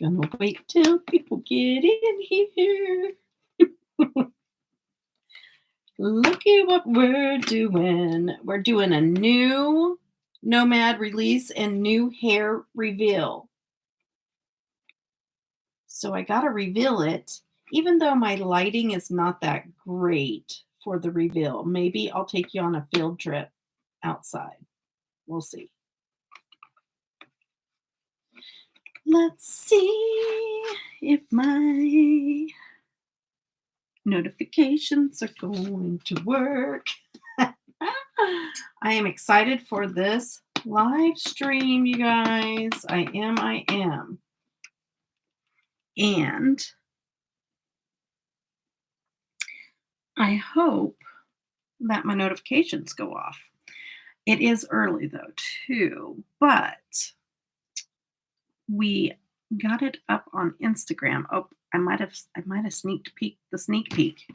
Gonna wait till people get in here. Look at what we're doing. We're doing a new Nomad release and new hair reveal. So I got to reveal it, even though my lighting is not that great for the reveal. Maybe I'll take you on a field trip outside. We'll see. Let's see if my notifications are going to work. I am excited for this live stream, you guys. I am. And I hope that my notifications go off. It is early though, too, but we got it up on Instagram. Oh, I might have sneak peeked the sneak peek.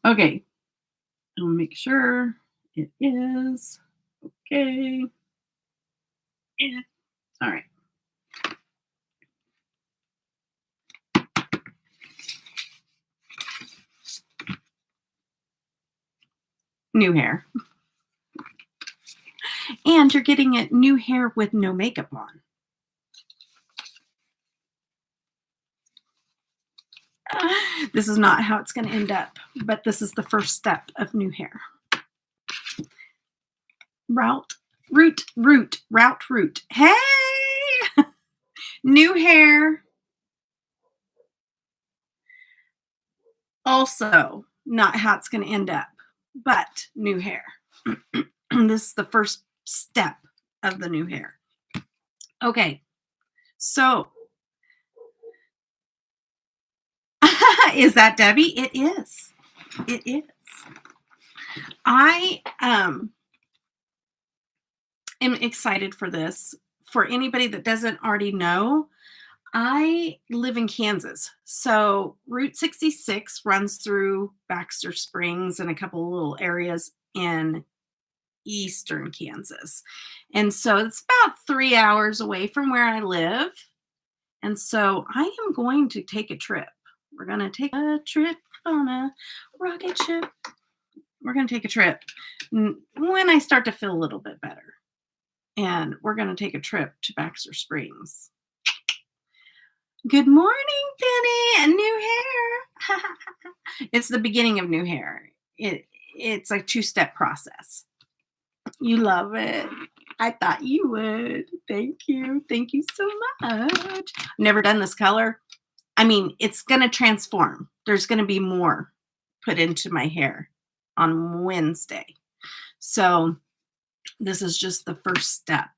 Okay, I'll make sure it is okay. Yeah. All right. New hair. And you're getting it new hair with no makeup on. This is not how it's going to end up, but this is the first step of new hair. Route. Hey! New hair. Also, not how it's going to end up, but new hair. This is the first step of the new hair. Okay, so is that Debbie? It is. It is. I am excited for this. For anybody that doesn't already know, I live in Kansas. So Route 66 runs through Baxter Springs and a couple of little areas in eastern Kansas. And so it's about 3 hours away from where I live. And so I am going to take a trip. We're going to take a trip on a rocket ship. We're going to take a trip when I start to feel a little bit better. And we're going to take a trip to Baxter Springs. Good morning, Penny, and new hair. It's the beginning of new hair. It's a 2-step process. You love it. I thought you would. Thank you. Thank you so much. Never done this color. I mean, it's going to transform. There's going to be more put into my hair on Wednesday. So this is just the first step.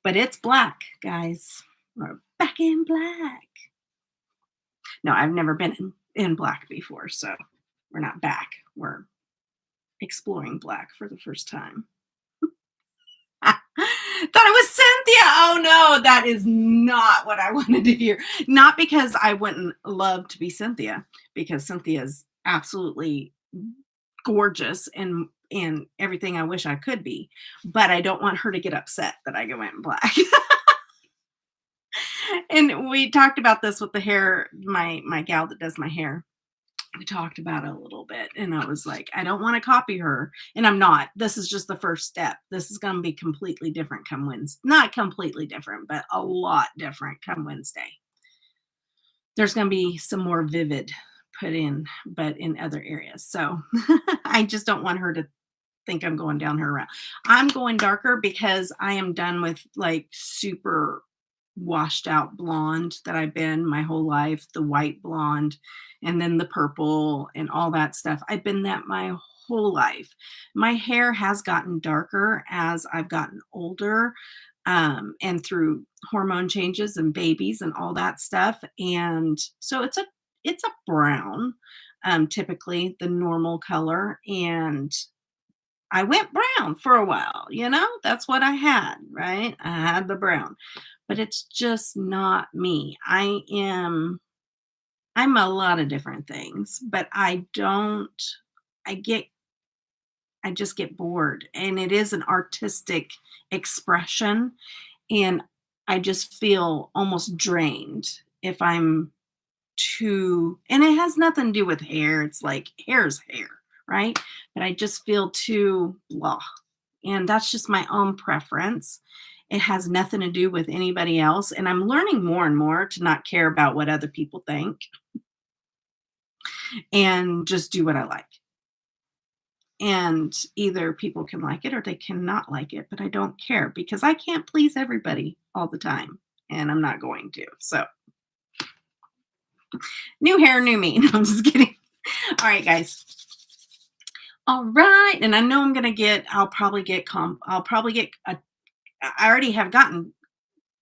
But it's black, guys. We're back in black. No, I've never been in black before, so we're not back. We're exploring black for the first time. Thought it was Cynthia. Oh no, that is not what I wanted to hear. Not because I wouldn't love to be Cynthia, because Cynthia is absolutely gorgeous and everything I wish I could be, but I don't want her to get upset that I went in black. And we talked about this with the hair, my gal that does my hair. We talked about it a little bit, and I was like, I don't want to copy her, and I'm not. This is just the first step. This is going to be completely different come Wednesday. Not completely different, but a lot different come Wednesday. There's going to be some more vivid put in, but in other areas. So I just don't want her to think I'm going down her route. I'm going darker because I am done with like super washed out blonde that I've been my whole life, the white blonde, and then the purple and all that stuff. I've been that my whole life. My hair has gotten darker as I've gotten older, and through hormone changes and babies and all that stuff. And so it's a brown, typically the normal color. And I went brown for a while, that's what I had, right? I had the brown, but it's just not me. I'm a lot of different things, but I get I just get bored, and it is an artistic expression, and I just feel almost drained if I'm too, and it has nothing to do with hair, it's like hair's hair, right? But I just feel too blah, and that's just my own preference. It has nothing to do with anybody else, and I'm learning more and more to not care about what other people think and just do what I like. And either people can like it or they cannot like it, but I don't care because I can't please everybody all the time, and I'm not going to. So, new hair, new me. No, I'm just kidding. All right, guys. All right, and I know I'll probably get I already have gotten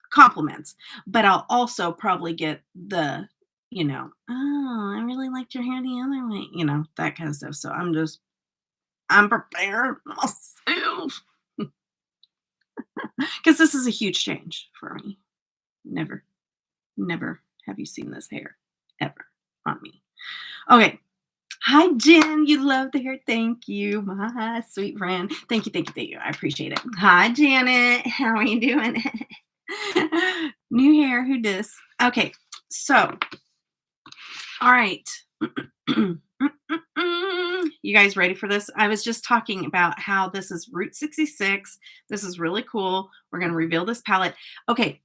compliments, but I'll also probably get oh, I really liked your hair the other way, that kind of stuff. So I'm prepared myself because this is a huge change for me. Never, never have you seen this hair ever on me. Okay. Hi, Jen. You love the hair. Thank you, my sweet friend. Thank you, thank you, thank you. I appreciate it. Hi, Janet. How are you doing? New hair. Who dis? Okay. So, all right. You guys ready for this? I was just talking about how this is Route 66. This is really cool. We're going to reveal this palette. Okay.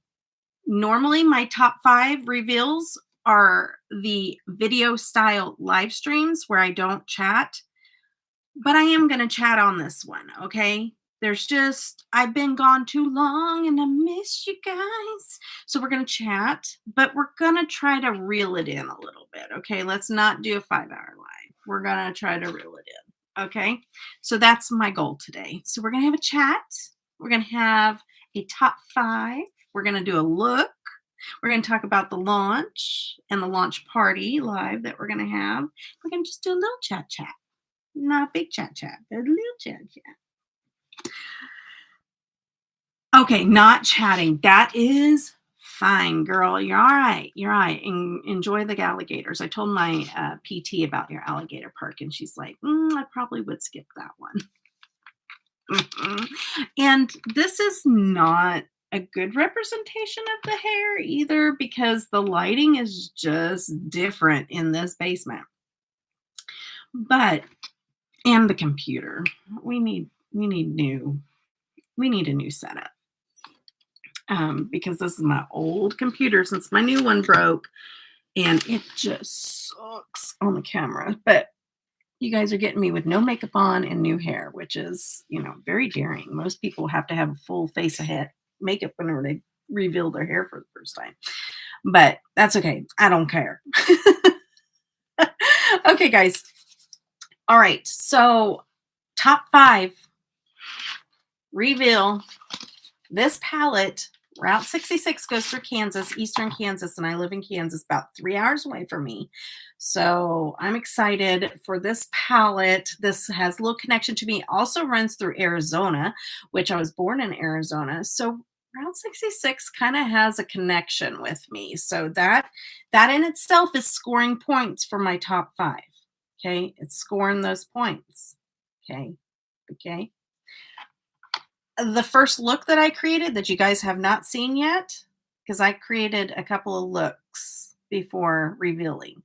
Normally, my top 5 reveals are the video style live streams where I don't chat, but I am going to chat on this one. Okay. I've been gone too long and I miss you guys. So we're going to chat, but we're going to try to reel it in a little bit. Okay. Let's not do a 5-hour live. We're going to try to reel it in. Okay. So that's my goal today. So we're going to have a chat. We're going to have a top 5. We're going to do a look. We're going to talk about the launch and the launch party live that we're going to have. We're going to just do a little chat. Not a big chat, but a little chat. Okay, not chatting. That is fine, girl. You're all right. You're all right. Enjoy the alligators. I told my PT about your alligator park, and she's like, I probably would skip that one. And this is not a good representation of the hair either because the lighting is just different in this basement. And the computer. We need a new setup. Because this is my old computer since my new one broke and it just sucks on the camera. But you guys are getting me with no makeup on and new hair, which is, very daring. Most people have to have a full face of makeup whenever they reveal their hair for the first time. But that's okay. I don't care. Okay, guys. All right. So top 5 reveal this palette. Route 66 goes through Kansas, eastern Kansas, and I live in Kansas, about 3 hours away from me. So I'm excited for this palette. This has a little connection to me. It also runs through Arizona, which I was born in Arizona. So Route 66 kind of has a connection with me. So that in itself is scoring points for my top 5. Okay, it's scoring those points. Okay. The first look that I created that you guys have not seen yet, because I created a couple of looks before revealing.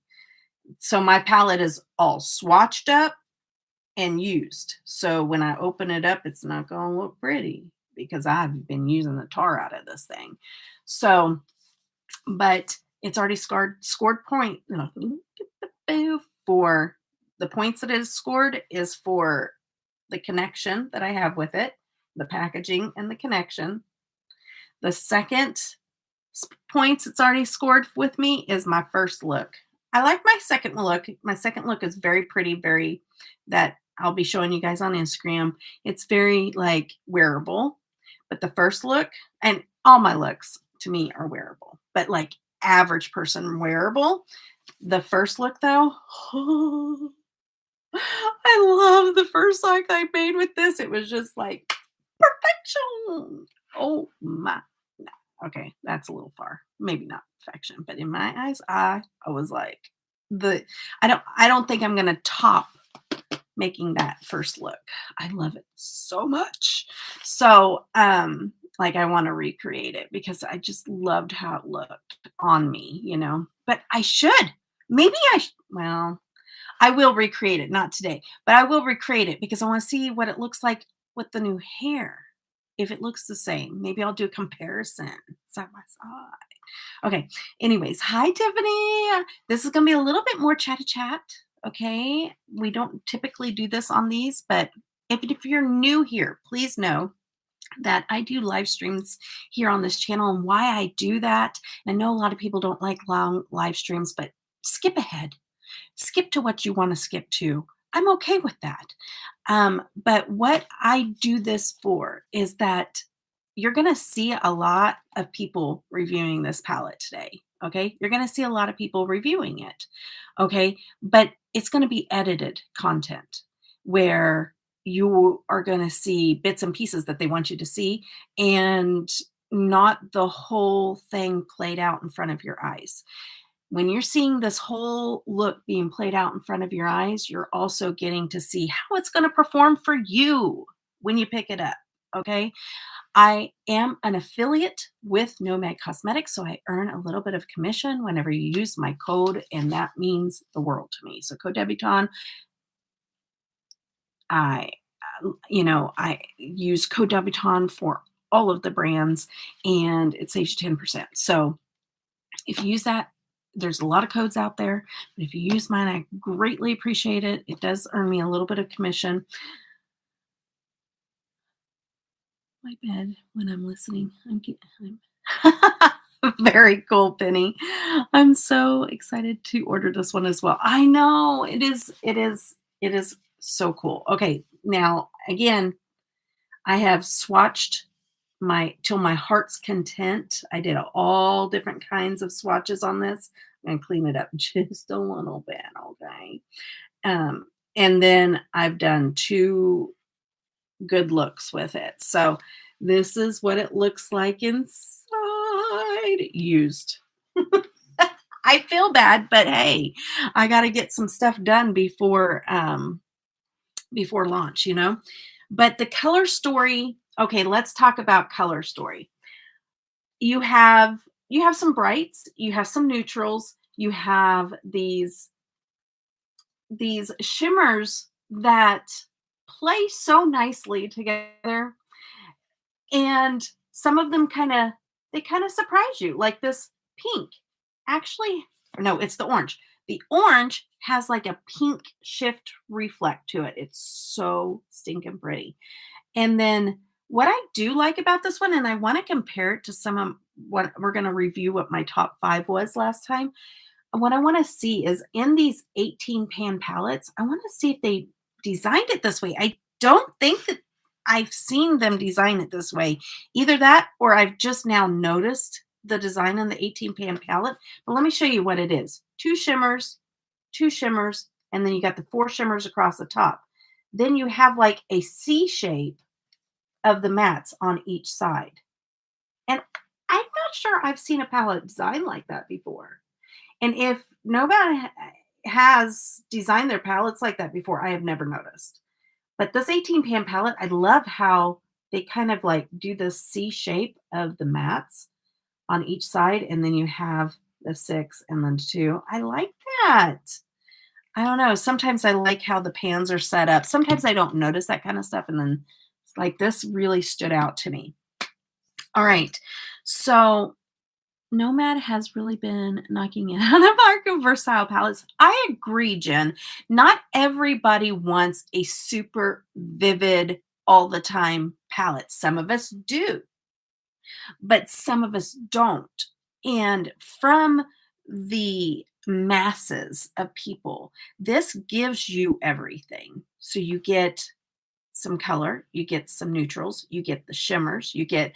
So my palette is all swatched up and used. So when I open it up, it's not going to look pretty because I've been using the tar out of this thing. So, but it's already scored point. For the points that it is scored is for the connection that I have with it, the packaging and the connection. The second points it's already scored with me is my first look. I like my second look. My second look is very pretty, that I'll be showing you guys on Instagram. It's very like wearable, but the first look, and all my looks to me are wearable, but like average person wearable. The first look though, I love the first look I made with this. It was just like perfection. Oh my. No. Okay, that's a little far. Maybe not perfection, but in my eyes, I was like I don't think I'm gonna top making that first look. I love it so much. So, like I want to recreate it because I just loved how it looked on me, you know. But I should. Maybe well, I will recreate it, not today, but I will recreate it because I want to see what it looks like with the new hair. If it looks the same, maybe I'll do a comparison side by side. Okay. Anyways, hi Tiffany. This is gonna be a little bit more chatty chat. Okay. We don't typically do this on these, but if you're new here, please know that I do live streams here on this channel and why I do that. And I know a lot of people don't like long live streams, but skip ahead. Skip to what you want to skip to. I'm okay with that. But what I do this for is that you're going to see a lot of people reviewing this palette today. Okay. You're going to see a lot of people reviewing it. Okay. But it's going to be edited content where you are going to see bits and pieces that they want you to see and not the whole thing played out in front of your eyes. When you're seeing this whole look being played out in front of your eyes, you're also getting to see how it's going to perform for you when you pick it up. Okay. I am an affiliate with Nomad Cosmetics, so I earn a little bit of commission whenever you use my code, and that means the world to me. So code Debutawn, I, I use code Debutawn for all of the brands, and it saves you 10%. So if you use that, there's a lot of codes out there, but if you use mine, I greatly appreciate it. It does earn me a little bit of commission. My bed when I'm listening. Very cool, Penny. I'm so excited to order this one as well. I know it is so cool. Okay, now again, I have swatched till my heart's content. I did all different kinds of swatches on this. I'm gonna clean it up just a little bit, okay? And then I've done 2 good looks with it. So this is what it looks like inside used. I feel bad, but hey, I got to get some stuff done before launch, you know. But the color story, okay, let's talk about color story. You have some brights, you have some neutrals, you have these shimmers that play so nicely together, and some of them they kind of surprise you, like this pink. Actually, no, it's the orange. The orange has like a pink shift reflect to it. It's so stinking pretty. And then what I do like about this one, and I want to compare it to some of what we're going to review, what my top 5 was last time. What I want to see is in these 18 pan palettes, I want to see if they designed it this way. I don't think that I've seen them design it this way. Either that or I've just now noticed the design on the 18 pan palette. But let me show you what it is. 2 shimmers, and then you got the 4 shimmers across the top. Then you have like a C shape of the mattes on each side. And I'm not sure I've seen a palette design like that before. And if nobody has designed their palettes like that before, I have never noticed. But this 18 pan palette, I love how they kind of like do the C shape of the mattes on each side. And then you have the 6 and then 2. I like that. I don't know. Sometimes I like how the pans are set up. Sometimes I don't notice that kind of stuff. And then it's like this really stood out to me. All right. So Nomad has really been knocking it out of the park with versatile palettes. I agree, Jen. Not everybody wants a super vivid all the time palette. Some of us do, but some of us don't. And from the masses of people, this gives you everything. So you get some color, you get some neutrals, you get the shimmers, you get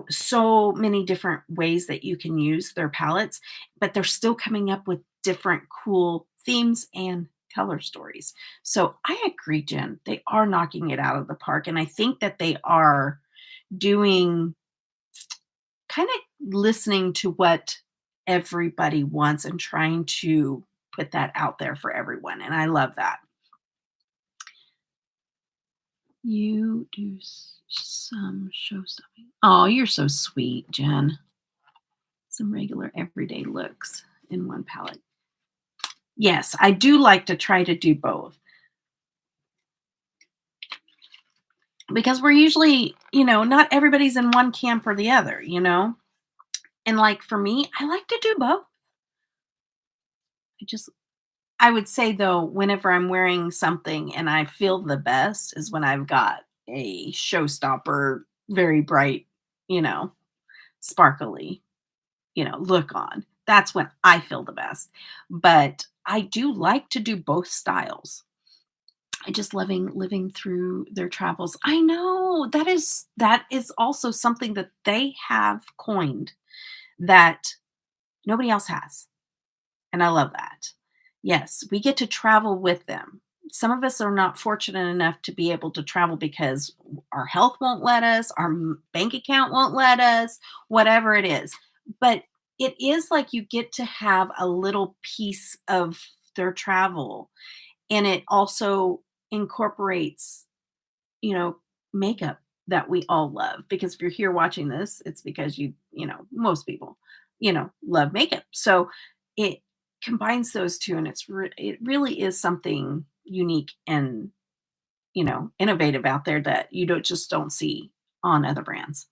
so many different ways that you can use their palettes, but they're still coming up with different cool themes and color stories. So I agree, Jen. They are knocking it out of the park. And I think that they are doing kind of listening to what everybody wants and trying to put that out there for everyone. And I love that. You do some show stopping. Oh, you're so sweet, Jen. Some regular everyday looks in one palette. Yes, I do like to try to do both. Because we're usually, not everybody's in one camp or the other, And like for me, I like to do both. I would say though, whenever I'm wearing something and I feel the best is when I've got a showstopper, very bright, you know, sparkly, look on. That's when I feel the best. But I do like to do both styles. I just loving living through their travels. I know that is also something that they have coined that nobody else has. And I love that. Yes, we get to travel with them. Some of us are not fortunate enough to be able to travel because our health won't let us, our bank account won't let us, whatever it is. But it is like you get to have a little piece of their travel, and it also incorporates, you know, makeup that we all love. Because if you're here watching this, it's because most people, love makeup. So it combines those two, and it really is something unique and innovative out there that you don't see on other brands.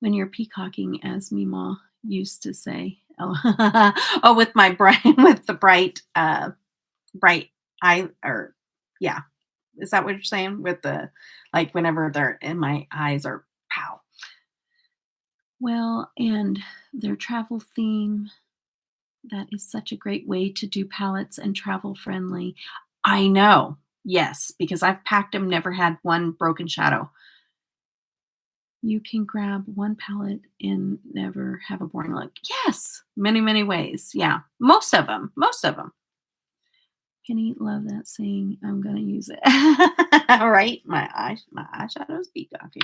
When you're peacocking, as Mima used to say. Oh, oh, with my bright, with the bright eye, or yeah, is that what you're saying? With the like whenever they're in my eyes are pow. Well, and their travel theme, that is such a great way to do palettes and travel friendly. I know. Yes, because I've packed them, never had one broken shadow. You can grab one palette and never have a boring look. Yes, many, many ways. Yeah, most of them. Most of them. Penny, love that saying. I'm gonna use it. All right, my eyeshadows be coffee.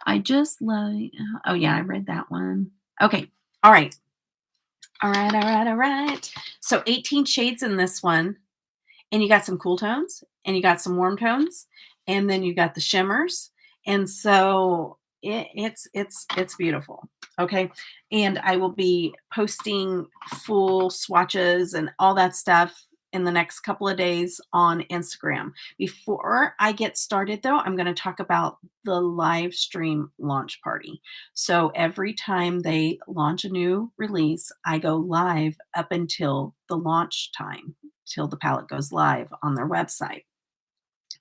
I just like. Oh yeah, I read that one. Okay, all right, all right, all right, all right. So 18 shades in this one, and you got some cool tones, and you got some warm tones, and then you got the shimmers, and so it's beautiful. Okay, and I will be posting full swatches and all that stuff in the next couple of days on Instagram. Before I get started though, I'm going to talk about the live stream launch party. So every time they launch a new release, I go live up until the launch time, till the palette goes live on their website.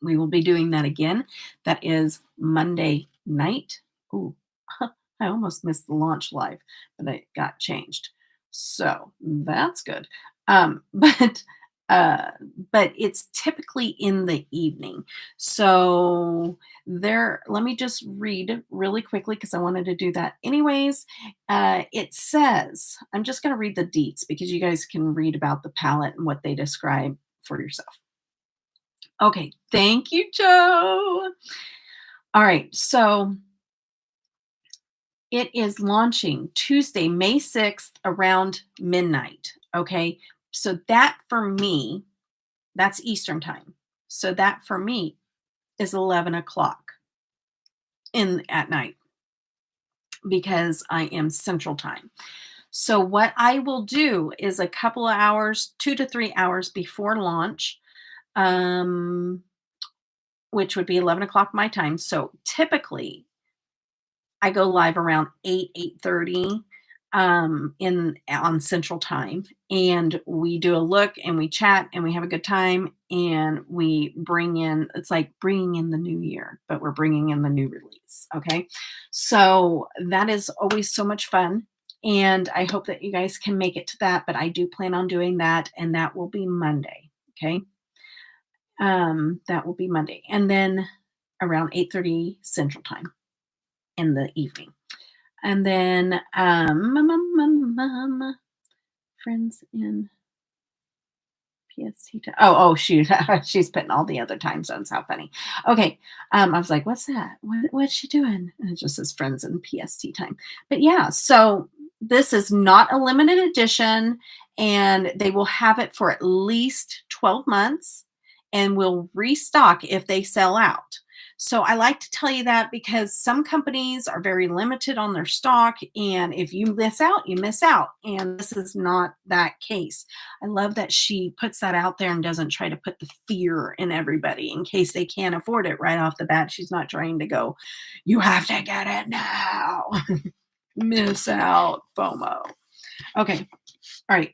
We will be doing that again. That is Monday night. Ooh, I almost missed the launch live, but it got changed. So that's good. But uh, but it's typically in the evening. So let me just read really quickly because I wanted to do that anyways. It says, I'm just going to read the deets because you guys can read about the palette and what they describe for yourself. Okay, thank you, Joe. All right, so it is launching Tuesday, May 6th around midnight. Okay, so that for me, that's Eastern time. So that for me is 11 o'clock at night because I am Central time. So what I will do is a couple of hours, 2 to 3 hours before launch, um, which would be 11 o'clock my time. So typically I go live around 8:30 in on Central Time, and we do a look and we chat and we have a good time, and we bring in, it's like bringing in the new year, but we're bringing in the new release. Okay, so that is always so much fun, and I hope that you guys can make it to that. But I do plan on doing that, and that will be Monday. Okay, that will be Monday, and then around 8:30 Central Time in the evening. And then friends in PST time. Oh, shoot. She's putting all the other time zones. How funny. Okay. I was like, what's that? What's she doing? And it just says friends in PST time. But yeah, so this is not a limited edition, and they will have it for at least 12 months. and will restock if they sell out. So I like to tell you that because some companies are very limited on their stock, and if you miss out, you miss out. And this is not that case. I love that she puts that out there and doesn't try to put the fear in everybody in case they can't afford it right off the bat. She's not trying to go, you have to get it now. Miss out, FOMO. Okay. All right.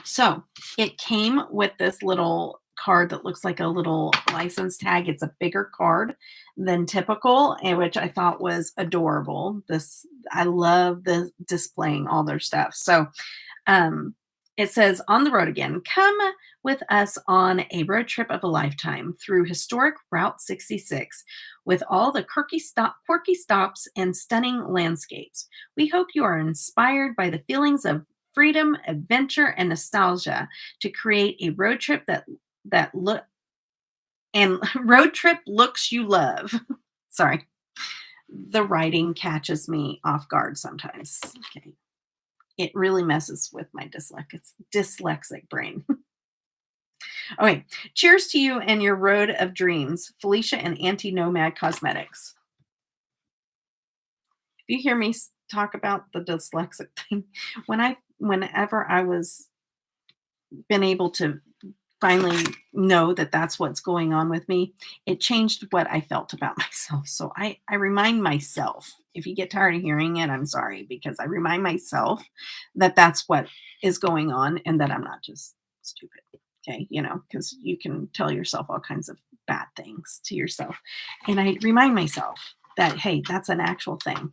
So it came with this little card that looks like a little license tag. It's a bigger card than typical, and which I thought was adorable. This I love the displaying all their stuff. So it says, on the road again, come with us on a road trip of a lifetime through historic Route 66 with all the quirky stops and stunning landscapes. We hope you are inspired by the feelings of freedom, adventure, and nostalgia to create a road trip that look and road trip looks you love. Sorry. The writing catches me off guard sometimes. Okay. It really messes with my dyslexic brain. Okay. Cheers to you and your road of dreams, Felicia and Auntie Nomad Cosmetics. If you hear me talk about the dyslexic thing, whenever I was been able to finally know that that's what's going on with me, it changed what I felt about myself. So I remind myself, if you get tired of hearing it, I'm sorry, because I remind myself that that's what is going on and that I'm not just stupid. Okay. Because you can tell yourself all kinds of bad things to yourself. And I remind myself that, hey, that's an actual thing.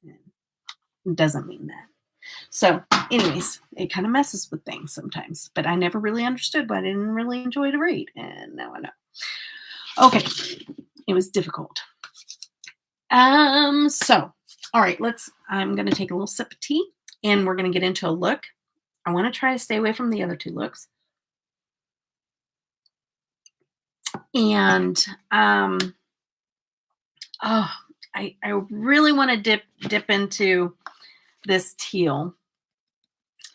It doesn't mean that. So, anyways, it kind of messes with things sometimes, but I never really understood why I didn't really enjoy to read, and now I know. Okay, it was difficult. So, all right, I'm going to take a little sip of tea, and we're going to get into a look. I want to try to stay away from the other two looks. And, I really want to dip into this teal.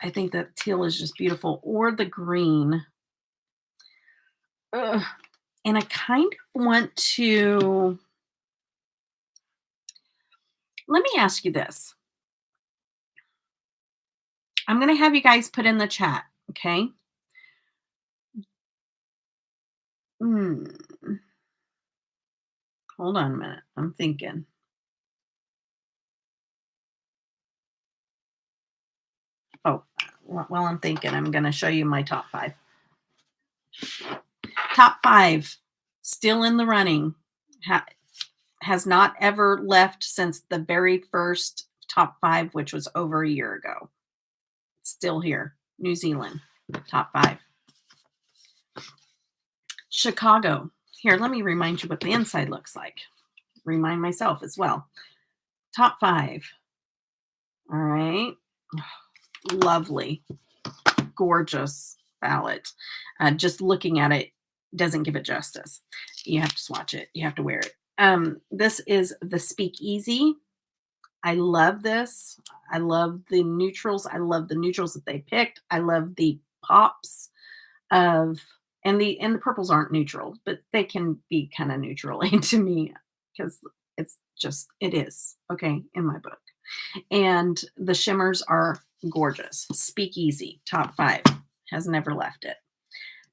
I think that teal is just beautiful, or the green. Ugh. And I kind of want to, let me ask you this. I'm going to have you guys put in the chat, okay? Hold on a minute. I'm thinking. Oh, while I'm thinking, I'm going to show you my top 5. Top 5, still in the running, has not ever left since the very first top 5, which was over a year ago. Still here. New Zealand, top 5. Chicago. Here, let me remind you what the inside looks like. Remind myself as well. Top 5. All right. Lovely. Gorgeous palette. Just looking at it doesn't give it justice. You have to swatch it. You have to wear it. This is the Speakeasy. I love this. I love the neutrals. I love the neutrals that they picked. I love the pops of, and the purples aren't neutral, but they can be kind of neutral to me because it is, okay, in my book. And the shimmers are gorgeous. Speakeasy, top 5, has never left it.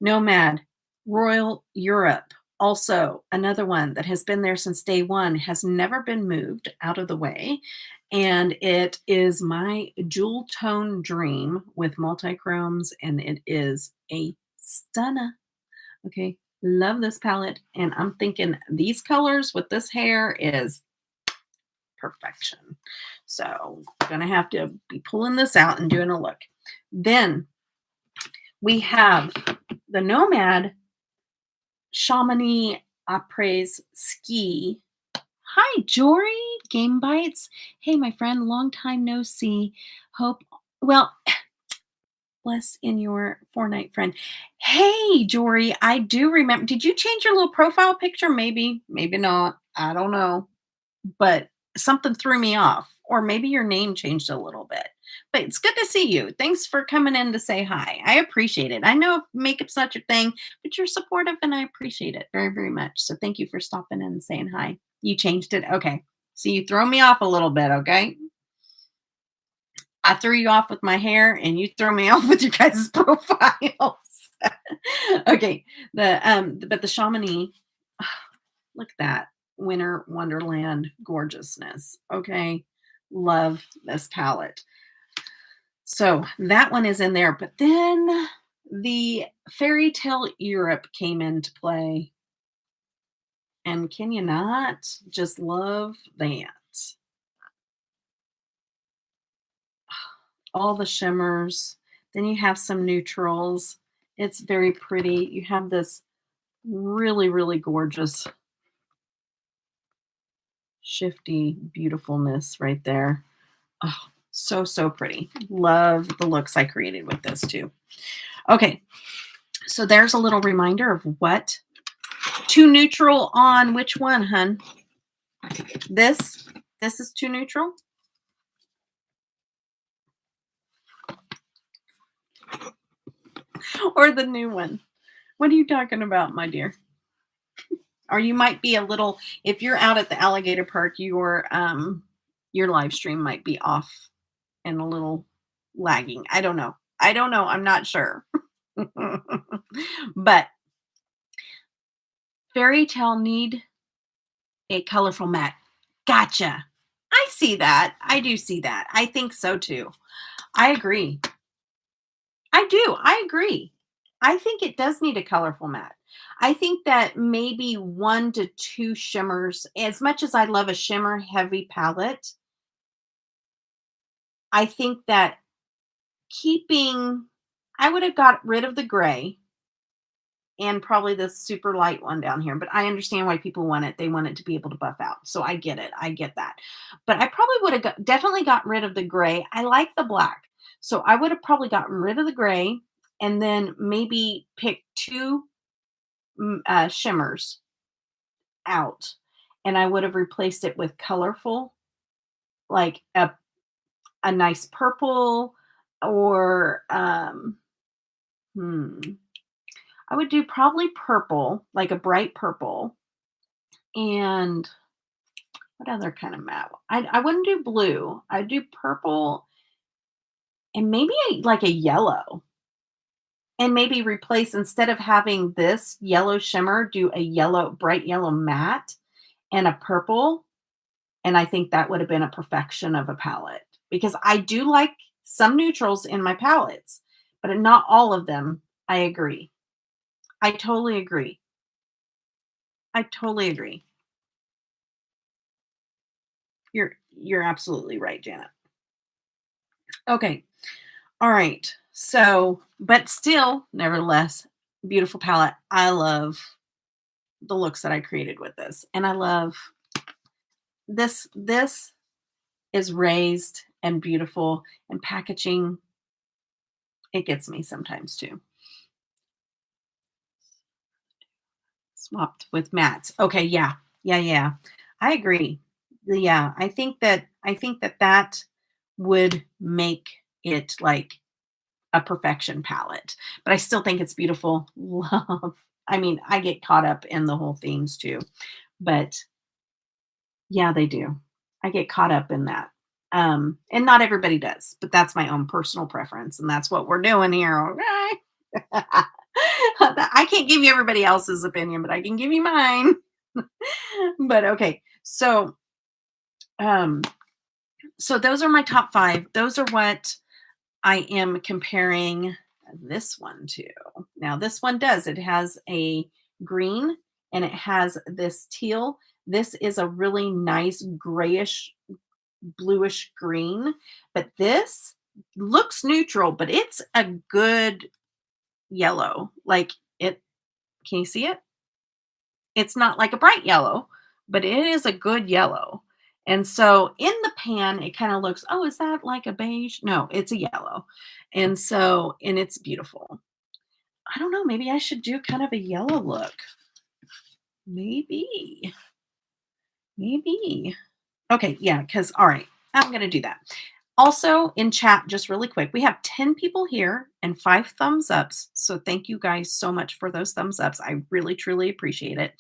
Nomad, Royal Europe, also another one that has been there since day one, has never been moved out of the way. And it is my jewel tone dream with multi-chromes, and it is a stunner. Okay, love this palette. And I'm thinking these colors with this hair is perfection. So I'm going to have to be pulling this out and doing a look. Then we have the Nomad Chamonix Après Ski. Hi, Jory. Game Bites. Hey, my friend. Long time no see. Hope. Well, bless in your Fortnite friend. Hey, Jory. I do remember. Did you change your little profile picture? Maybe. Maybe not. I don't know. But something threw me off. Or maybe your name changed a little bit. But it's good to see you. Thanks for coming in to say hi. I appreciate it. I know makeup's not your thing, but you're supportive and I appreciate it very, very much. So thank you for stopping in and saying hi. You changed it. Okay. So you throw me off a little bit, okay? I threw you off with my hair and you throw me off with your guys' profiles. Okay. But the Chamonix, look at that. Winter Wonderland gorgeousness. Okay. Love this palette. So that one is in there. But then the Fairy Tale Europe came into play. And can you not just love that? All the shimmers. Then you have some neutrals. It's very pretty. You have this really, really gorgeous shifty beautifulness right there. Oh, so, so pretty. Love the looks I created with this too. Okay, so there's a little reminder of what. Too neutral on which one, hun? This is too neutral? Or the new one? What are you talking about, my dear? Or you might be a little, if you're out at the alligator park, your live stream might be off and a little lagging. I don't know. I'm not sure. But Fairy Tale need a colorful matte. Gotcha. I see that. I do see that. I think so too. I agree. I do. I agree. I think it does need a colorful matte. I think that maybe 1 to 2 shimmers, as much as I love a shimmer heavy palette, I think that I would have got rid of the gray and probably the super light one down here, but I understand why people want it. They want it to be able to buff out. So I get it. I get that. But I probably would have definitely gotten rid of the gray. I like the black. So I would have probably gotten rid of the gray and then maybe picked 2 shimmers out. And I would have replaced it with colorful, like a nice purple or, I would do probably purple, like a bright purple. And what other kind of matte? I wouldn't do blue. I'd do purple and maybe like a yellow. And maybe replace, instead of having this yellow shimmer, do a yellow, bright yellow matte and a purple. And I think that would have been a perfection of a palette because I do like some neutrals in my palettes, but not all of them. I agree. I totally agree. I totally agree. You're absolutely right, Janet. Okay. All right. So, but still, nevertheless, beautiful palette. I love the looks that I created with this. And I love this is raised and beautiful, and packaging, it gets me sometimes too. Swapped with mattes. Okay, yeah. Yeah. I agree. Yeah, I think that would make it like a perfection palette. But I still think it's beautiful. Love. I mean, I get caught up in the whole themes too. But yeah, they do. I get caught up in that. And not everybody does, but that's my own personal preference, and that's what we're doing here. Okay. I can't give you everybody else's opinion, but I can give you mine. But okay. Um, so those are my top 5. Those are what I am comparing this one to. Now, this one it has a green and it has this teal. This is a really nice grayish, bluish green, but this looks neutral, but it's a good yellow. Like it, can you see it? It's not like a bright yellow, but it is a good yellow. And so in the pan, it kind of looks, oh, is that like a beige? No, it's a yellow. And it's beautiful. I don't know. Maybe I should do kind of a yellow look. Maybe. Okay. Yeah. Because, all right, I'm going to do that. Also in chat, just really quick, we have 10 people here and 5 thumbs ups. So thank you guys so much for those thumbs ups. I really, truly appreciate it.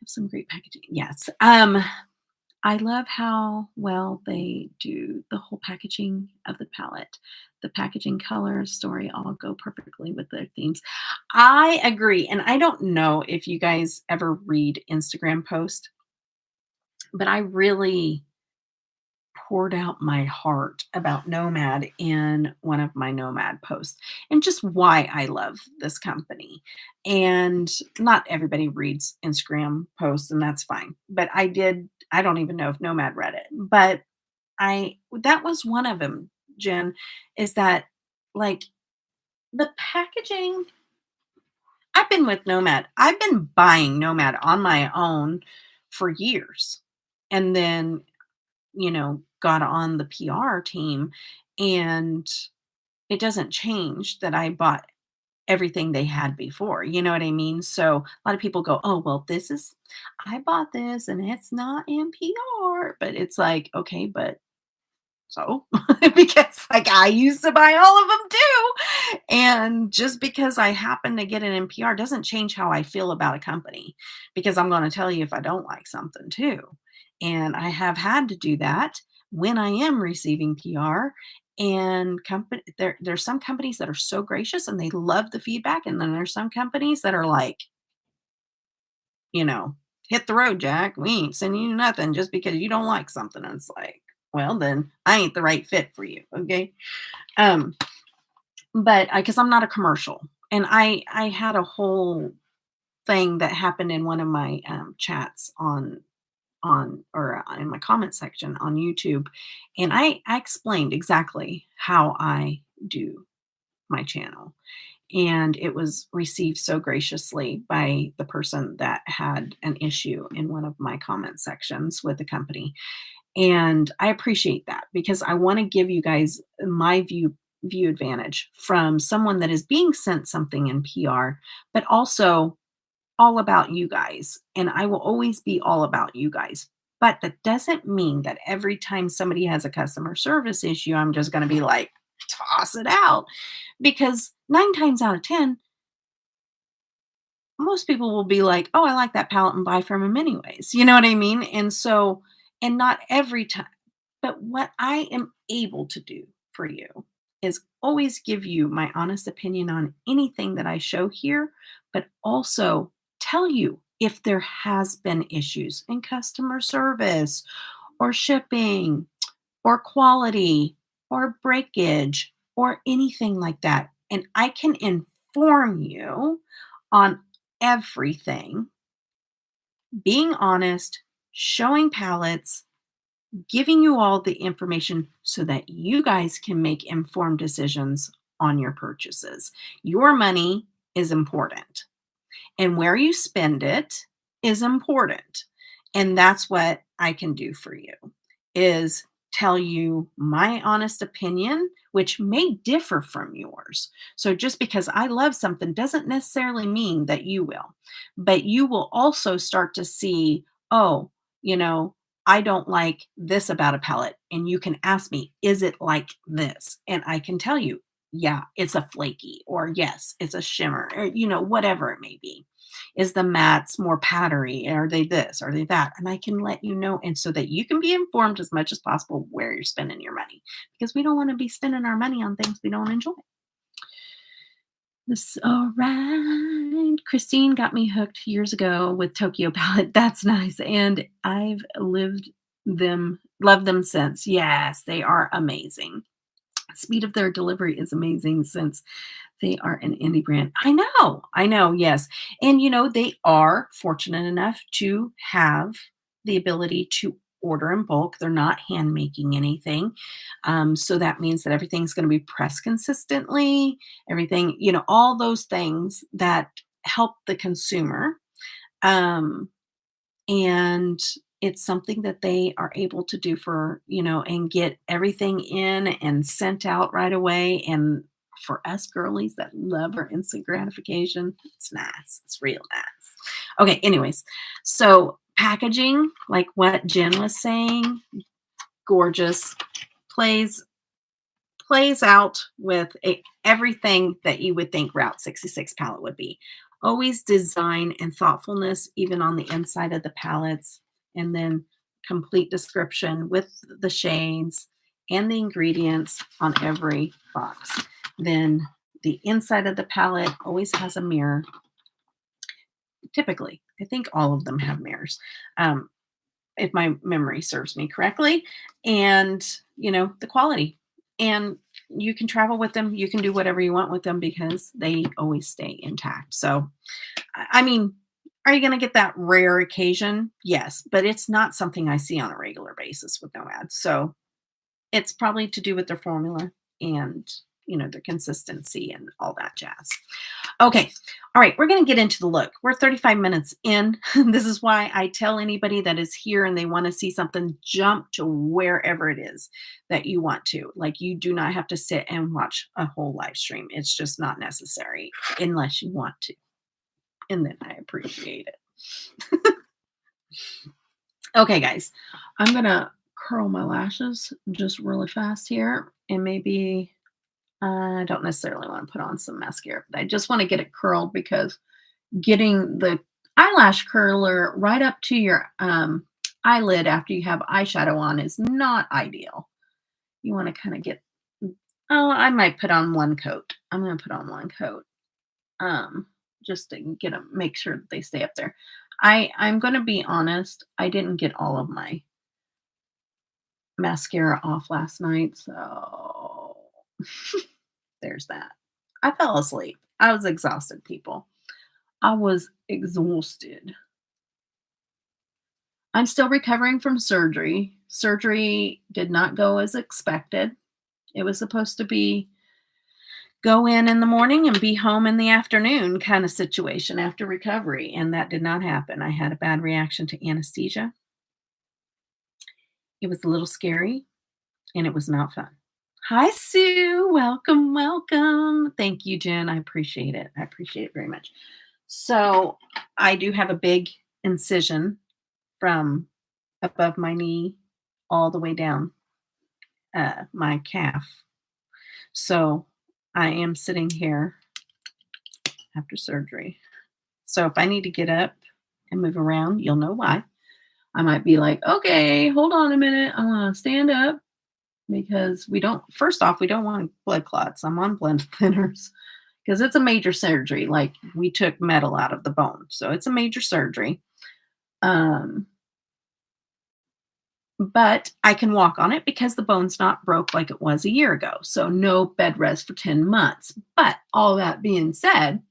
Have some great packaging. Yes. I love how well they do the whole packaging of the palette. The packaging, color, story all go perfectly with their themes. I agree. And I don't know if you guys ever read Instagram posts, but I really poured out my heart about Nomad in one of my Nomad posts and just why I love this company. And not everybody reads Instagram posts, and that's fine. But I did, I don't even know if Nomad read it, but that was one of them, Jen, is that like the packaging. I've been with Nomad. I've been buying Nomad on my own for years. And then got on the PR team, and it doesn't change that I bought everything they had before. You know what I mean? So a lot of people go, "Oh, well, I bought this and it's not in PR." But it's like, okay, but so because like I used to buy all of them too. And just because I happen to get an NPR doesn't change how I feel about a company, because I'm going to tell you if I don't like something too. And I have had to do that when I am receiving PR. And there's some companies that are so gracious and they love the feedback. And then there's some companies that are like, you know, hit the road, Jack. We ain't sending you nothing just because you don't like something. And it's like, well, then I ain't the right fit for you. Okay. Um, but because I'm not a commercial, and I had a whole thing that happened in one of my chats in my comment section on YouTube, and I explained exactly how I do my channel, and it was received so graciously by the person that had an issue in one of my comment sections with the company. And I appreciate that because I want to give you guys my view advantage from someone that is being sent something in PR, but also all about you guys. And I will always be all about you guys. But that doesn't mean that every time somebody has a customer service issue, I'm just going to be like, toss it out. Because 9 times out of 10, most people will be like, oh, I like that palette and buy from them anyways. You know what I mean? And so, and not every time. But what I am able to do for you is always give you my honest opinion on anything that I show here, but also tell you if there has been issues in customer service or shipping or quality or breakage or anything like that. And I can inform you on everything, being honest, showing palettes, giving you all the information so that you guys can make informed decisions on your purchases. Your money is important, and where you spend it is important. And that's what I can do for you, is tell you my honest opinion, which may differ from yours. So just because I love something doesn't necessarily mean that you will. But you will also start to see, oh, you know, I don't like this about a palette. And you can ask me, is it like this? And I can tell you, yeah, it's a flaky, or yes, it's a shimmer, or, whatever it may be. Is the mattes more powdery? Are they this? Are they that? And I can let you know. And so that you can be informed as much as possible where you're spending your money, because we don't want to be spending our money on things we don't enjoy. This, all right. Christine got me hooked years ago with Tokyo palette. That's nice. And I've loved them since. Yes, they are amazing. Speed of their delivery is amazing since they are an indie brand. I know, yes. And they are fortunate enough to have the ability to order in bulk. They're not hand making anything. So that means that everything's going to be pressed consistently, everything, all those things that help the consumer. And it's something that they are able to do for, and get everything in and sent out right away. And for us girlies that love our instant gratification, it's nice. It's real nice. Okay, anyways, so packaging, like what Jen was saying, gorgeous. plays plays out with everything that you would think Route 66 palette would be. Always design and thoughtfulness, even on the inside of the palettes, and then complete description with the shades and the ingredients on every box. Then the inside of the palette always has a mirror. Typically, I think all of them have mirrors. If my memory serves me correctly, and the quality. And you can travel with them. You can do whatever you want with them because they always stay intact. So, I mean, are you going to get that rare occasion? Yes, but it's not something I see on a regular basis with Nomad. So it's probably to do with their formula and their consistency and all that jazz. Okay. All right. We're going to get into the look. We're 35 minutes in. This is why I tell anybody that is here and they want to see something, jump to wherever it is that you want to. Like, you do not have to sit and watch a whole live stream. It's just not necessary unless you want to. And then I appreciate it. Okay, guys. I'm going to curl my lashes just really fast here. And maybe I don't necessarily want to put on some mascara, but I just want to get it curled because getting the eyelash curler right up to your eyelid after you have eyeshadow on is not ideal. You want to kind of get, I might put on one coat. I'm going to put on one coat just to get them, make sure that they stay up there. I'm going to be honest. I didn't get all of my mascara off last night, so there's that. I fell asleep. I was exhausted, people. I was exhausted. I'm still recovering from surgery. Surgery did not go as expected. It was supposed to be go in the morning and be home in the afternoon kind of situation after recovery, and that did not happen. I had a bad reaction to anesthesia. It was a little scary, and it was not fun. Hi, Sue. Welcome, welcome. Thank you, Jen. I appreciate it. I appreciate it very much. So I do have a big incision from above my knee all the way down my calf. So I am sitting here after surgery. So if I need to get up and move around, you'll know why. I might be like, okay, hold on a minute. I want to stand up because first off, we don't want blood clots. I'm on blood thinners because it's a major surgery. Like, we took metal out of the bone. So it's a major surgery. But I can walk on it because the bone's not broke like it was a year ago. So no bed rest for 10 months. But all that being said,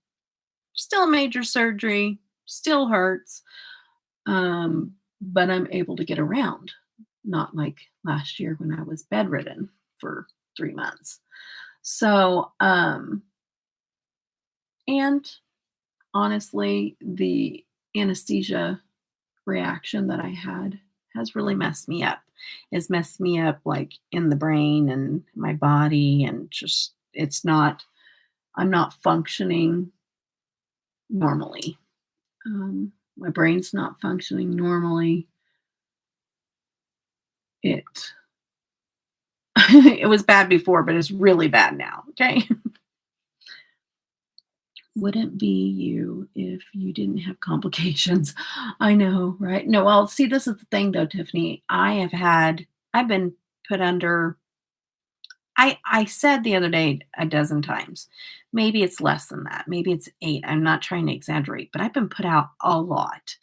still a major surgery, still hurts. But I'm able to get around. Not like last year when I was bedridden for 3 months. So, and honestly, the anesthesia reaction that I had has really messed me up. It's messed me up like in the brain and my body, and just, I'm not functioning normally. My brain's not functioning normally. It was bad before, but it's really bad now. Okay. Wouldn't be you if you didn't have complications. I know, right? No, well, see, this is the thing though, Tiffany. I've been put under, I said the other day a dozen times, maybe it's less than that. Maybe it's 8. I'm not trying to exaggerate, but I've been put out a lot.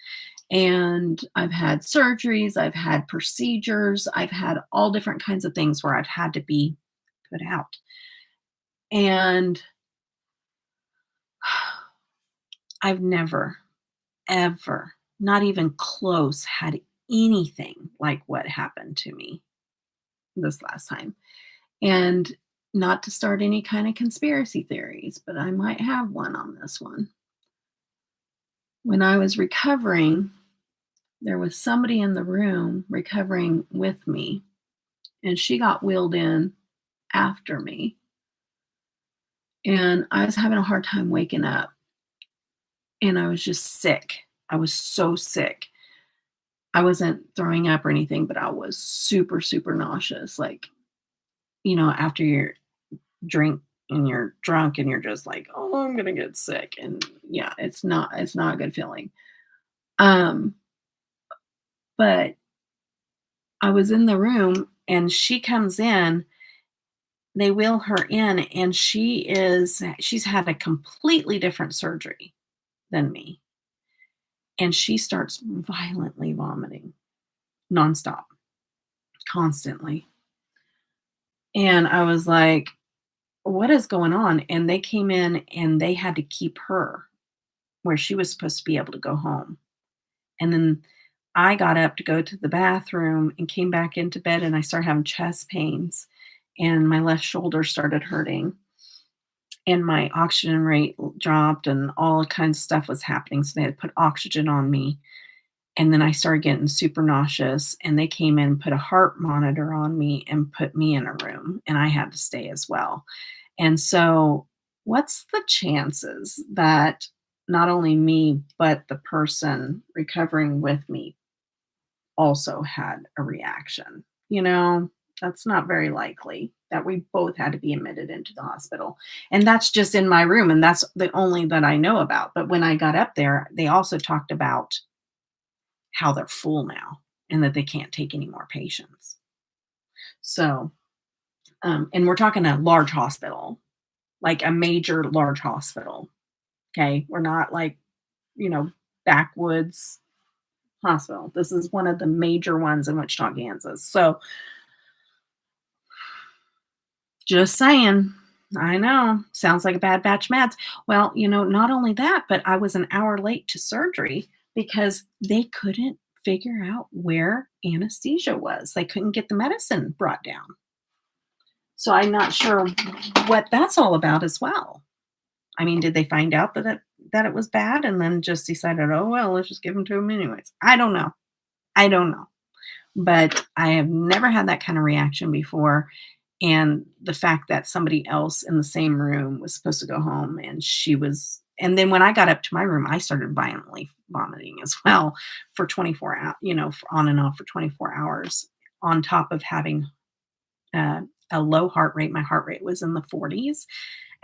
And I've had surgeries, I've had procedures, I've had all different kinds of things where I've had to be put out. And I've never, ever, not even close, had anything like what happened to me this last time. And not to start any kind of conspiracy theories, but I might have one on this one. When I was recovering, there was somebody in the room recovering with me, and she got wheeled in after me. And I was having a hard time waking up. And I was just sick. I was so sick. I wasn't throwing up or anything, but I was super, super nauseous. Like, after your drink and you're drunk and you're just like, "Oh, I'm gonna get sick." And yeah, it's not a good feeling. Um, but I was in the room and she comes in, they wheel her in, and she's had a completely different surgery than me. And she starts violently vomiting nonstop, constantly. And I was like, "What is going on?" And they came in and they had to keep her where she was supposed to be able to go home. And then I got up to go to the bathroom and came back into bed and I started having chest pains and my left shoulder started hurting and my oxygen rate dropped and all kinds of stuff was happening. So they had to put oxygen on me. And then I started getting super nauseous and they came in and put a heart monitor on me and put me in a room and I had to stay as well. And so what's the chances that not only me, but the person recovering with me also had a reaction? That's not very likely that we both had to be admitted into the hospital. And that's just in my room, and that's the only that I know about. But when I got up there, they also talked about how they're full now and that they can't take any more patients. So, and we're talking a large hospital, like a major large hospital. Okay. We're not like, you know, backwoods hospital. This is one of the major ones in Wichita, Kansas. So just saying. I know. Sounds like a bad batch of meds. Well, not only that, but I was an hour late to surgery because they couldn't figure out where anesthesia was. They couldn't get the medicine brought down. So I'm not sure what that's all about as well. I mean, did they find out that it was bad and then just decided, oh well, let's just give them to him anyways? I don't know. I don't know. But I have never had that kind of reaction before. And the fact that somebody else in the same room was supposed to go home and then when I got up to my room, I started violently vomiting as well for 24 hours, on and off for 24 hours on top of having a low heart rate. My heart rate was in the 40s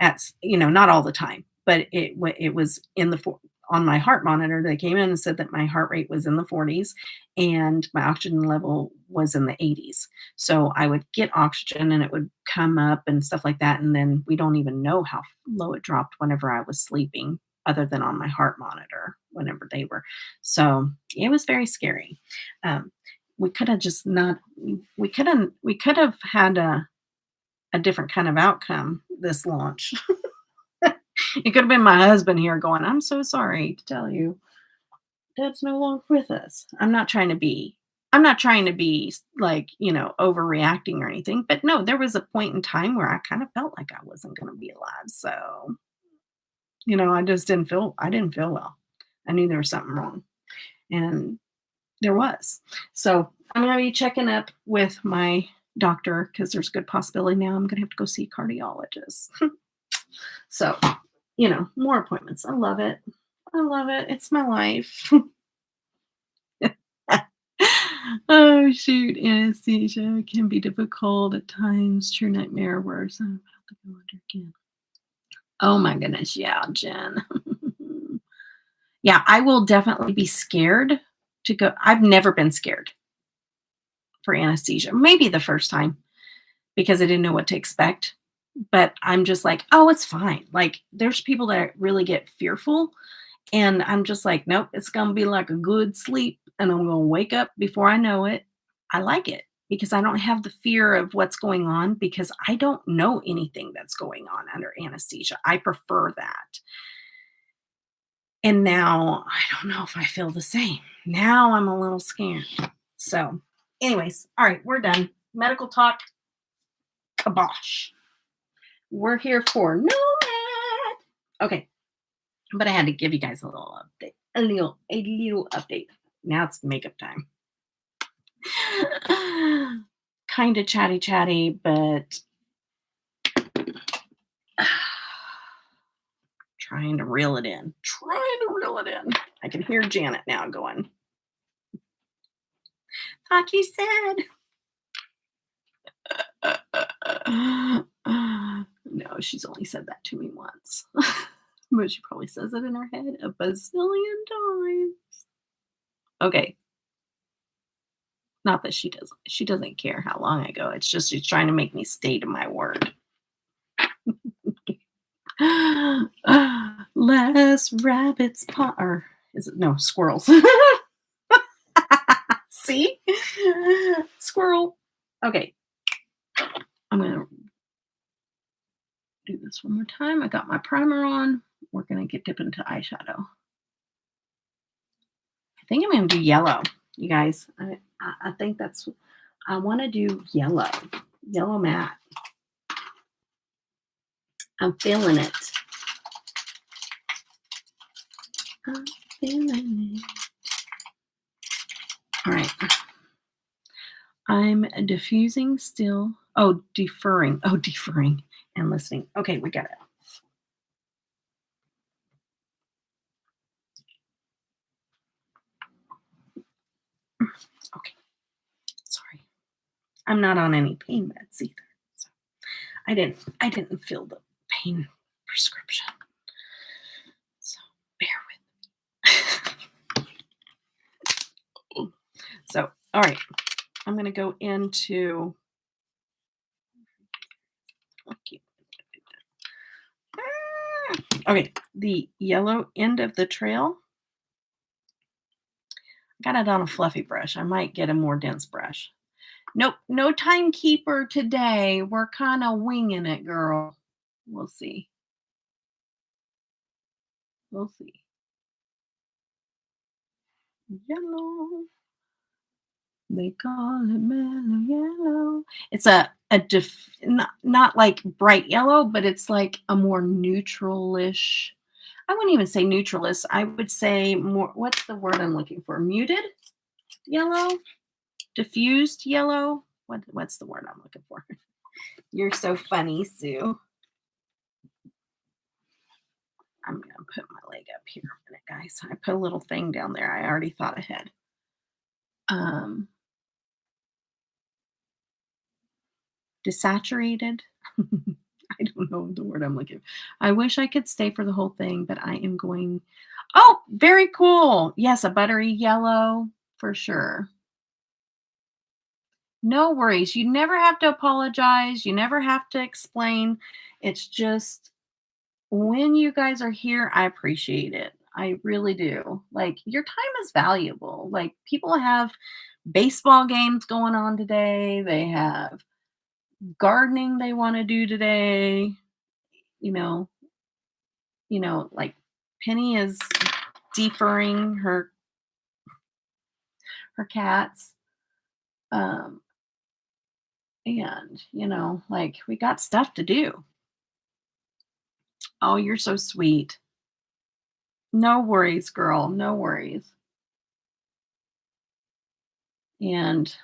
not all the time, but it was in on my heart monitor. They came in and said that my heart rate was in the 40s and my oxygen level was in the 80s. So I would get oxygen and it would come up and stuff like that. And then we don't even know how low it dropped whenever I was sleeping, other than on my heart monitor whenever they were. So it was very scary. We could have just not, we could have had a different kind of outcome this launch. It could have been my husband here going, "I'm so sorry to tell you, Deb's no longer with us." I'm not trying to be like, overreacting or anything, but no, there was a point in time where I kind of felt like I wasn't going to be alive. So, I didn't feel well. I knew there was something wrong and there was. So I'm going to be checking up with my doctor because there's a good possibility now I'm going to have to go see a cardiologist. So, more appointments. I love it. I love it. It's my life. Oh, shoot. Anesthesia can be difficult at times. True nightmare worse. I'm about to go under again. Oh, my goodness. Yeah, Jen. Yeah, I will definitely be scared to go. I've never been scared for anesthesia. Maybe the first time because I didn't know what to expect. But I'm just like, oh, it's fine. Like, there's people that really get fearful. And I'm just like, nope, it's going to be like a good sleep. And I'm going to wake up before I know it. I like it because I don't have the fear of what's going on because I don't know anything that's going on under anesthesia. I prefer that. And now I don't know if I feel the same. Now I'm a little scared. So, anyways, all right, we're done. Medical talk, kabosh. We're here for Nomad. Okay, but I had to give you guys a little update. A little update. Now it's makeup time. Kind of chatty, but trying to reel it in. I can hear Janet now going, "Thought you said." No, she's only said that to me once. But she probably says it in her head a bazillion times. Okay. Not that she doesn't care how long ago. It's just she's trying to make me stay to my word. Less rabbits or is it no squirrels? See? Squirrel. Okay. I'm gonna do this one more time. I got my primer on. We're gonna get dip into eyeshadow. I think I'm gonna do yellow, you guys. I think that's I want to do yellow. Yellow matte. I'm feeling it. I'm feeling it. All right. I'm diffusing still. Oh, deferring. Oh, deferring and listening. Okay, we got it. Okay. Sorry. I'm not on any pain meds either. So I didn't fill the pain prescription. So bear with me. So, all right. I'm going to go into okay, the yellow end of the trail. Got it on a fluffy brush. I might get a more dense brush. Nope, no timekeeper today. We're kind of winging it, girl. We'll see. We'll see. Yellow. They call it mellow yellow. It's not like bright yellow, but it's like a more neutralish. I wouldn't even say neutralist. I would say more, what's the word I'm looking for? Muted yellow? Diffused yellow? What's the word I'm looking for? You're so funny, Sue. I'm going to put my leg up here a minute, guys. I put a little thing down there. I already thought ahead. Desaturated. I don't know the word I'm looking for. I wish I could stay for the whole thing, but I am going. Oh, very cool. Yes, a buttery yellow for sure. No worries. You never have to apologize. You never have to explain. It's just when you guys are here, I appreciate it. I really do. Like, your time is valuable. Like, people have baseball games going on today. They have gardening they want to do today. Like Penny is deferring her cats. And like we got stuff to do. Oh, you're so sweet. No worries, girl. No worries. And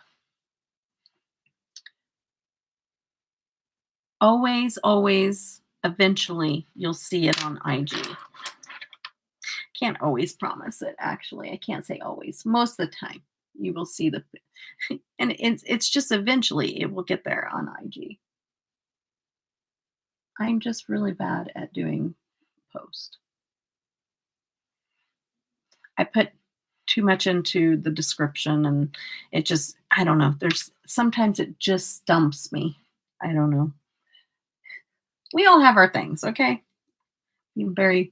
always, eventually, you'll see it on IG. Can't always promise it, actually. I can't say always. Most of the time, you will see and it's just eventually it will get there on IG. I'm just really bad at doing post. I put too much into the description and it just, I don't know. Sometimes it just stumps me. I don't know. We all have our things, okay? I'm very,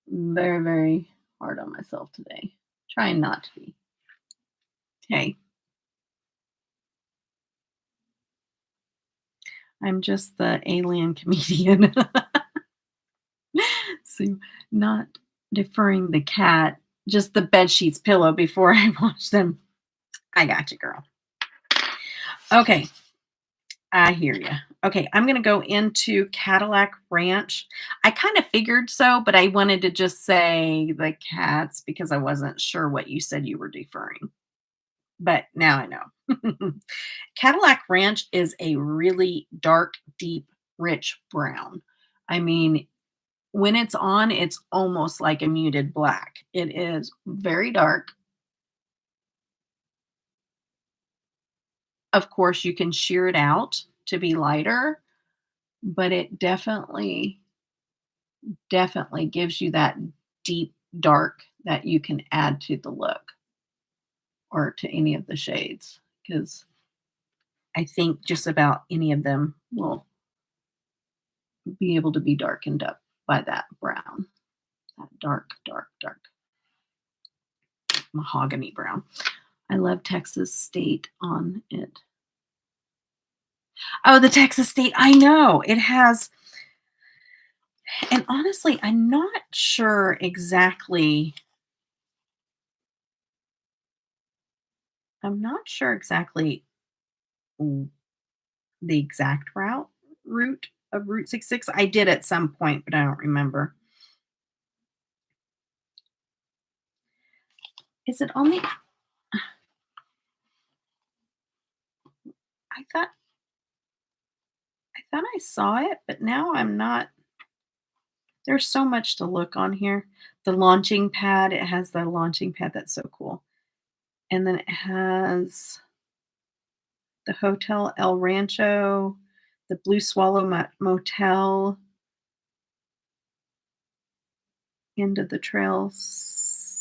very, very hard on myself today. Trying not to be. Hey. I'm just the alien comedian. So not deferring the cat, just the bed sheets pillow before I wash them. I got you, girl. Okay. I hear you. Okay, I'm going to go into Cadillac Ranch. I kind of figured so, but I wanted to just say the cats because I wasn't sure what you said you were deferring. But now I know. Cadillac Ranch is a really dark, deep, rich brown. I mean, when it's on, it's almost like a muted black. It is very dark. Of course, you can shear it out to be lighter, but it definitely gives you that deep dark that you can add to the look or to any of the shades. Because I think just about any of them will be able to be darkened up by that brown, that dark, dark, dark mahogany brown. I love Texas State on it. Oh, the Texas State. I know. It has, and honestly, I'm not sure exactly. I'm not sure exactly w- the exact route of Route 66. I did at some point, but I don't remember. Is it on the I thought I saw it, but now I'm not. There's so much to look on here. The launching pad, it has the launching pad. That's so cool. And then it has the Hotel El Rancho, the Blue Swallow Motel, End of the Trail, Santa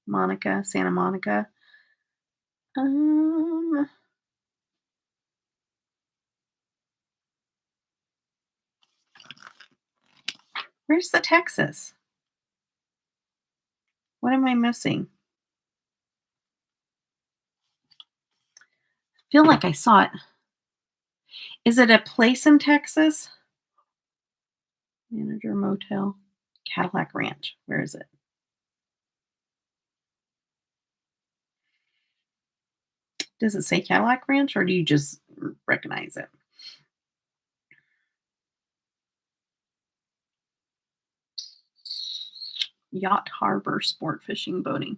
Monica. Um, where's the Texas? What am I missing? I feel like I saw it. Is it a place in Texas? Manager Motel, Cadillac Ranch. Where is it? Does it say Cadillac Ranch or do you just recognize it? Yacht Harbor Sport Fishing Boating.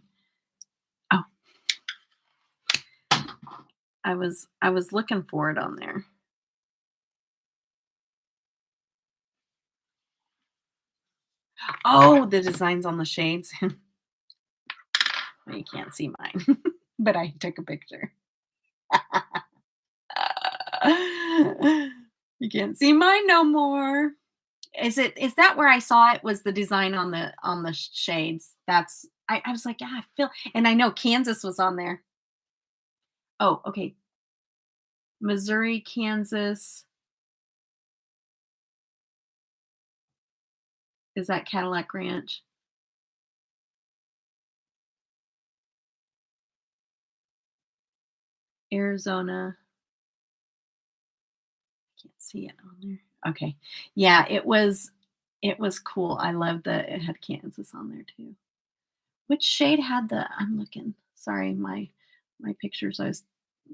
Oh, I was looking for it on there. Oh, the designs on the shades. Well, you can't see mine, but I took a picture. You can't see mine no more. Is that where I saw it was the design on the shades? That's I was like, yeah, I feel and I know Kansas was on there. Oh, okay. Missouri, Kansas. Is that Cadillac Ranch? Arizona. Can't see it on there. Okay. Yeah, it was cool. I love that it had Kansas on there too. Which shade had the I'm looking. Sorry, my pictures. I was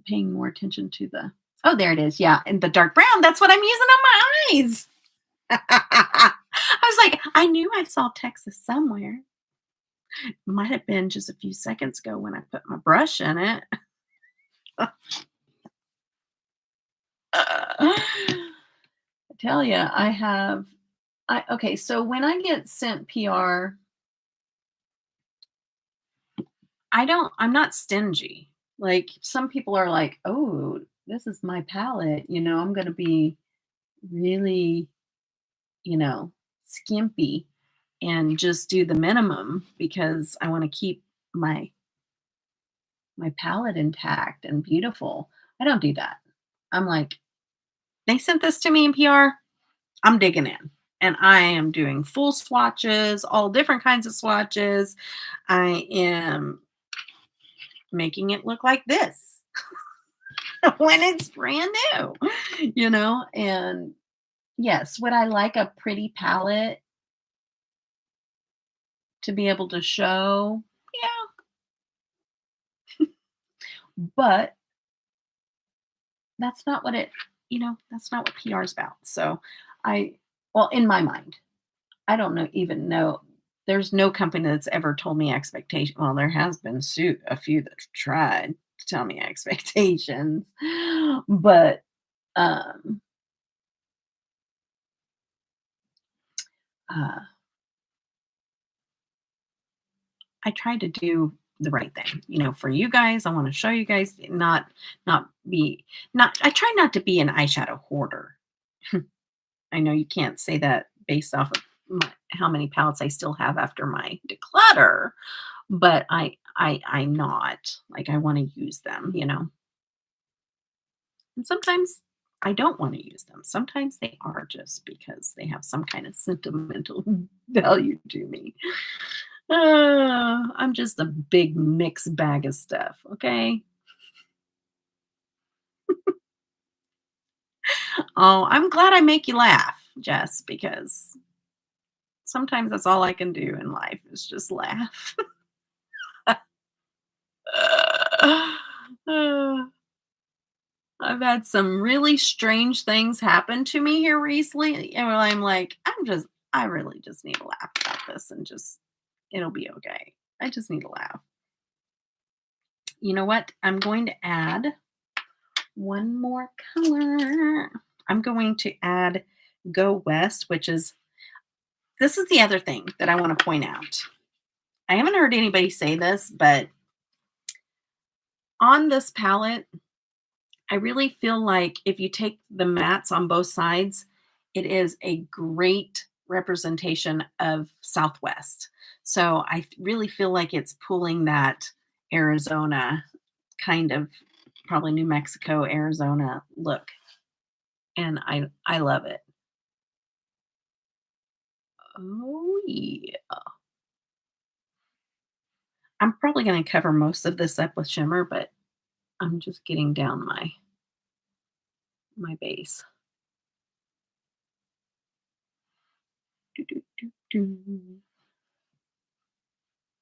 paying more attention to the Oh, there it is. Yeah, and the dark brown. That's what I'm using on my eyes. I was like, I knew I saw Texas somewhere. Might have been just a few seconds ago when I put my brush in it. I tell you, I okay, so when I get sent PR, I'm not stingy. Like some people are like, "Oh, this is my palette, I'm going to be really, skimpy and just do the minimum because I want to keep my palette intact and beautiful." I don't do that. I'm like, they sent this to me in PR. I'm digging in. And I am doing full swatches, all different kinds of swatches. I am making it look like this when it's brand new, And yes, would I like a pretty palette to be able to show? Yeah, but that's not what that's not what PR is about. So I, well, in my mind, I don't even know. There's no company that's ever told me expectation. Well, there has been a few that tried to tell me expectations, but um, uh, I try to do the right thing. You know, for you guys, I want to show you guys, not be not I try not to be an eyeshadow hoarder. I know you can't say that based off of how many palettes I still have after my declutter, but I'm not. Like, I want to use them, you know. And sometimes I don't want to use them. Sometimes they are just because they have some kind of sentimental value to me. I'm just a big mixed bag of stuff, okay? Oh, I'm glad I make you laugh, Jess, because sometimes that's all I can do in life is just laugh. Uh, I've had some really strange things happen to me here recently, and I'm like, I really just need to laugh about this and just, it'll be okay. I just need to laugh. You know what? I'm going to add one more color. I'm going to add Go West, this is the other thing that I want to point out. I haven't heard anybody say this, but on this palette, I really feel like if you take the mattes on both sides, it is a great representation of Southwest. So I really feel like it's pulling that Arizona kind of, probably New Mexico, Arizona look. And I love it. Oh yeah. I'm probably going to cover most of this up with shimmer, but I'm just getting down my base. Do, do, do, do.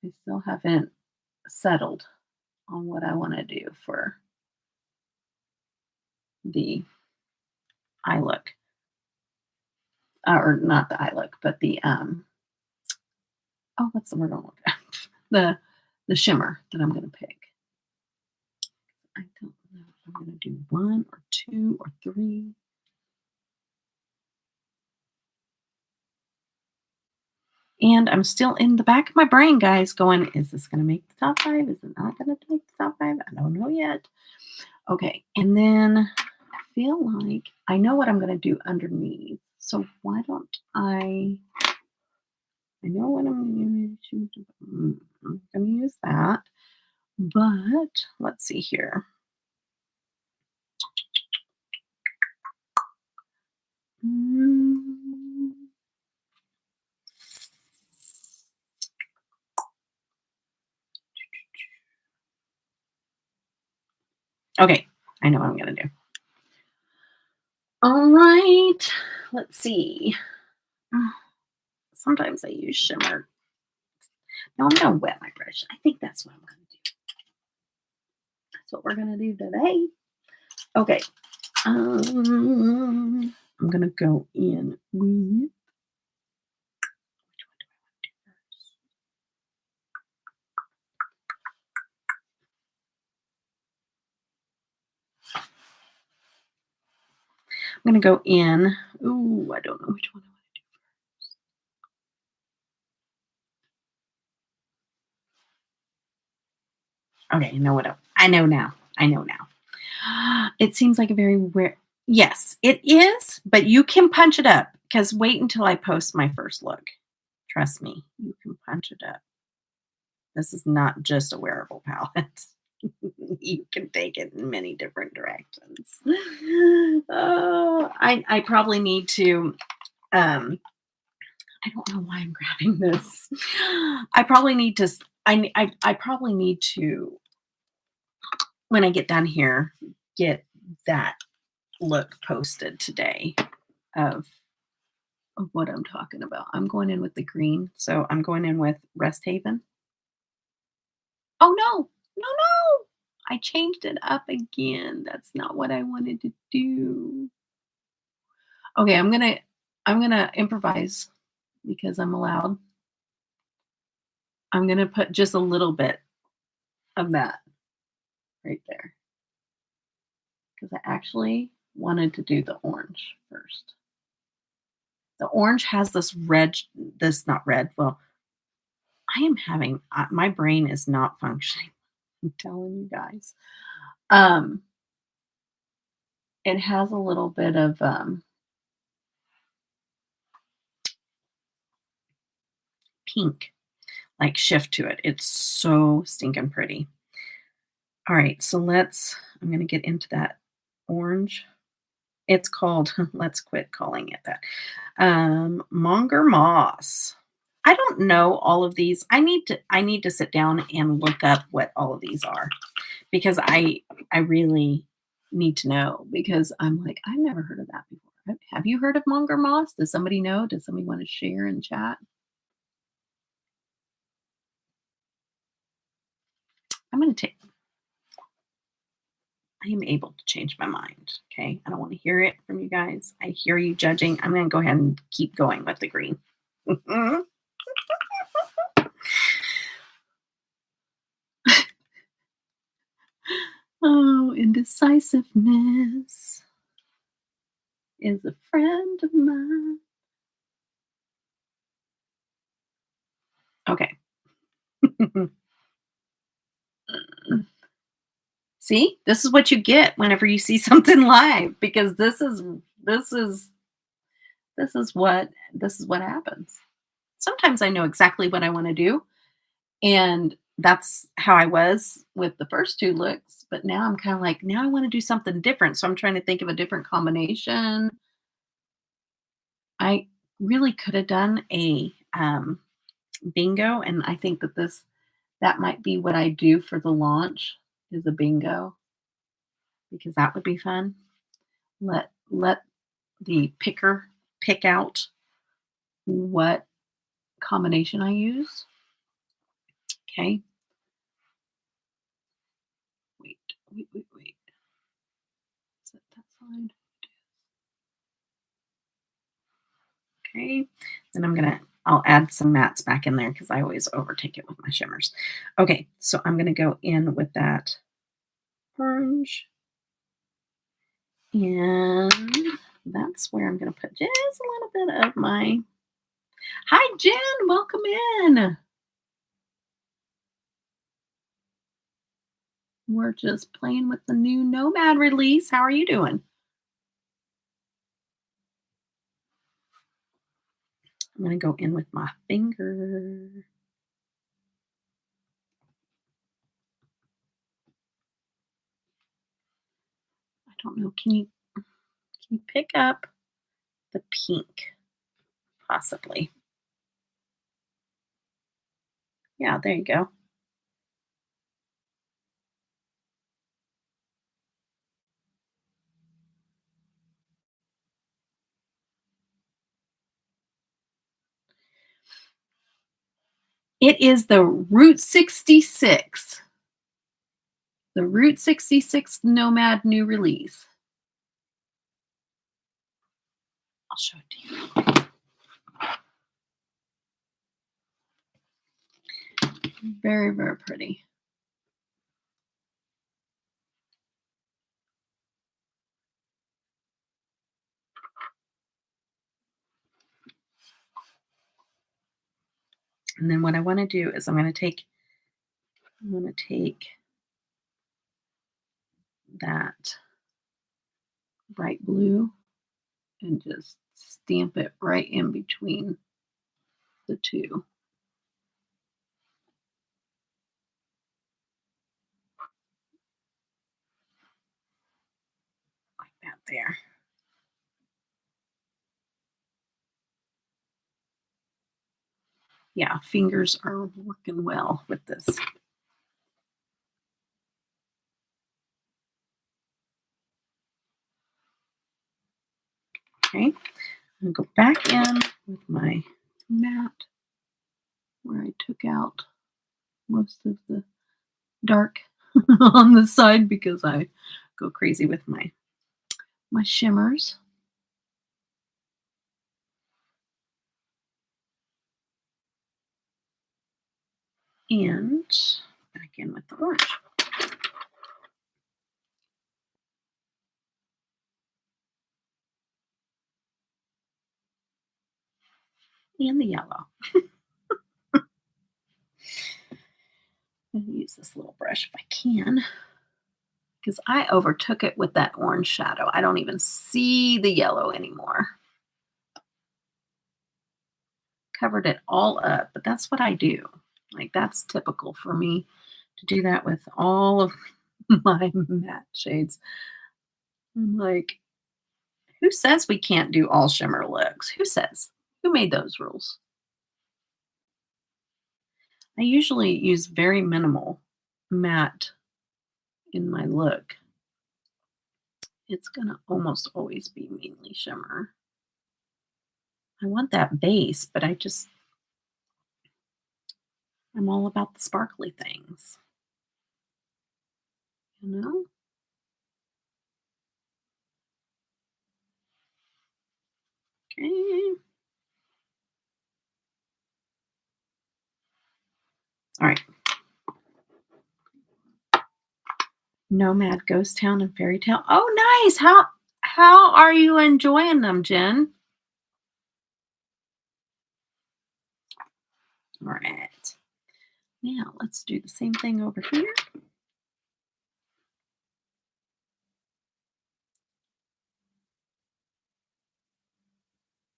I still haven't settled on what I want to do for the eye look. Or not the eye look, but the oh, what's the word I'm looking at? The shimmer that I'm gonna pick. I don't know if I'm gonna do 1 or 2 or 3. And I'm still in the back of my brain, guys, going, is this gonna make the top 5? Is it not gonna make the top 5? I don't know yet. Okay, and then I feel like I know what I'm gonna do underneath. So why don't I know what I'm going to choose. I'm going to use that. But let's see here. Okay, I know what I'm going to do. All right, let's see. Sometimes I use shimmer. No, I'm going to wet my brush. I think that's what I'm going to do. That's what we're going to do today. Okay. I'm going to go in with, I'm going to go in. Ooh, I don't know which one I want to do first. Okay, you know what? I know now. It seems like a very rare. Yes, it is, but you can punch it up because wait until I post my first look. Trust me, you can punch it up. This is not just a wearable palette. You can take it in many different directions. Oh, I probably need to. I don't know why I'm grabbing this. I probably need to. I probably need to, when I get done here, get that look posted today of what I'm talking about. I'm going in with the green, so I'm going in with Rest Haven. Oh no, no, no! I changed it up again. That's not what I wanted to do. Okay, I'm gonna improvise because I'm allowed. I'm gonna put just a little bit of that right there because I actually wanted to do the orange first. The orange has this red, this not red, well, I am having my brain is not functioning. I'm telling you guys. Um, it has a little bit of pink like shift to it. It's so stinking pretty. All right, so I'm going to get into that orange. It's called, let's quit calling it that. Monger Moss. I don't know all of these. I need to sit down and look up what all of these are because I really need to know because I'm like, I've never heard of that before. Have you heard of Monger Moss? Does somebody know? Does somebody want to share in chat? I'm going to take I am able to change my mind. Okay. I don't want to hear it from you guys. I hear you judging. I'm going to go ahead and keep going with the green. Oh, indecisiveness is a friend of mine. Okay. See, this is what you get whenever you see something live because this is this is what happens. Sometimes I know exactly what I want to do, and that's how I was with the first two looks, but now I'm kind of like, now I want to do something different. So I'm trying to think of a different combination. I really could have done a bingo, and I think that might be what I do for the launch is a bingo because that would be fun. Let the picker pick out what combination I use. Okay. Wait, wait. Set that side. Okay. Then I'll add some mattes back in there because I always overtake it with my shimmers. Okay. So I'm going to go in with that orange. And that's where I'm going to put just a little bit of my. Hi, Jen. Welcome in. We're just playing with the new Nomad release. How are you doing? I'm going to go in with my finger. I don't know. Can you pick up the pink? Possibly. Yeah, there you go. It is the Route 66. The Route 66 Nomad new release. I'll show it to you. Very, very pretty. And then what I want to do is I'm going to take that bright blue and just stamp it right in between the two. Like that there. Yeah, fingers are working well with this. Okay, I'm going to go back in with my matte where I took out most of the dark on the side because I go crazy with my shimmers. And back in with the orange. And the yellow. use this little brush if I can, because I overtook it with that orange shadow. I don't even see the yellow anymore. Covered it all up, but that's what I do. Like, that's typical for me to do that with all of my matte shades. I'm like, who says we can't do all shimmer looks? Who says? Who made those rules? I usually use very minimal matte in my look. It's gonna almost always be mainly shimmer. I want that base, but I'm all about the sparkly things, you know? Okay. All right. Nomad Ghost Town and Fairy Tale. Oh, nice. How are you enjoying them, Jen? All right. Now let's do the same thing over here.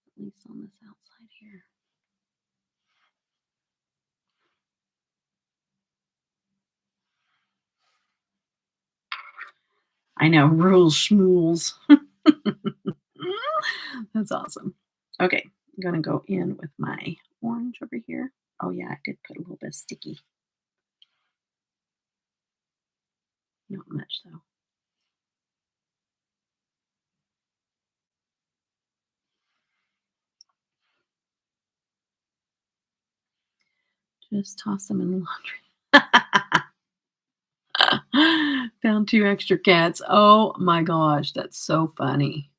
At least on this outside here. I know, rules schmools. That's awesome. Okay, I'm gonna go in with my orange over here. Oh yeah, I did put a little bit of sticky. Not much though. Just toss them in the laundry. Found 2 extra cats. Oh my gosh, that's so funny.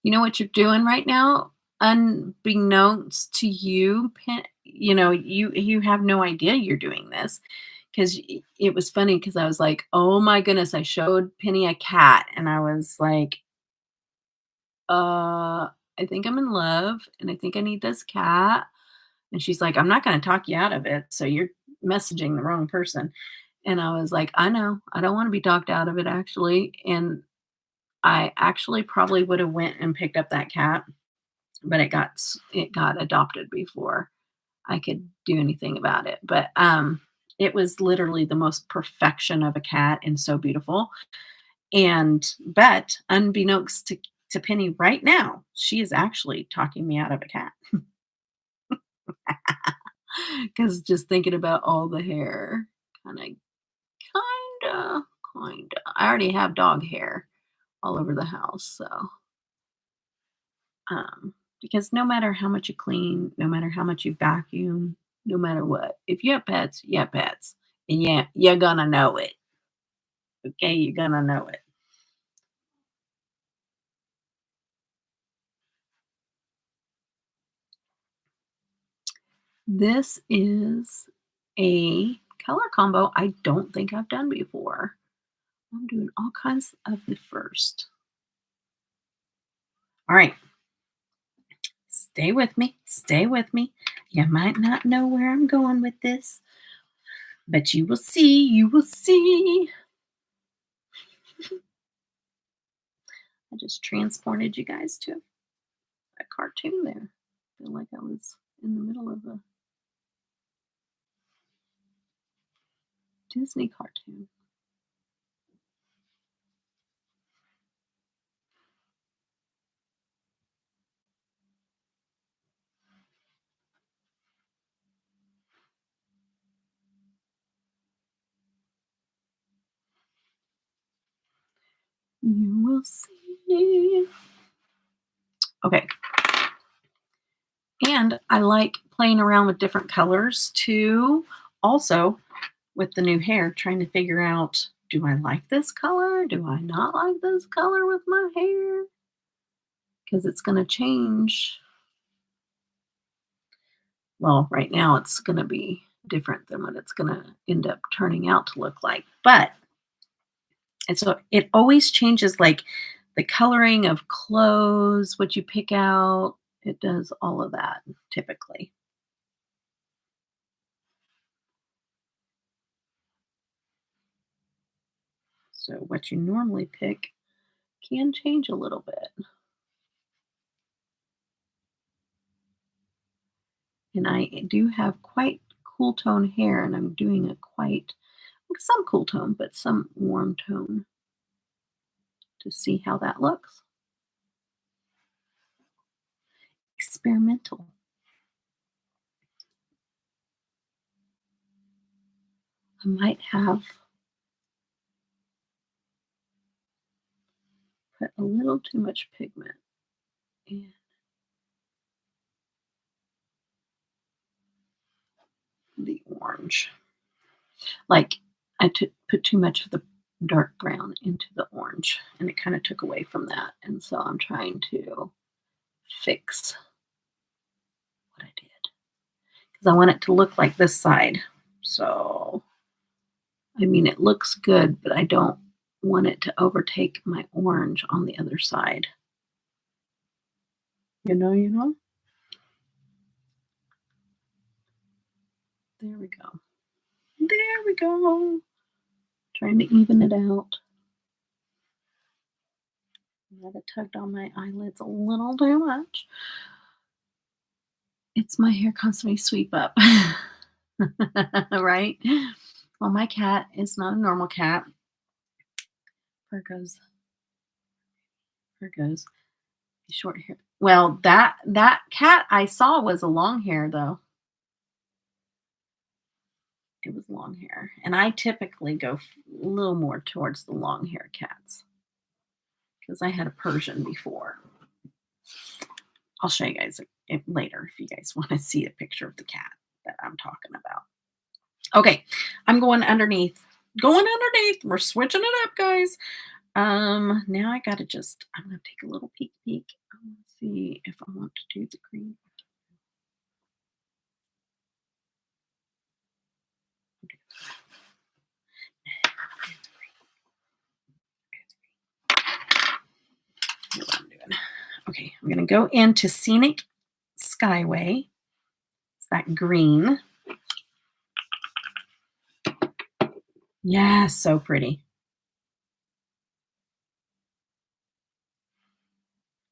You know what you're doing right now? Unbeknownst to you, you have no idea you're doing this, 'cause it was funny because I was like, "Oh my goodness," I showed Penny a cat, and I was like, I think I'm in love, and I think I need this cat." And she's like, "I'm not gonna talk you out of it, so you're messaging the wrong person." And I was like, "I know. I don't wanna be talked out of it, actually." And I actually probably would have went and picked up that cat, but it got adopted before I could do anything about it. But, it was literally the most perfection of a cat and so beautiful. But unbeknownst to Penny right now, she is actually talking me out of a cat. Because just thinking about all the hair, kinda kinda kinda I already have dog hair all over the house, so, because no matter how much you clean, no matter how much you vacuum, no matter what, if you have pets, you have pets, and yeah, you're gonna know it, okay? You're gonna know it. This is a color combo I don't think I've done before. I'm doing all kinds of the first. All right, stay with me. Stay with me. You might not know where I'm going with this, but you will see. You will see. I just transported you guys to a cartoon there. I feel like I was in the middle of a Disney cartoon. You will see. Okay. And I like playing around with different colors too. Also, with the new hair, trying to figure out, do I like this color? Do I not like this color with my hair? Because it's going to change. Well, right now it's going to be different than what it's going to end up turning out to look like. But and so it always changes, like the coloring of clothes, what you pick out. It does all of that typically. So what you normally pick can change a little bit. And I do have quite cool tone hair, and I'm doing a quite some cool tone, but some warm tone to see how that looks. Experimental. I might have put a little too much pigment in the orange. Like I put too much of the dark brown into the orange, and it kind of took away from that. And so I'm trying to fix what I did because I want it to look like this side. So, I mean, it looks good, but I don't want it to overtake my orange on the other side. You know? There we go. There we go. Trying to even it out. Might have tugged on my eyelids a little too much. It's my hair constantly sweep up. Right? Well, my cat is not a normal cat. Virgos. Virgos. Short hair. Well, that cat I saw was a long hair though. It was long hair. And I typically go a little more towards the long hair cats because I had a Persian before. I'll show you guys it later if you guys want to see a picture of the cat that I'm talking about. Okay, I'm going underneath. Going underneath. We're switching it up, guys. Now I gotta I'm gonna take a little peek. Let's see if I want to do the green. Here's what I'm doing. Okay, I'm gonna go into Scenic Skyway. It's that green. Yeah, so pretty.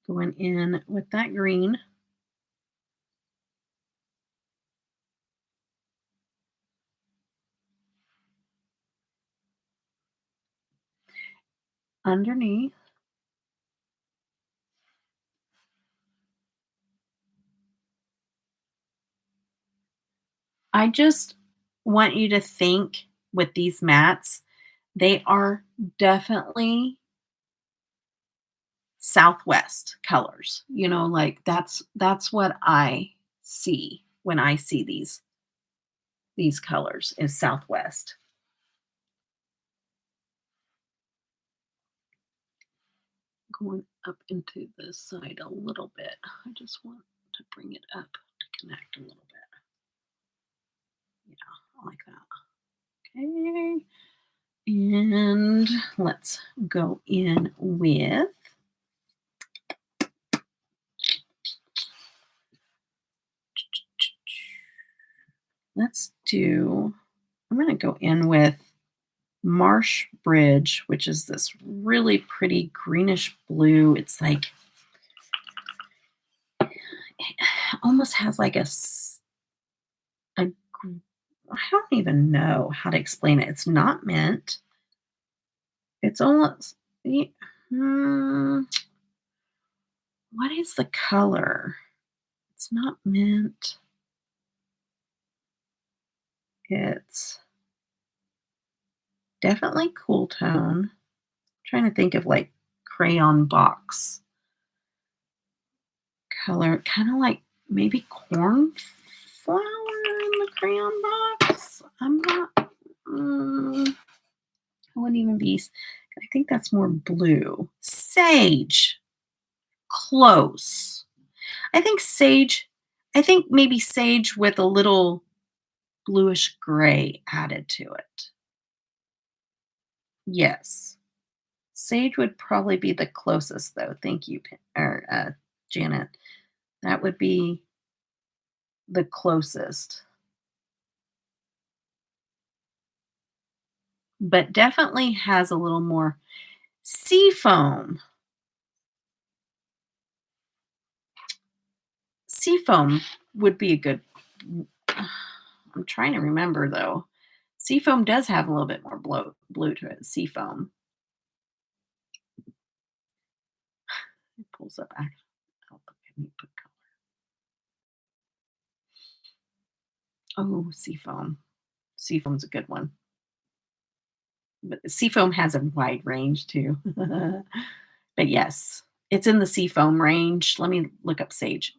Going in with that green. Underneath. I just want you to think with these mattes, they are definitely Southwest colors. Like that's what I see when I see these colors is Southwest. Going up into this side a little bit. I just want to bring it up to connect a little bit. Yeah, like that. Okay. And let's go in with I'm going to go in with Marsh Bridge, which is this really pretty greenish blue. It's like, it almost has like I don't even know how to explain it. It's not mint. It's almost, what is the color? It's not mint. It's definitely cool tone. I'm trying to think of like crayon box color, kind of like maybe cornflower in the crayon box. I'm not, I wouldn't even be, I think that's more blue. Sage. Close. I think maybe sage with a little bluish gray added to it. Yes. Sage would probably be the closest, though. Thank you, Janet. That would be the closest. but definitely has a little more seafoam. Seafoam would be a good. I'm trying to remember though. Seafoam does have a little bit more blue to it. Seafoam. It pulls up. Oh, seafoam. Seafoam's a good one. But seafoam has a wide range too. But yes, it's in the seafoam range. Let me look up sage.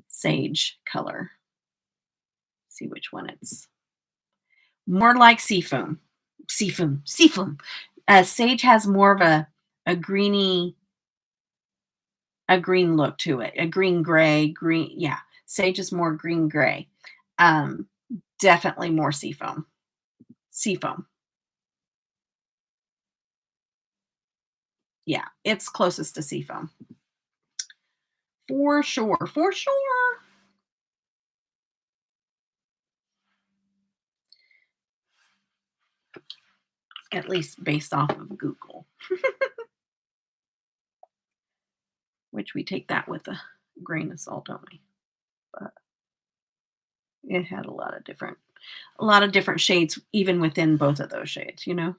Sage color. See which one it's more like seafoam. Seafoam. Seafoam. Sage has more of a greeny, a green look to it. A green gray, green. Yeah. Sage is more green gray. Um, Definitely more seafoam. Seafoam. Yeah, it's closest to seafoam. For sure. For sure. At least based off of Google, which we take that with a grain of salt, don't we? But it had a lot of different shades even within both of those shades, you know?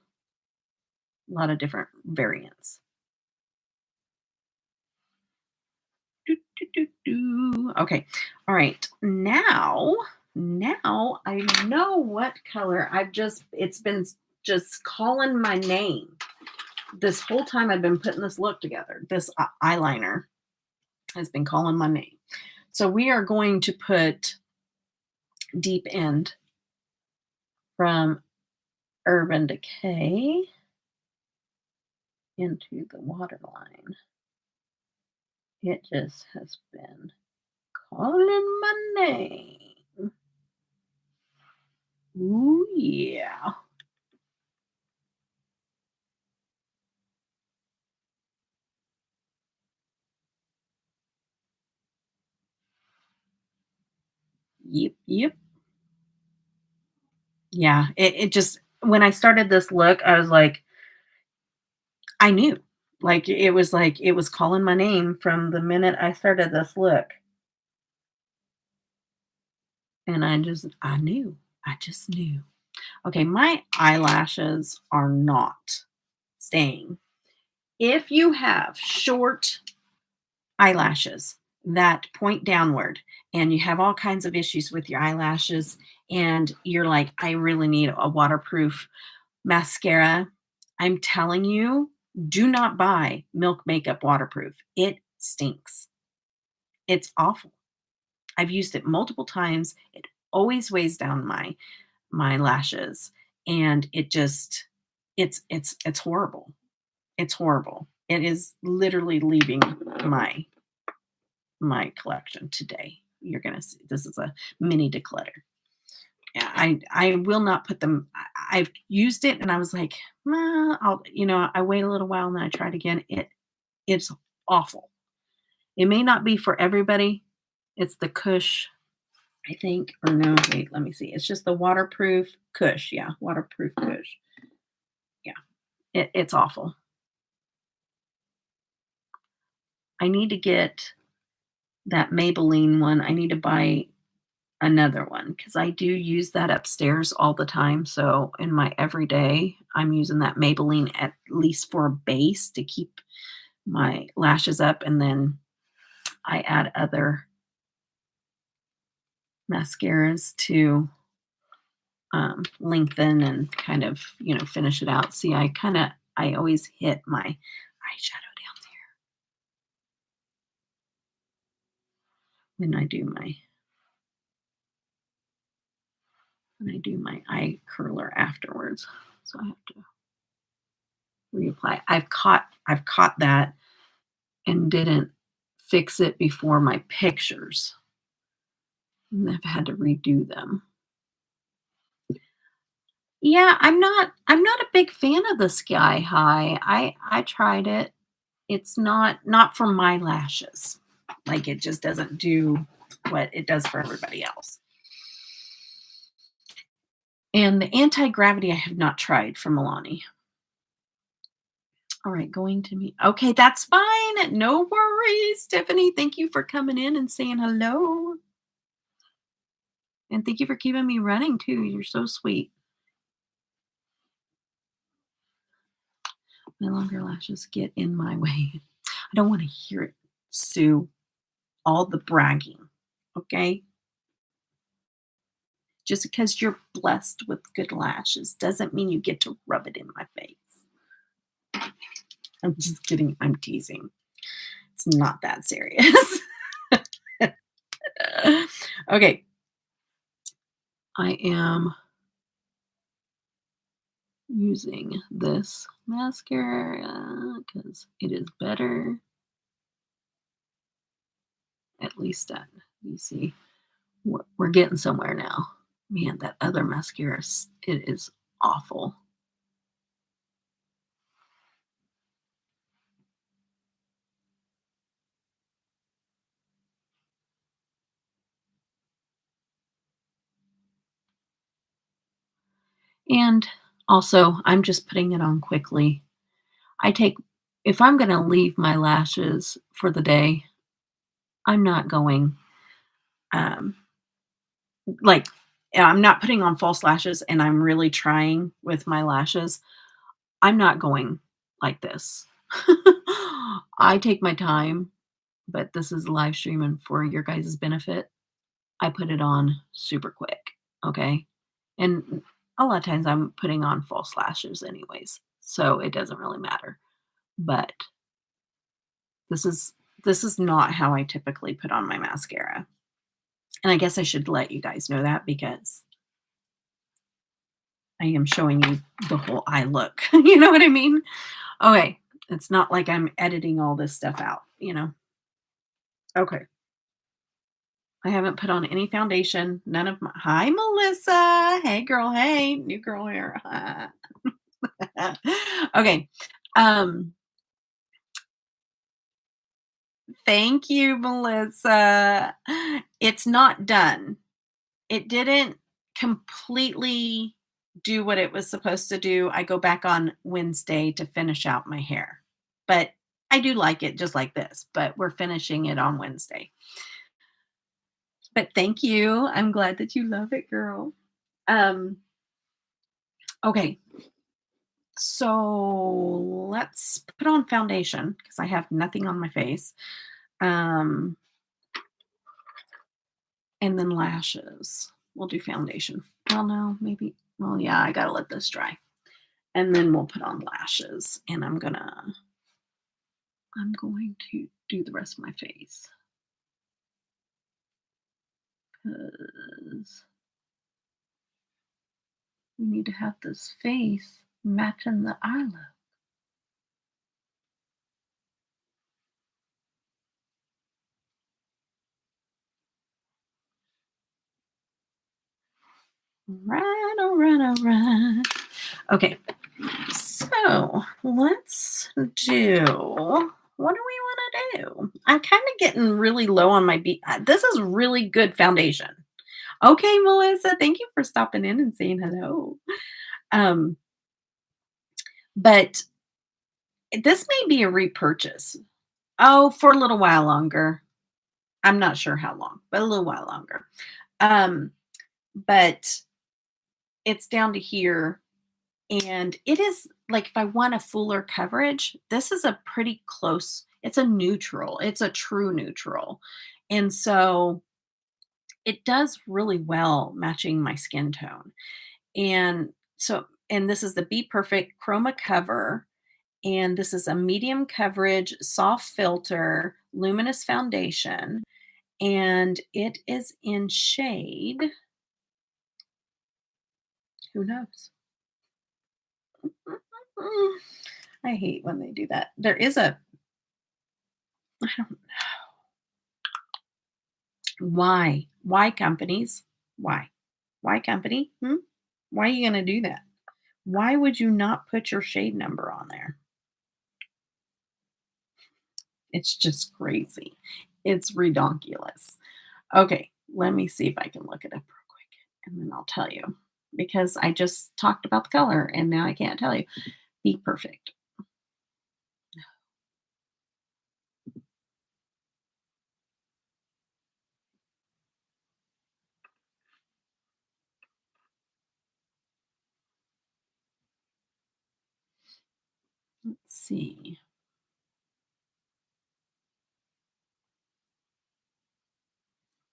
A lot of different variants. Do, do, do, do. Okay. All right. Now I know what color it's been just calling my name. This whole time I've been putting this look together. This eyeliner has been calling my name. So we are going to put Deep End from Urban Decay into the waterline. It just has been calling my name. Ooh, yeah. Yep, yep. Yeah, it just, when I started this look, I was I knew. Like it was calling my name from the minute I started this look. And I knew. I just knew. Okay, my eyelashes are not staying. If you have short eyelashes that point downward and you have all kinds of issues with your eyelashes and you're like, I really need a waterproof mascara, I'm telling you, do not buy Milk Makeup waterproof. It stinks. It's awful. I've used it multiple times. It always weighs down my lashes and it's horrible. It's horrible. It is literally leaving my collection today. You're gonna see this is a mini declutter. Yeah, I will not put them. I've used it and I was like, well, I wait a little while and then I try it again. It's awful. It may not be for everybody. It's the Kush, I think, or no, wait, let me see. It's just the waterproof Kush. Yeah, waterproof Kush. Yeah, it's awful. I need to get that Maybelline one. I need to buy another one because I do use that upstairs all the time. So in my everyday, I'm using that Maybelline at least for a base to keep my lashes up. And then I add other mascaras to lengthen and kind of, finish it out. See, I always hit my eyeshadow down there when I do my eye curler afterwards. So I have to reapply. I've caught that and didn't fix it before my pictures. And I've had to redo them. Yeah, I'm not a big fan of the Sky High. I tried it. It's not for my lashes. Like it just doesn't do what it does for everybody else. And the anti-gravity I have not tried from Milani. All right, going to me. Okay, that's fine. No worries, Tiffany. Thank you for coming in and saying hello. And thank you for keeping me running too. You're so sweet. My longer lashes get in my way. I don't want to hear it, Sue. All the bragging. Okay? Just because you're blessed with good lashes doesn't mean you get to rub it in my face. I'm just kidding. I'm teasing. It's not that serious. Okay. I am using this mascara because it is better. At least that you see, we're getting somewhere now. Man, that other mascara, it is awful. And also, I'm just putting it on quickly. I take, if I'm going to leave my lashes for the day, I'm not going, um, like, I'm not putting on false lashes and I'm really trying with my lashes. I'm not going like this. I take my time, but this is live streaming for your guys' benefit. I put it on super quick, okay? And a lot of times I'm putting on false lashes anyways, so it doesn't really matter. But this is this is not how I typically put on my mascara. And I guess I should let you guys know that because I am showing you the whole eye look. You know what I mean? Okay. It's not like I'm editing all this stuff out, you know? Okay. I haven't put on any foundation. None of my. Hi, Melissa. Hey, girl. Hey, new girl here. Okay. Um, Thank you, Melissa. It's not done. It didn't completely do what it was supposed to do. I go back on Wednesday to finish out my hair. But I do like it just like this, but we're finishing it on Wednesday. But thank you. I'm glad that you love it, girl. Um, okay. So let's put on foundation because I have nothing on my face. Um, and then lashes. We'll do foundation. Well, no, maybe. Well, yeah, I gotta let this dry. And then we'll put on lashes. And I'm going to do the rest of my face. Because we need to have this face matching the eye look. All right. Okay, so let's do, what do we want to do? I'm kind of getting really low on my this is really good foundation. Okay, Melissa, thank you for stopping in and saying hello. Um, but this may be a repurchase. Oh, for a little while longer. I'm not sure how long, but a little while longer. Um, but it's down to here. And it is like if I want a fuller coverage, this is a pretty close, it's a neutral, it's a true neutral. And so it does really well matching my skin tone. And so, and this is the Be Perfect Chroma Cover. And this is a medium coverage, soft filter, luminous foundation. And it is in shade. Who knows? I hate when they do that. There is a, I don't know. Why? Why companies? Why? Why company? Why are you going to do that? Why would you not put your shade number on there? It's just crazy. It's redonkulous. Okay, let me see if I can look it up real quick and then I'll tell you. because I just talked about the color and now I can't tell you. Be perfect. Let's see.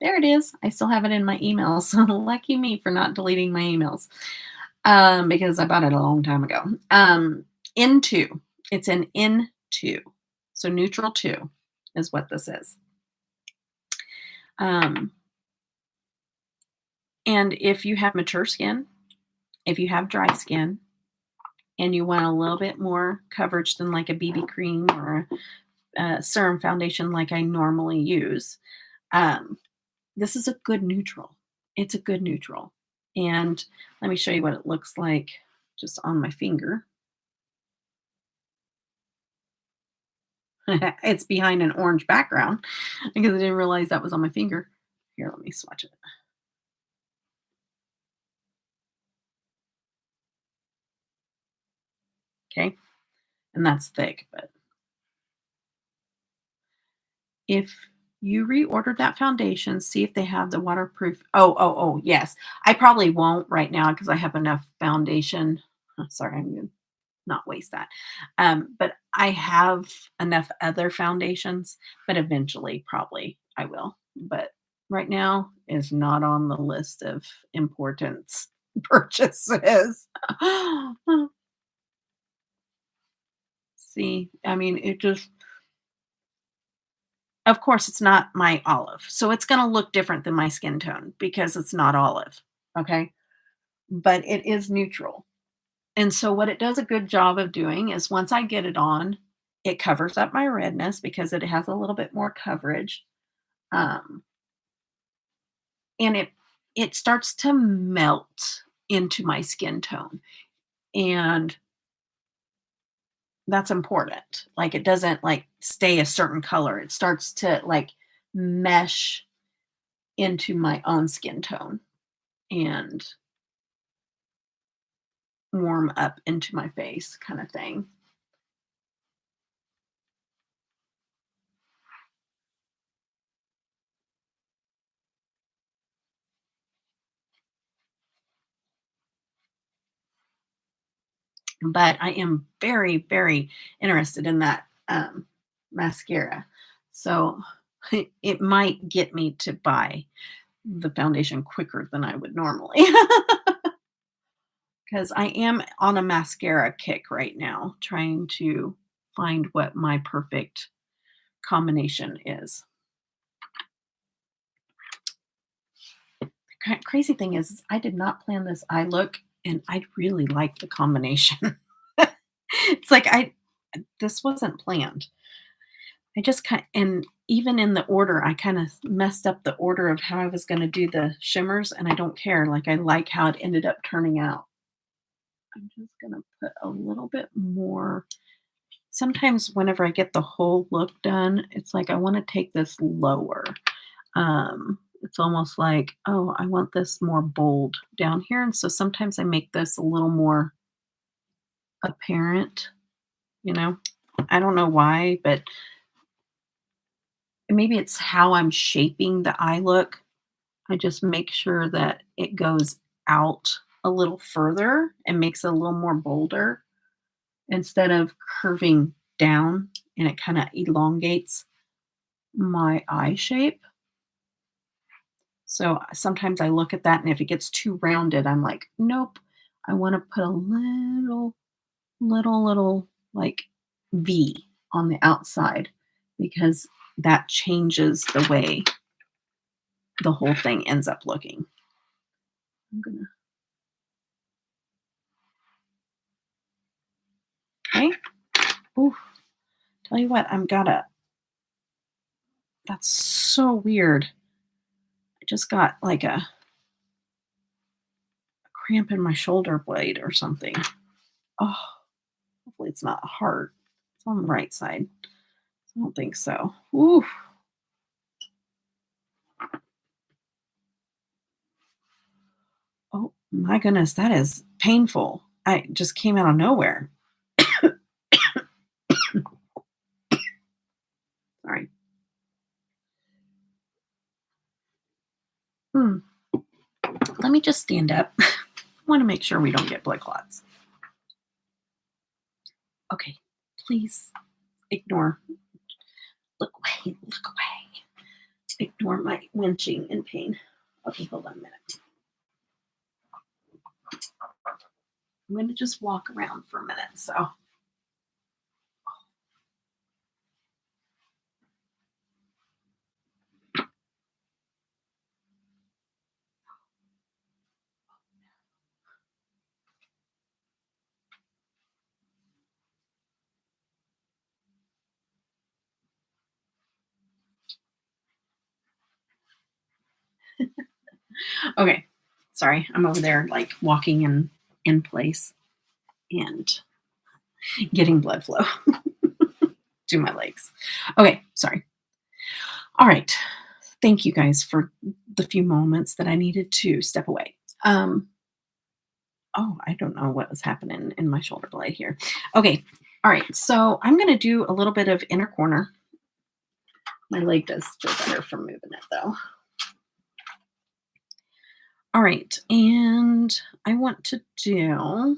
There it is. I still have it in my emails. So lucky me for not deleting my emails. Because I bought it a long time ago. Into. It's an N2. So neutral 2 is what this is. Um, and if you have mature skin, if you have dry skin, and you want a little bit more coverage than like a BB cream or a serum foundation like I normally use, um, this is a good neutral. It's a good neutral. And let me show you what it looks like just on my finger. It's behind an orange background because I didn't realize that was on my finger. Here, let me swatch it. Okay. And that's thick, but if you reordered that foundation, see if they have the waterproof. Oh, yes. I probably won't right now because I have enough foundation. Sorry, I'm going to not waste that. But I have enough other foundations, but eventually probably I will. But right now is not on the list of importance purchases. See, I mean, it just, of course, it's not my olive. So it's going to look different than my skin tone because it's not olive. Okay. But it is neutral. And so what it does a good job of doing is once I get it on, it covers up my redness because it has a little bit more coverage. Um, and it starts to melt into my skin tone. And that's important. Like it doesn't like stay a certain color. It starts to like mesh into my own skin tone and warm up into my face kind of thing. But I am very, very interested in that mascara. So it might get me to buy the foundation quicker than I would normally because I am on a mascara kick right now, trying to find what my perfect combination is. Crazy thing is, I did not plan this eye look, and I really like the combination. It's like this wasn't planned. I just kind and even in the order, I kind of messed up the order of how I was going to do the shimmers, and I don't care. Like I like how it ended up turning out. I'm just going to put a little bit more. Sometimes whenever I get the whole look done, it's like I want to take this lower. It's almost like, oh, I want this more bold down here. And so sometimes I make this a little more apparent, you know. I don't know why, but maybe it's how I'm shaping the eye look. I just make sure that it goes out a little further and makes it a little more bolder instead of curving down, and it kind of elongates my eye shape. So sometimes I look at that, and if it gets too rounded, I'm like, nope, I want to put a little like V on the outside because that changes the way the whole thing ends up looking. I'm gonna, okay. Ooh, tell you what, that's so weird. I just got like a cramp in my shoulder blade or something. Oh, hopefully it's not a heart. It's on the right side. I don't think so. Ooh. Oh My goodness, that is painful. I just came out of nowhere. Sorry. Hmm. Let me just stand up. I want to make sure we don't get blood clots. Okay, please ignore. Look away. Look away. Ignore my winching in pain. Okay, hold on a minute. I'm going to just walk around for a minute. So, okay. Sorry, I'm over there like walking in place and getting blood flow to my legs. Okay, sorry. All right. Thank you guys for the few moments that I needed to step away. Um, oh, I don't know what was happening in my shoulder blade here. Okay. All right. So I'm going to do a little bit of inner corner. My leg does feel better from moving it though. All right. And I want to do,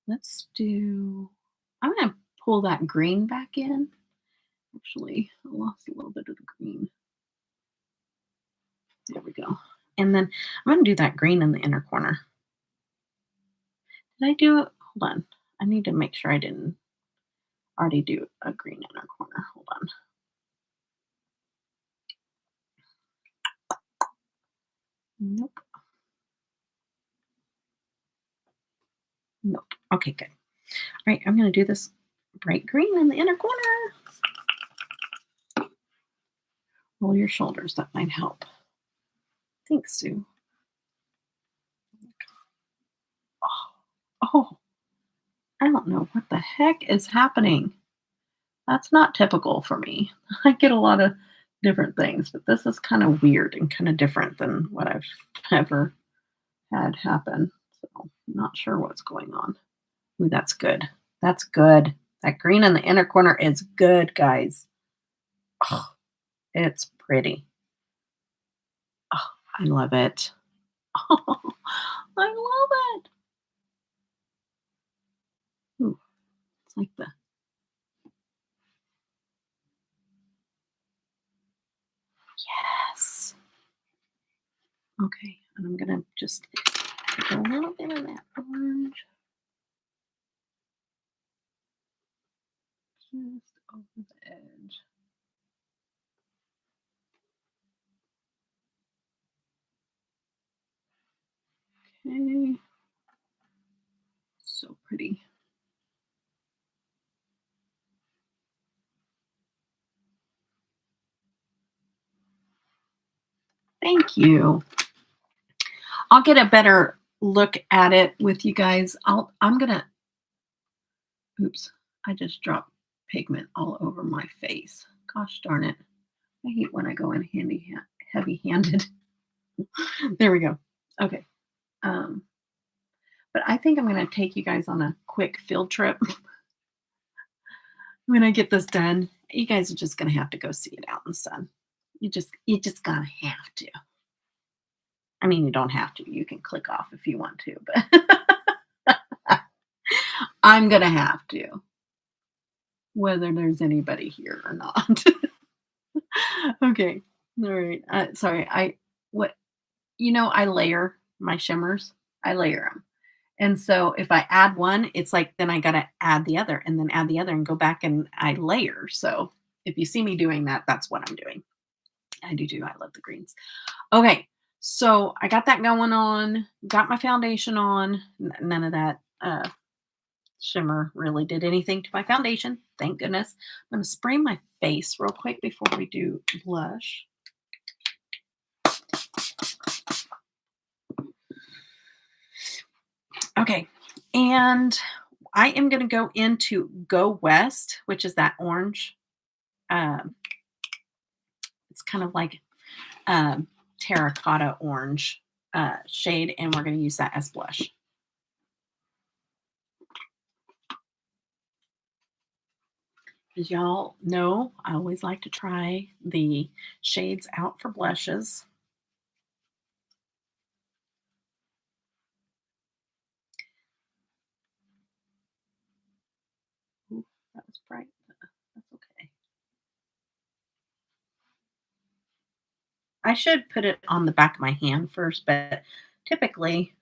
let's do, I'm going to pull that green back in. Actually, I lost a little bit of the green. There we go. And then I'm going to do that green in the inner corner. Did I do it? Hold on. I need to make sure I didn't already do a green inner corner. Hold on. Nope. Nope. Okay, good. All right, I'm going to do this bright green in the inner corner. Roll your shoulders. That might help. Thanks, Sue. Oh, I don't know what the heck is happening. That's not typical for me. I get a lot of different things, but this is kind of weird and kind of different than what I've ever had happen. So I'm not sure what's going on. Ooh, that's good. That's good. That green in the inner corner is good, guys. Oh, it's pretty. Oh, I love it. Oh, I love it. Ooh, it's like the yes. Okay, and I'm gonna just take a little bit of that orange just over the edge. Okay, so pretty. Thank you. I'll get a better look at it with you guys. I'm gonna oops, I just dropped pigment all over my face. Gosh darn it. I hate when I go in heavy-handed. There we go. Okay. Um, but I think I'm going to take you guys on a quick field trip. When I get this done, you guys are just going to have to go see it out in the sun. You just gonna have to. I mean, you don't have to. You can click off if you want to, but I'm going to have to, whether there's anybody here or not. Okay. All right. Sorry. What, I layer my shimmers. I layer them. And so if I add one, it's like then I got to add the other and then add the other and go back and I layer. So if you see me doing that, that's what I'm doing. I do too. I love the greens. Okay. So I got that going on, got my foundation on. None of that shimmer really did anything to my foundation. Thank goodness. I'm going to spray my face real quick before we do blush. Okay. And I am going to go into Go West, which is that orange. It's kind of like terracotta orange shade, and we're going to use that as blush. As y'all know, I always like to try the shades out for blushes. Ooh, that was bright. That's okay. I should put it on the back of my hand first, but typically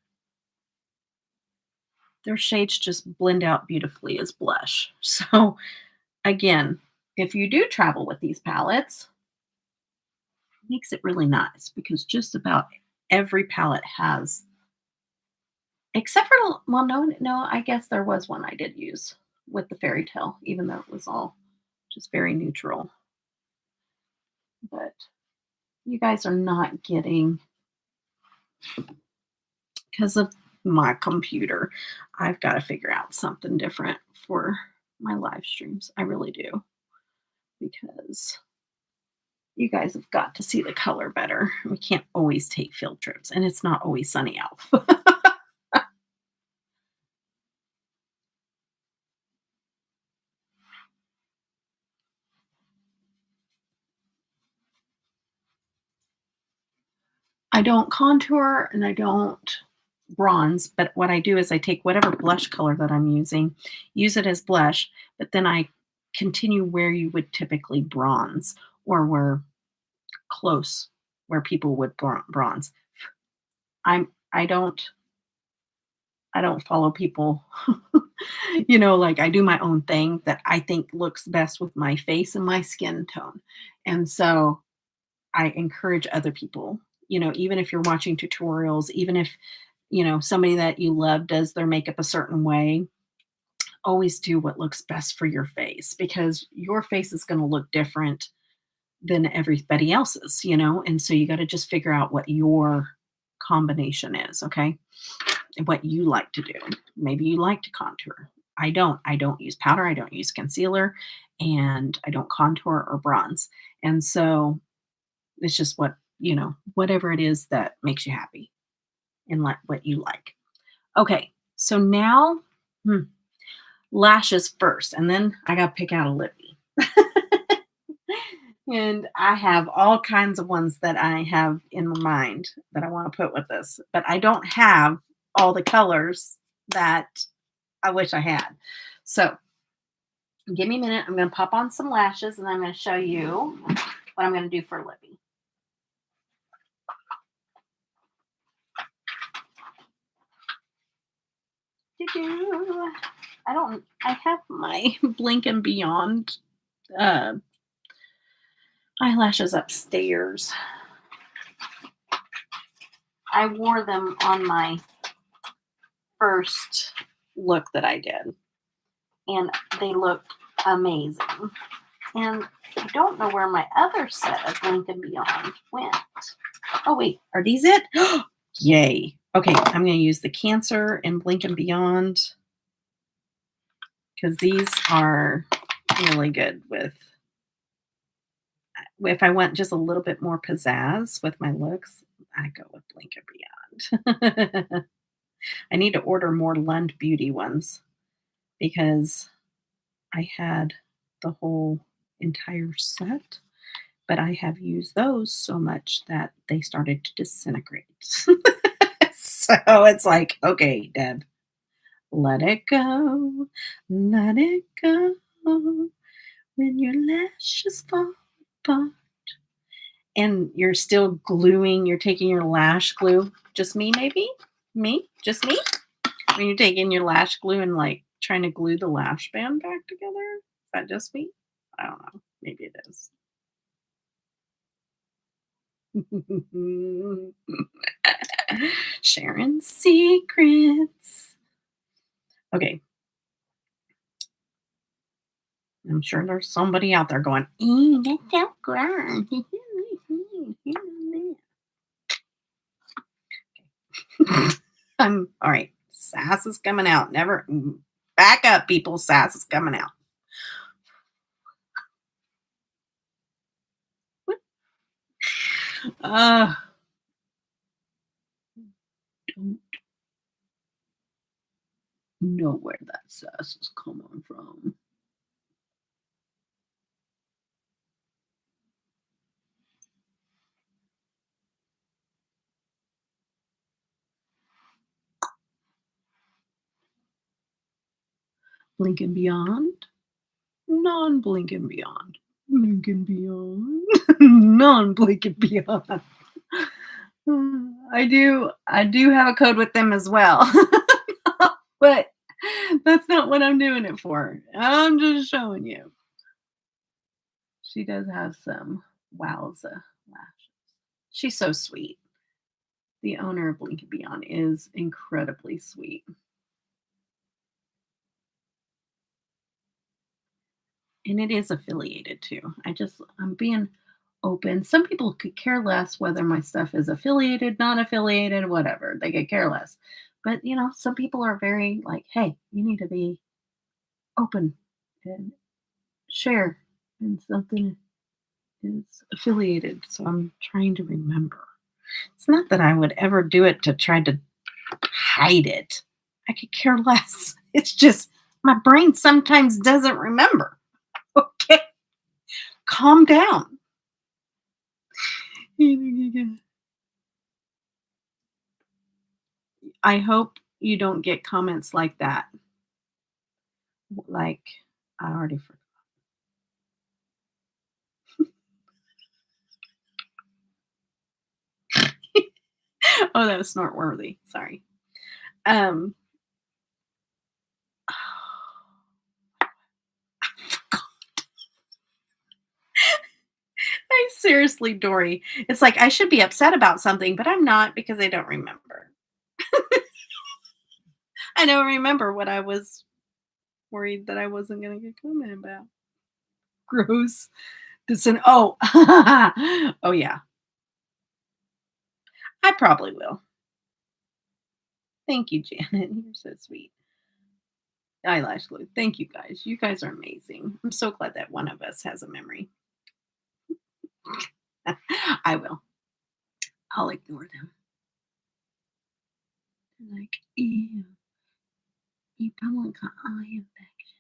their shades just blend out beautifully as blush. So again, if you do travel with these palettes, it makes it really nice because just about every palette has, except for, well, no, I guess there was one I did use with the fairy tale, even though it was all just very neutral. But you guys are not getting, because of my computer, I've got to figure out something different for my live streams. I really do. Because you guys have got to see the color better. We can't always take field trips, and it's not always sunny out. I don't contour and I don't bronze, but what I do is I take whatever blush color that I'm using, use it as blush, but then I continue where you would typically bronze or where close where people would bronze. I don't follow people. Like I do my own thing that I think looks best with my face and my skin tone. And so I encourage other people, even if you're watching tutorials, even if, somebody that you love does their makeup a certain way, always do what looks best for your face because your face is going to look different than everybody else's, and so you got to just figure out what your combination is, okay? And what you like to do. Maybe you like to contour. I don't. I don't use powder. I don't use concealer, and I don't contour or bronze. And so it's just whatever it is that makes you happy and like what you like. Okay, so now lashes first, and then I got to pick out a lippy. And I have all kinds of ones that I have in my mind that I want to put with this, but I don't have all the colors that I wish I had. So give me a minute. I'm going to pop on some lashes and I'm going to show you what I'm going to do for a lippy. I have my Blink and Beyond eyelashes upstairs. I wore them on my first look that I did, and they looked amazing. And I don't know where my other set of Blink and Beyond went. Oh, wait, are these it? Yay. Okay, I'm going to use the Cancer and Blink and Beyond because these are really good with, if I want just a little bit more pizzazz with my looks, I go with Blink and Beyond. I need to order more Lund Beauty ones because I had the whole entire set, but I have used those so much that they started to disintegrate. So it's like, okay, Deb, let it go, let it go. When your lashes fall apart and you're still gluing, you're taking your lash glue. Just me, maybe? Me? Just me? When you're taking your lash glue and like trying to glue the lash band back together? Is that just me? I don't know. Maybe it is. Sharing secrets. Okay. I'm sure there's somebody out there going, that's so gross. I'm all right. Sass is coming out. Never back up, people. Sass is coming out. know where that sass is coming from. Blink and Beyond, non-Blink and Beyond, Blink and Beyond, non-Blink and Beyond. I do have a code with them as well. But that's not what I'm doing it for. I'm just showing you. She does have some wowza lashes. She's so sweet. The owner of Blink and Beyond is incredibly sweet. And it is affiliated too. I'm being open. Some people could care less whether my stuff is affiliated, not affiliated, whatever. They could care less. But some people are very like, hey, you need to be open and share and something is affiliated. So I'm trying to remember. It's not that I would ever do it to try to hide it. I could care less. It's just my brain sometimes doesn't remember. Okay. Calm down. I hope you don't get comments like that. Like, I already forgot. Oh, that was snort worthy. Sorry. Um, I seriously, Dory. It's like I should be upset about something, but I'm not because I don't remember. I don't remember what I was worried that I wasn't going to get comment about. Gross. Oh, oh yeah, I probably will. Thank you, Janet. You're so sweet. Eyelash glue. Thank you guys. You guys are amazing. I'm so glad that one of us has a memory. I will. I'll ignore them. Like, ew, you probably got eye infection.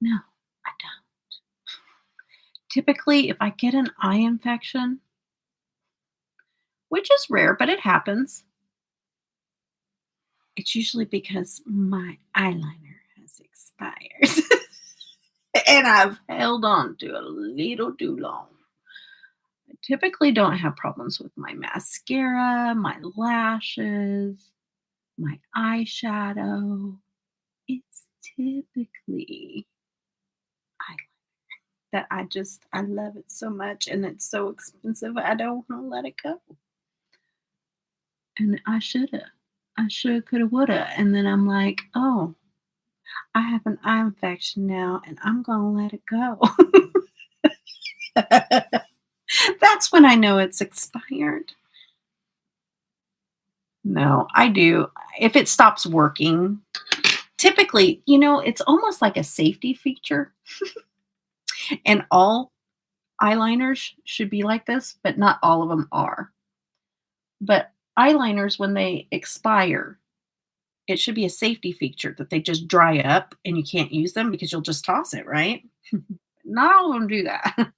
No, I don't. Typically, if I get an eye infection, which is rare, but it happens, it's usually because my eyeliner has expired. And I've held on to it a little too long. I typically don't have problems with my mascara, my lashes, my eyeshadow. It's typically eyeliner that I love it so much and it's so expensive. I don't want to let it go. And I shoulda. I shoulda, coulda, woulda. And then I'm like, oh, I have an eye infection now and I'm going to let it go. That's when I know it's expired. No, I do. If it stops working, typically, it's almost like a safety feature. And all eyeliners should be like this, but not all of them are. But eyeliners, when they expire, it should be a safety feature that they just dry up and you can't use them because you'll just toss it, right? Not all of them do that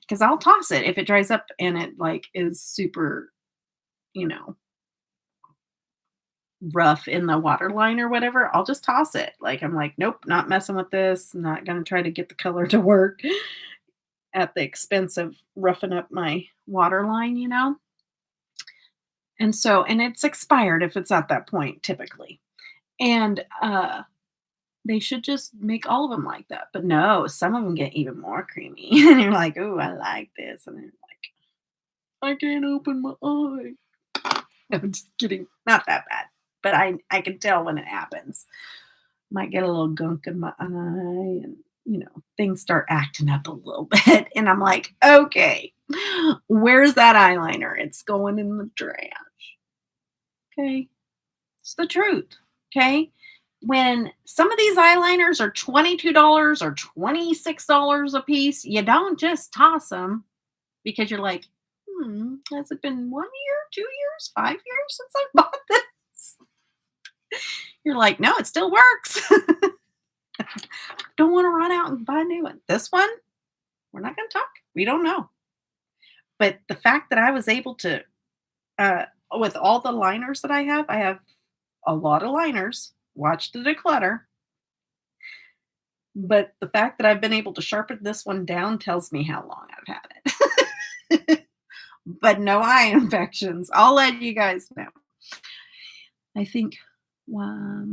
because I'll toss it if it dries up and it like is super, you know, rough in the water line or whatever. I'll just toss it. Like I'm like, nope, not messing with this. Not gonna try to get the color to work at the expense of roughing up my water line. And it's expired if it's at that point typically. And they should just make all of them like that. But no, some of them get even more creamy. And you're like, "Oh, I like this." And they're like, "I can't open my eye." I'm just kidding. Not that bad. But I can tell when it happens. Might get a little gunk in my eye and things start acting up a little bit. And I'm like, okay, where's that eyeliner? It's going in the trash. Okay. It's the truth. Okay. When some of these eyeliners are $22 or $26 a piece, you don't just toss them because you're like, has it been 1 year, 2 years, 5 years since I bought this? You're like, no, it still works. Don't want to run out and buy a new one. This one, we're not going to talk. We don't know. But the fact that I was able to, with all the liners that I have a lot of liners. Watch the declutter. But the fact that I've been able to sharpen this one down tells me how long I've had it. But no eye infections. I'll let you guys know. I think my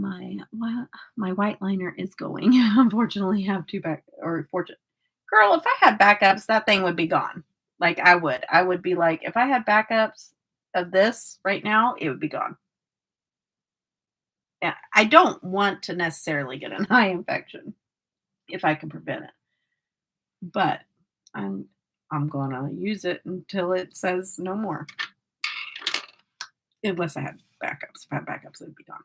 white liner is going. Unfortunately, I have two back or fortune. Girl, if I had backups, that thing would be gone. Like I would be like, if I had backups of this right now, it would be gone. Yeah, I don't want to necessarily get an eye infection if I can prevent it. But I'm gonna use it until it says no more. Unless I had backups. If I had backups, it would be gone.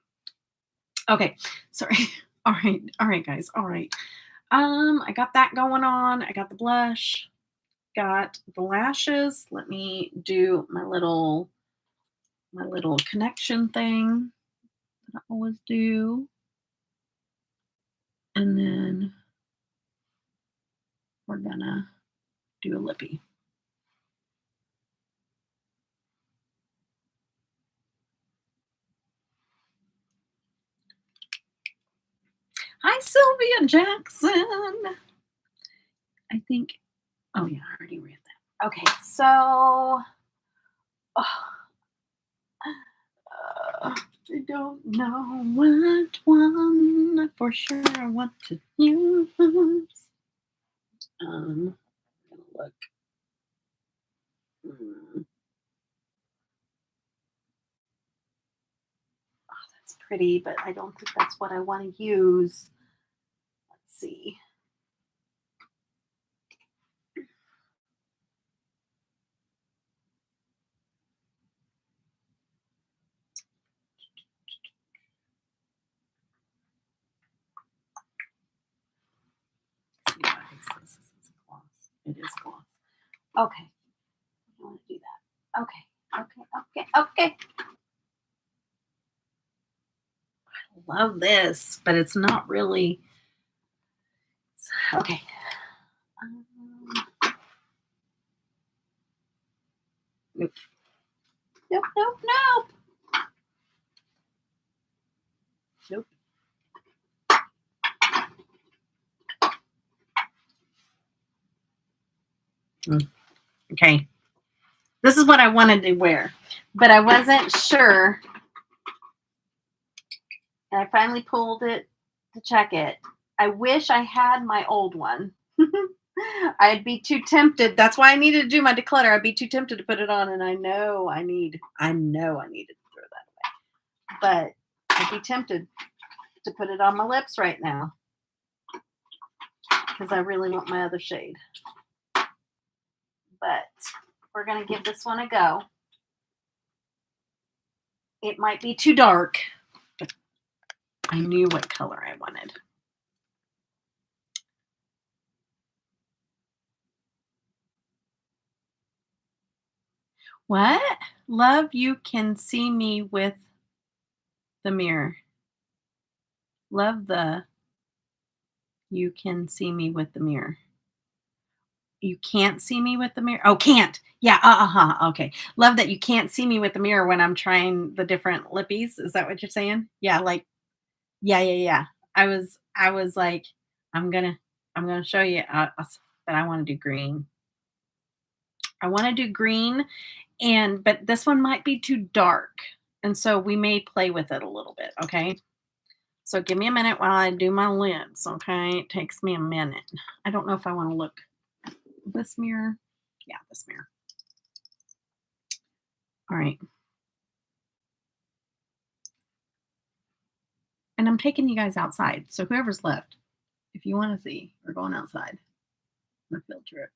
Okay, sorry. All right, guys. All right. I got that going on. I got the blush, got the lashes. Let me do my little connection thing that I always do. And then we're gonna do a lippy. Hi, Sylvia Jackson. I think, oh yeah, I already read that. Okay, so I don't know what one for sure I want to use. I'm gonna look. Oh, that's pretty, but I don't think that's what I want to use. Let's see. It is gloss. Okay. I want to do that. Okay. I love this, but it's not really. Okay. Nope. Nope. Okay. This is what I wanted to wear, but I wasn't sure. And I finally pulled it to check it. I wish I had my old one. I'd be too tempted. That's why I needed to do my declutter. I'd be too tempted to put it on, and I know I needed to throw that away. But I'd be tempted to put it on my lips right now because I really want my other shade. But we're gonna give this one a go. It might be too dark, but I knew what color I wanted. What? Love, you can see me with the mirror. Love the you can see me with the mirror. You can't see me with the mirror. Oh, can't. Yeah. Okay. Love that you can't see me with the mirror when I'm trying the different lippies. Is that what you're saying? Yeah. Like, yeah. I was like, I'm gonna show you, but I want to do green. But this one might be too dark. And so we may play with it a little bit. Okay. So give me a minute while I do my lips. Okay. It takes me a minute. I don't know if I want to look this mirror. Yeah, this mirror. All right. And I'm taking you guys outside. So whoever's left, if you want to see, we're going outside. I'm going to filter it.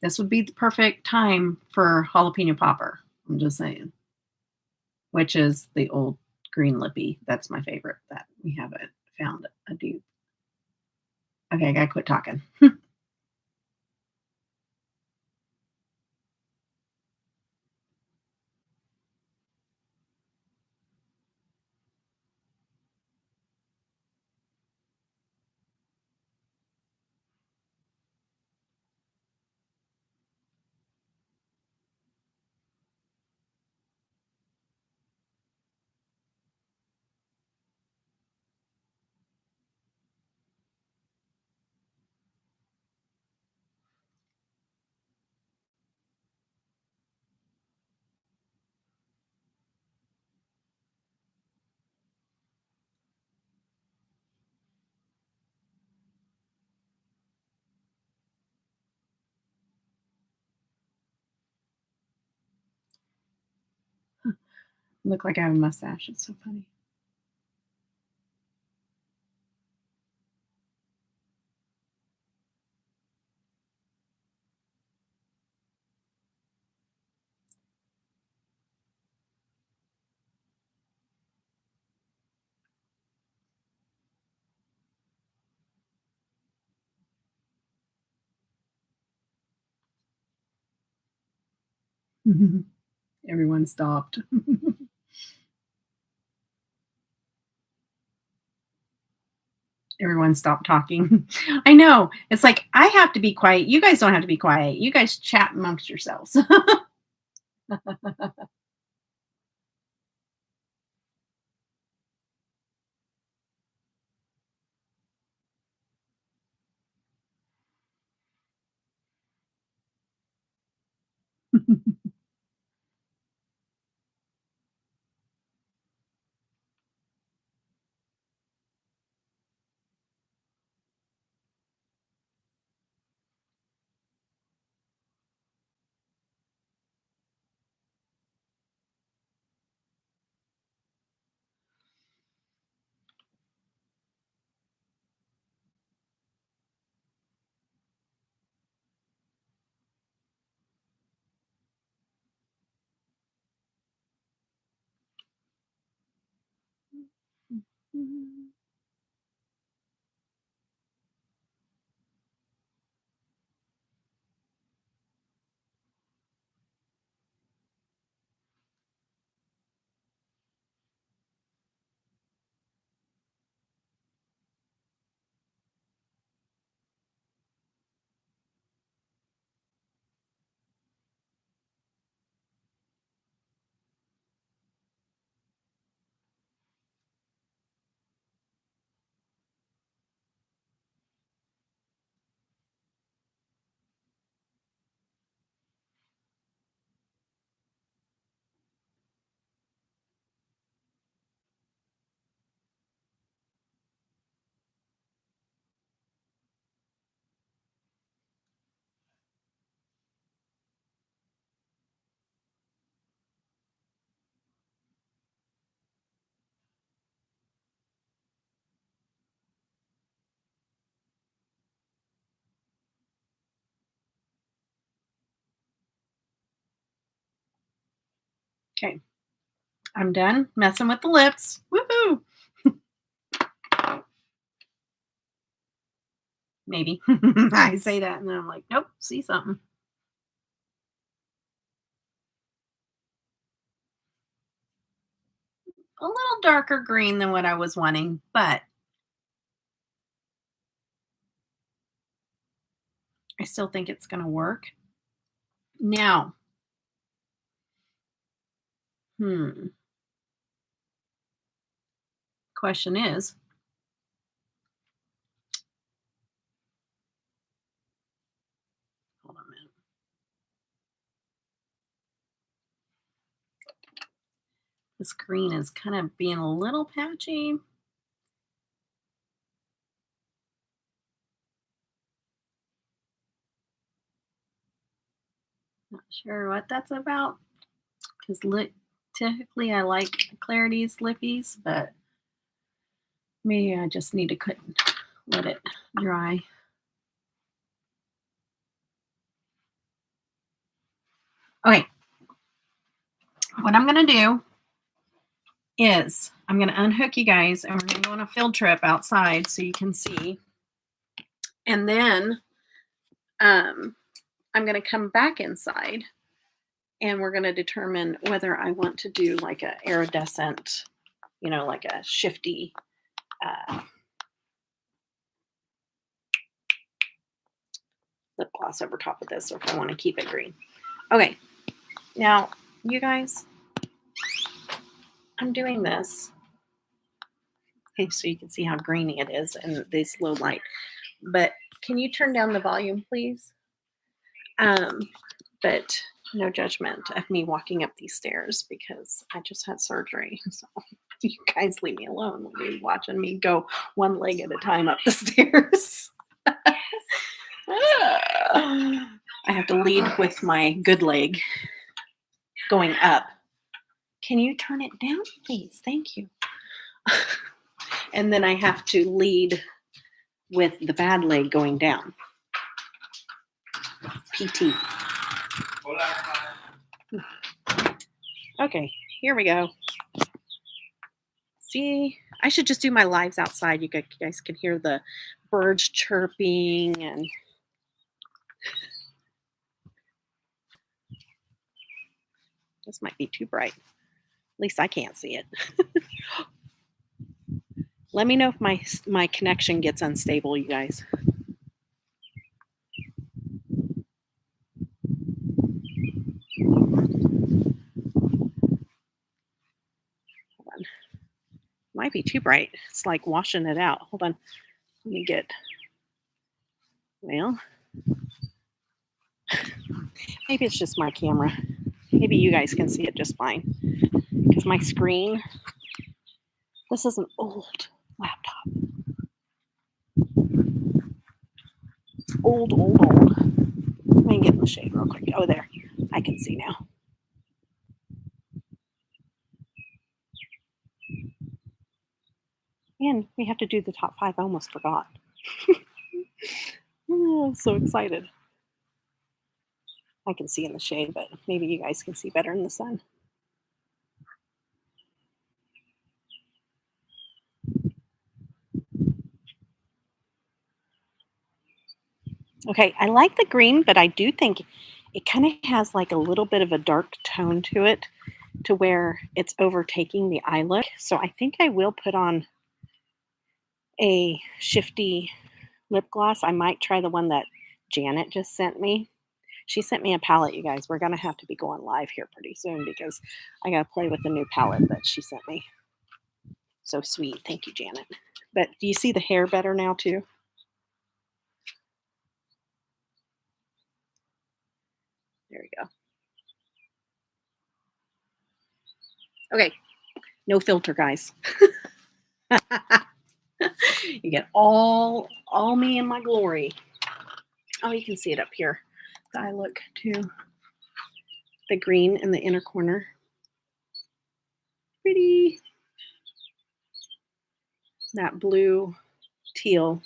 This would be the perfect time for jalapeno popper. I'm just saying. Which is the old green lippy. That's my favorite that we haven't found a dupe. Okay, I gotta quit talking. Look like I have a mustache. It's so funny. Everyone stopped. Everyone stopped talking. I know. It's like, I have to be quiet. You guys don't have to be quiet. You guys chat amongst yourselves. Okay. I'm done messing with the lips. Woohoo! Maybe. I say that and then I'm like, nope, see something. A little darker green than what I was wanting, but I still think it's going to work. Now, hmm, question is, hold on a minute. This green is kind of being a little patchy. Not sure what that's about because typically I like clarities lippies, but maybe I just need to let it dry. Okay. What I'm going to do is I'm going to unhook you guys and we're going to go on a field trip outside so you can see. And then I'm going to come back inside and we're going to determine whether I want to do like a iridescent, like a shifty lip gloss over top of this, or if I want to keep it green. Okay, now you guys, I'm doing this. Okay, so you can see how greeny it is in this low light. But can you turn down the volume, please? But no judgment of me walking up these stairs because I just had surgery. So you guys leave me alone when you're watching me go one leg at a time up the stairs. I have to lead with my good leg going up. Can you turn it down, please? Thank you. And then I have to lead with the bad leg going down. PT. Okay, here we go. See, I should just do my lives outside. You guys can hear the birds chirping and this might be too bright. At least I can't see it. Let me know if my connection gets unstable, you guys. Hold on. Might be too bright. It's like washing it out. Hold on. Let me get, well, maybe it's just my camera. Maybe you guys can see it just fine. Because my screen, this is an old laptop. Old. Let me get in the shade real quick. Oh, there. I can see now. And we have to do the top 5. I almost forgot. Oh, I'm so excited. I can see in the shade, but maybe you guys can see better in the sun. Okay, I like the green, but I do think it kind of has like a little bit of a dark tone to it to where it's overtaking the eye look. So I think I will put on a shifty lip gloss. I might try the one that Janet just sent me. She sent me a palette, you guys. We're going to have to be going live here pretty soon because I got to play with the new palette that she sent me. So sweet. Thank you, Janet. But do you see the hair better now too? There we go. Okay. No filter, guys. You get all me in my glory. Oh, you can see it up here. The eye look too. The green in the inner corner. Pretty. That blue teal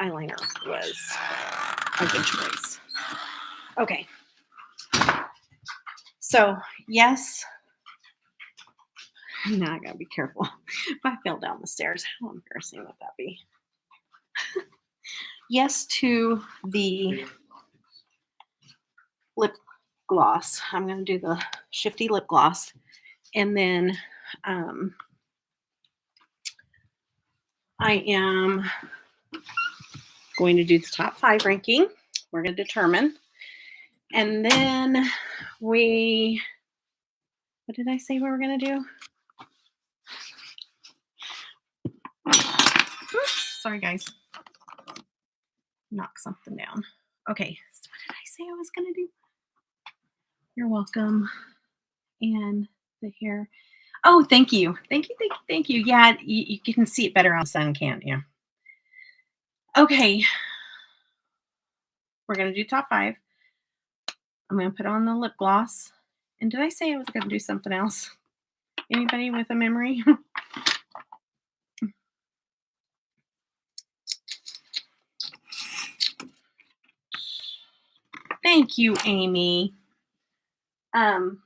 eyeliner was a good choice. Okay. So, yes. Now I gotta be careful. If I fell down the stairs, how embarrassing would that be? Yes to the lip gloss. I'm going to do the shifty lip gloss. And then I am going to do the top 5 ranking. We're going to determine. And then what did I say we were going to do? Oops, sorry, guys. Knock something down. Okay, so what did I say I was going to do? You're welcome. And the hair. Oh, thank you. Thank you. Yeah, you can see it better on the sun, can't you? Okay. We're going to do top 5. I'm going to put on the lip gloss. And did I say I was going to do something else? Anybody with a memory? Thank you, Amy. I'm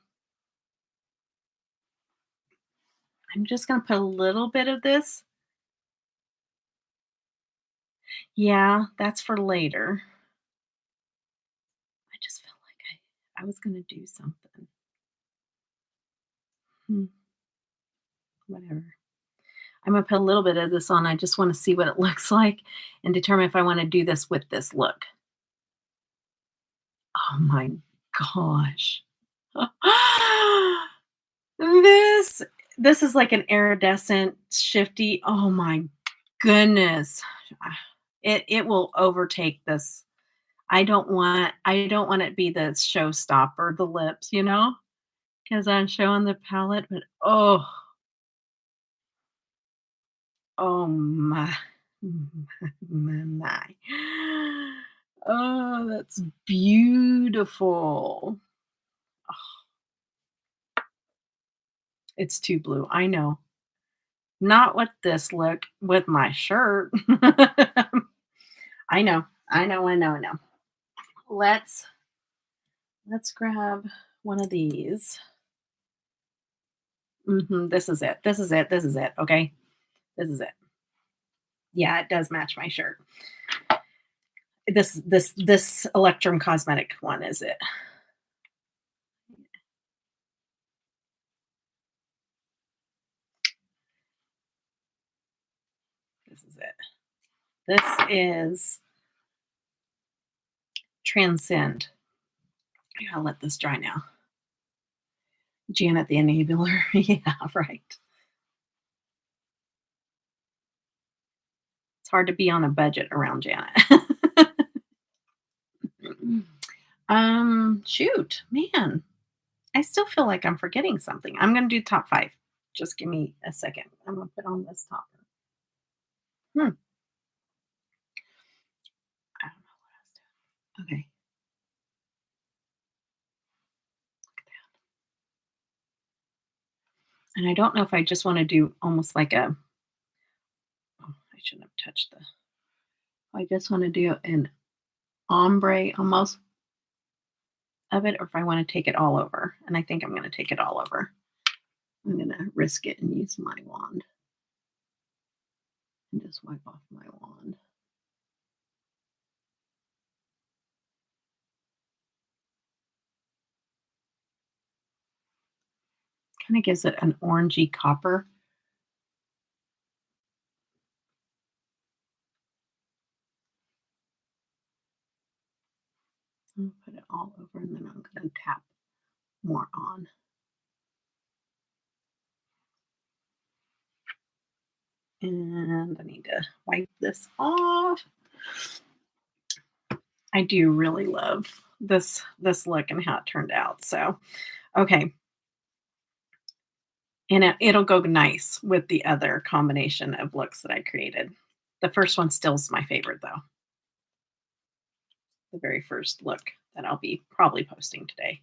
just going to put a little bit of this. Yeah, that's for later. I just felt like I was going to do something. Whatever. I'm going to put a little bit of this on. I just want to see what it looks like and determine if I want to do this with this look. Oh my gosh. This is like an iridescent shifty. Oh my goodness. It will overtake this. I don't want it to be the showstopper, the lips, you know, because I'm showing the palette, but oh my. Oh, that's beautiful. It's too blue. I know. Not with this look, with my shirt. I know. I know, I know, I know. Let's let's grab one of these. This is it. This is it. This is it. Okay. This is it. Yeah, it does match my shirt. This Electrum Cosmetic one is it. This is it. This is Transcend. I gotta let this dry now. Janet the Enabler. Yeah, right. It's hard to be on a budget around Janet. Shoot, man. I still feel like I'm forgetting something. I'm gonna do top 5. Just give me a second. I'm gonna put on this topper. Hmm. I don't know what I was doing. Okay. And I don't know if I just want to do almost like a, oh, I shouldn't have touched the, I just want to do an ombre almost of it, or if I want to take it all over. And I think I'm going to take it all over. I'm going to risk it and use my wand and just wipe off my wand. Kind of gives it an orangey copper. I'll put it all over and then I'm going to tap more on. And I need to wipe this off. I do really love this look and how it turned out. So, okay. And it'll go nice with the other combination of looks that I created. The first one still's my favorite though. The very first look that I'll be probably posting today.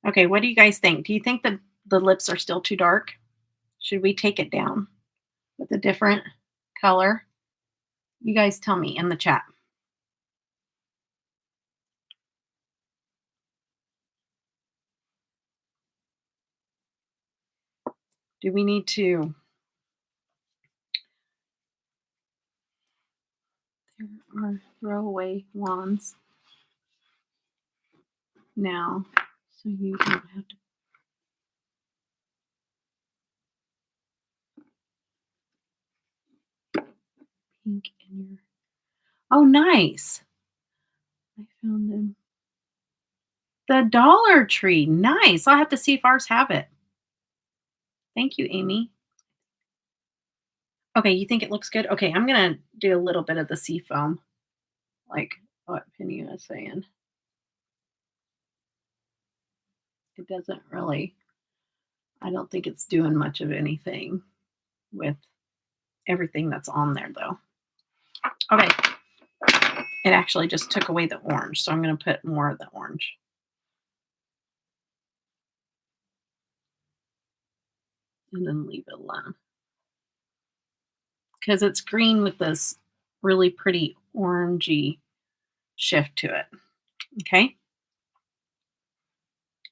Okay, what do you guys think? Do you think that the lips are still too dark? Should we take it down with a different color? You guys tell me in the chat. Do we need to? There are throwaway wands now, so you don't have to. Pink in your. Oh, nice. I found them. The Dollar Tree. Nice. I'll have to see if ours have it. Thank you, Amy. Okay, you think it looks good? Okay, I'm gonna do a little bit of the sea foam, like what Penny was saying. It doesn't really, I don't think it's doing much of anything with everything that's on there though. Okay, it actually just took away the orange, so I'm gonna put more of the orange. And then leave it alone. Because it's green with this really pretty orangey shift to it. Okay.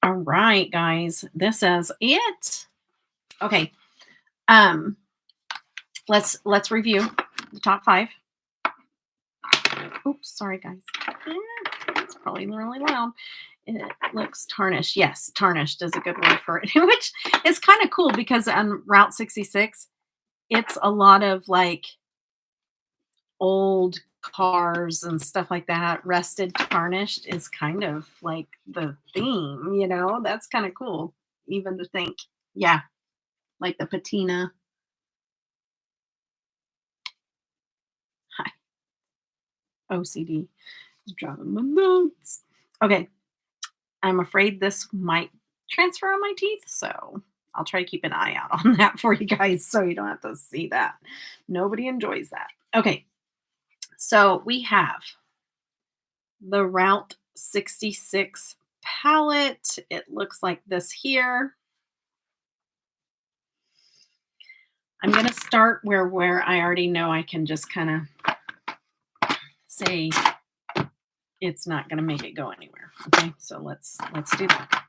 All right, guys. This is it. Okay. Let's review the top 5. Oops, sorry guys. It's probably really loud. It looks tarnished. Yes, tarnished is a good word for it. Which is kind of cool because on Route 66, it's a lot of like old cars and stuff like that. Rusted tarnished is kind of like the theme, you know? That's kind of cool, even to think. Yeah, like the patina. Hi. OCD. Driving my nuts. Okay, I'm afraid this might transfer on my teeth, so I'll try to keep an eye out on that for you guys so you don't have to see that. Nobody enjoys that. Okay, so we have the Route 66 palette. It looks like this here. I'm going to start where I already know I can just kind of say it's not going to make it go anywhere. Okay, so let's do that.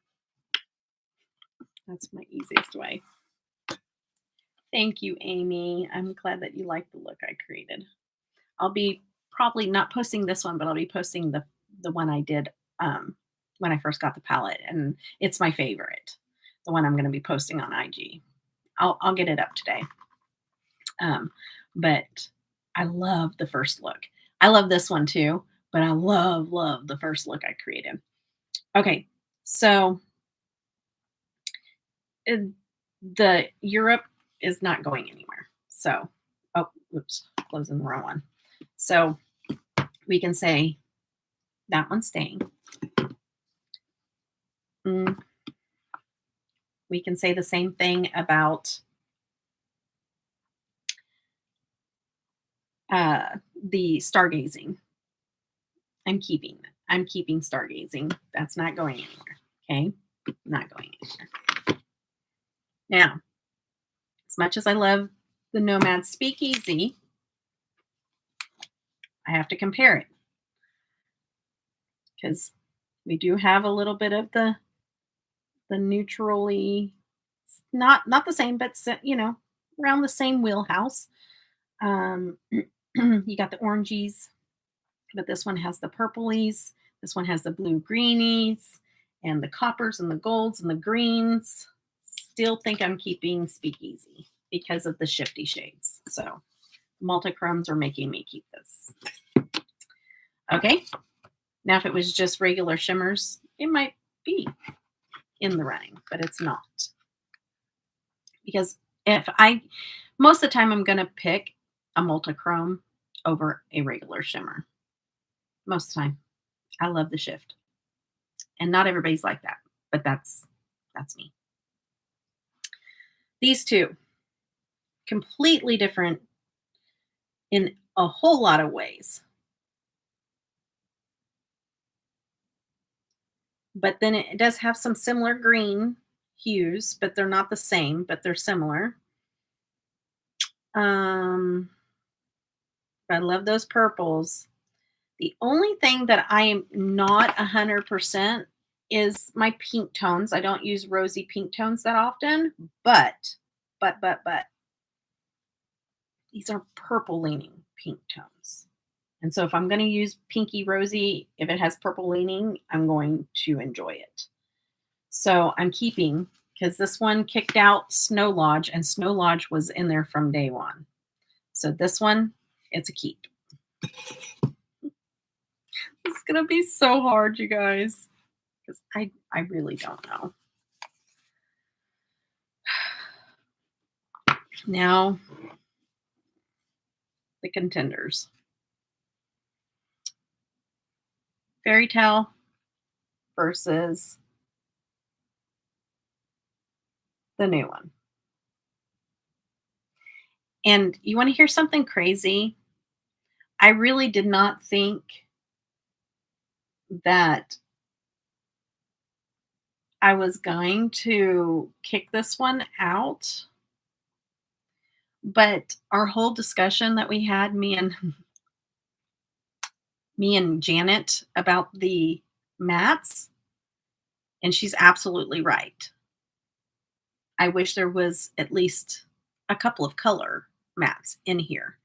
That's my easiest way. Thank you, Amy. I'm glad that you like the look I created. I'll be probably not posting this one, but I'll be posting the one I did when I first got the palette, and it's my favorite. The one I'm going to be posting on IG. I'll get it up today. But I love the first look. I love this one too, but I love the first look I created. Okay, so the Europe is not going anywhere. So, oh, oops, closing the wrong one. So we can say that one's staying. We can say the same thing about the stargazing. I'm keeping stargazing. That's not going anywhere. Okay, not going anywhere. Now, as much as I love the Nomad Speakeasy, I have to compare it because we do have a little bit of the neutrally, not the same, but you know, around the same wheelhouse. You got the orangies, but this one has the purplies. This one has the blue greenies and the coppers and the golds and the greens. Still think I'm keeping Speakeasy because of the shifty shades. So multichromes are making me keep this. Okay. Now, if it was just regular shimmers, it might be in the running, but it's not. Because most of the time I'm going to pick a multichrome over a regular shimmer. Most of the time. I love the shift. And not everybody's like that, but that's me. These two, completely different in a whole lot of ways. But then it does have some similar green hues, but they're not the same, but they're similar. I love those purples. The only thing that I am not 100% is my pink tones. I don't use rosy pink tones that often, but these are purple leaning pink tones. And so if I'm going to use pinky rosy, if it has purple leaning, I'm going to enjoy it. So I'm keeping, because this one kicked out Snow Lodge, and Snow Lodge was in there from day one. So this one, it's a keep. It's going to be so hard, you guys, because I really don't know. Now, the contenders. Fairy Tale versus the new one. And you want to hear something crazy? I really did not think that I was going to kick this one out. But our whole discussion that we had, me and Janet, about the mattes, and she's absolutely right. I wish there was at least a couple of color mattes in here.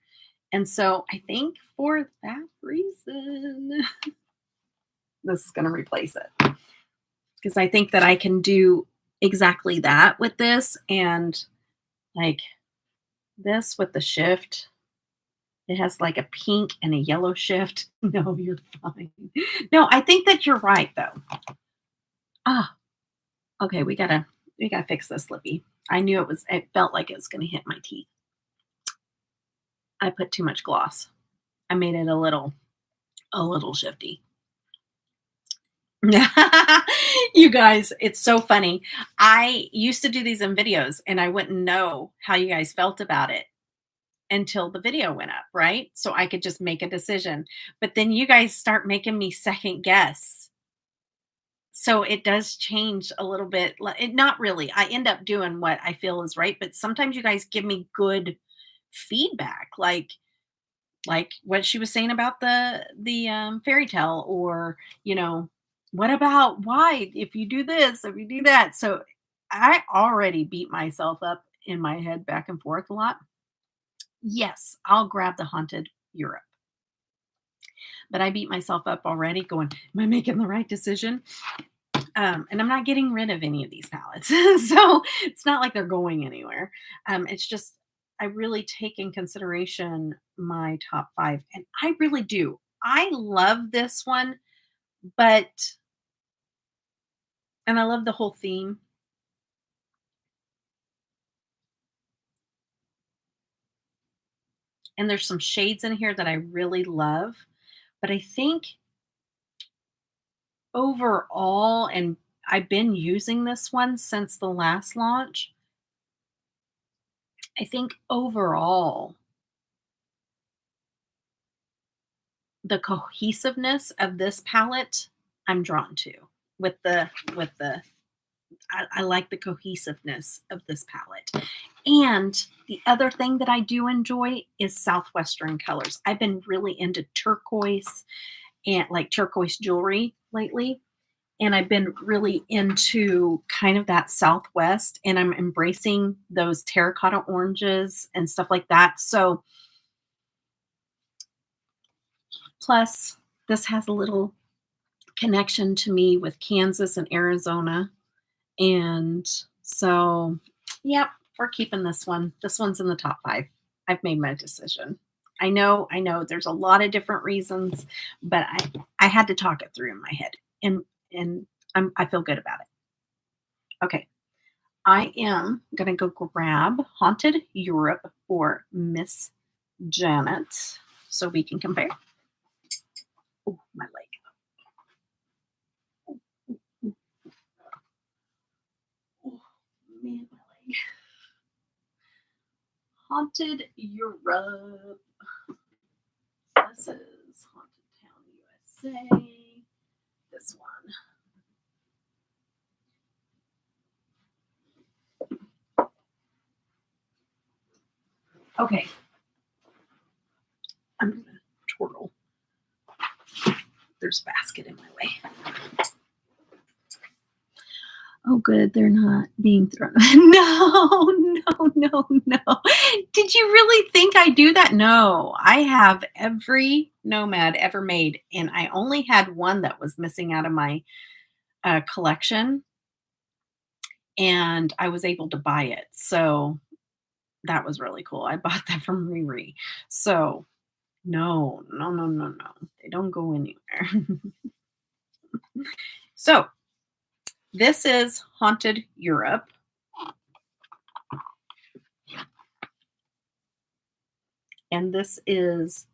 And so I think for that reason, this is going to replace it. Because I think that I can do exactly that with this, and like this with the shift. It has like a pink and a yellow shift. No, you're fine. No, I think that you're right though. Okay, we gotta fix this lippy. I knew it felt like it was gonna hit my teeth. I put too much gloss. I made it a little shifty. You guys, it's so funny. I used to do these in videos and I wouldn't know how you guys felt about it until the video went up, right? So I could just make a decision. But then you guys start making me second guess. So it does change a little bit. Not really. I end up doing what I feel is right, but sometimes you guys give me good feedback, like what she was saying about the fairy tale, or what about why if you do this, if you do that. So I already beat myself up in my head back and forth a lot. Yes, I'll grab the Haunted Europe, but I beat myself up already going, am I making the right decision? And I'm not getting rid of any of these palettes. So it's not like they're going anywhere. It's just I really take in consideration my top five. And I really do. I love this one, but and I love the whole theme. And there's some shades in here that I really love. But I think overall, and I've been using this one since the last launch. I think overall, the cohesiveness of this palette I'm drawn to. With the I like the cohesiveness of this palette. And the other thing that I do enjoy is southwestern colors. I've been really into turquoise and like turquoise jewelry lately. And I've been really into kind of that southwest, and I'm embracing those terracotta oranges and stuff like that. So plus this has a little connection to me with Kansas and Arizona. And so, yep, we're keeping this one. This one's in the top five. I've made my decision. I know there's a lot of different reasons, but I had to talk it through in my head. And I feel good about it. Okay. I am gonna go grab Haunted Europe for Miss Janet so we can compare. Oh, my leg. Oh, man, my leg. Haunted Europe. This is Haunted Town USA. This one. Okay. I'm gonna twirl. There's a basket in my way. Oh, good. They're not being thrown. No, no, no, no. Did you really think I do that? No, I have every Nomad ever made, and I only had one that was missing out of my collection, and I was able to buy it. So that was really cool. I bought that from Riri. So no, no, no, no, no. They don't go anywhere. So this is Haunted Europe. And this is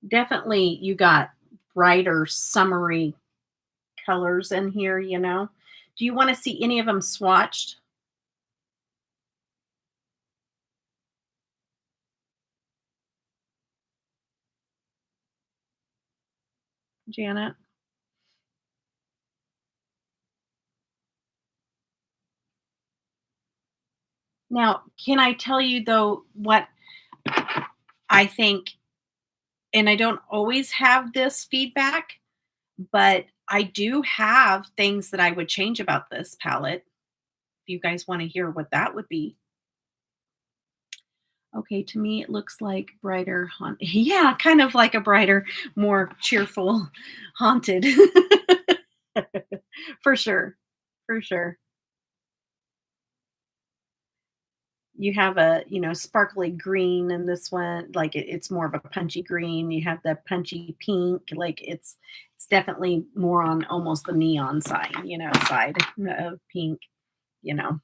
definitely, you got brighter, summery colors in here, you know. Do you want to see any of them swatched, Janet? Now, can I tell you though what I think? And I don't always have this feedback, but I do have things that I would change about this palette. If you guys want to hear what that would be. Okay, to me, it looks like brighter yeah, kind of like a brighter, more cheerful haunted. For sure. For sure. You have a, sparkly green in this one, like it's more of a punchy green. You have the punchy pink, like it's definitely more on almost the neon side, side of pink, you know,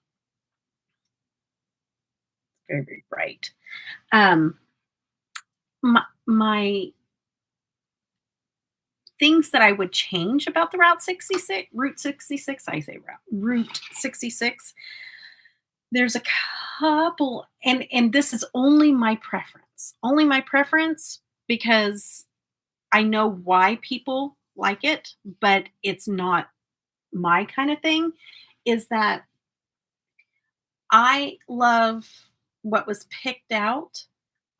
very, very bright. Um my things that I would change about the Route 66, I say Route 66. There's a couple, and this is only my preference. Only my preference because I know why people like it, but it's not my kind of thing, is that I love what was picked out.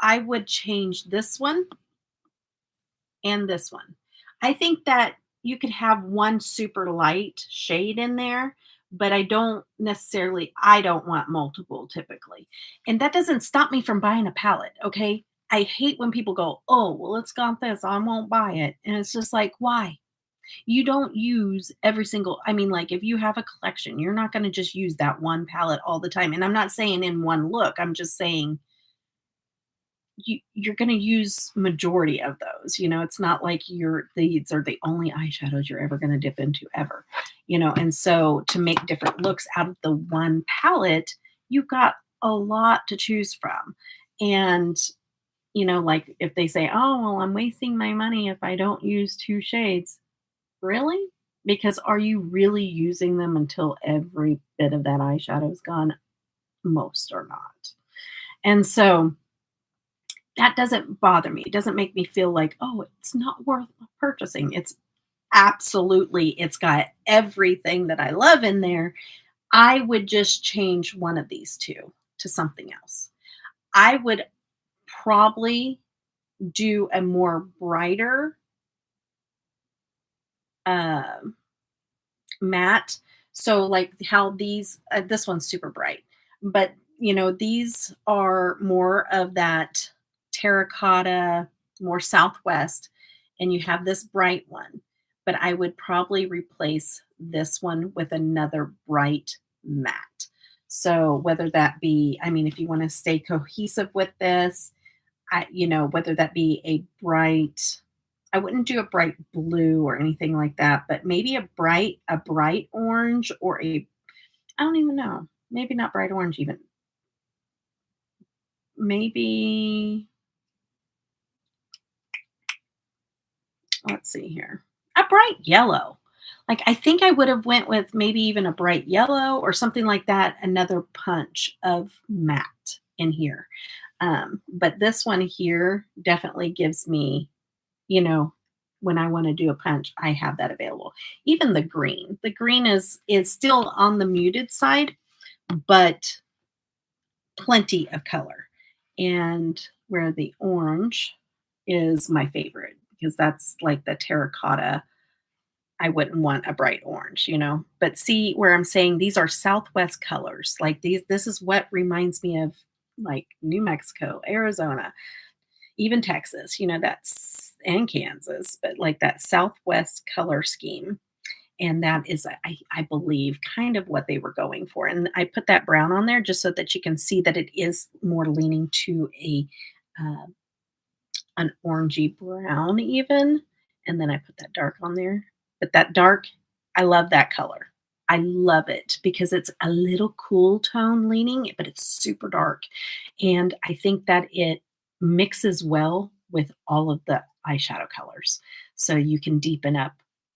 I would change this one and this one. I think that you could have one super light shade in there, but I don't want multiple typically. And that doesn't stop me from buying a palette, okay? I hate when people go, "Oh, well, it's got this, I won't buy it." And it's just like, why? You don't use every single, I mean, like if you have a collection, you're not going to just use that one palette all the time. And I'm not saying in one look, I'm just saying you're going to use majority of those. It's not like these are the only eyeshadows you're ever going to dip into ever. And so to make different looks out of the one palette, you've got a lot to choose from. And like if they say, "Oh, well, I'm wasting my money if I don't use two shades." Really? Because are you really using them until every bit of that eyeshadow is gone? Most are not. And so that doesn't bother me. It doesn't make me feel like, "Oh, it's not worth purchasing." It's got everything that I love in there. I would just change one of these two to something else. I would probably do a more brighter um matte. So like how this one's super bright, but these are more of that terracotta, more Southwest, and you have this bright one. But I would probably replace this one with another bright matte. So whether that be, I mean, if you want to stay cohesive with this, whether that be a bright, I wouldn't do a bright blue or anything like that, but maybe a bright orange or I don't even know. Maybe not bright orange even. Maybe let's see here. A bright yellow. Like I think I would have went with maybe even a bright yellow or something like that, another punch of matte in here. But this one here definitely gives me, you know, when I want to do a punch, I have that available. Even the green. The green is still on the muted side, but plenty of color. And where the orange is my favorite because that's like the terracotta. I wouldn't want a bright orange. But see where I'm saying these are Southwest colors. Like this is what reminds me of like New Mexico, Arizona, even Texas, that's and Kansas, but like that Southwest color scheme. And that is, I believe, kind of what they were going for. And I put that brown on there just so that you can see that it is more leaning to uh, an orangey brown, even. And then I put that dark on there. But that dark, I love that color. I love it because it's a little cool tone leaning, but it's super dark. And I think that it mixes well with all of the eyeshadow colors. So you can deepen up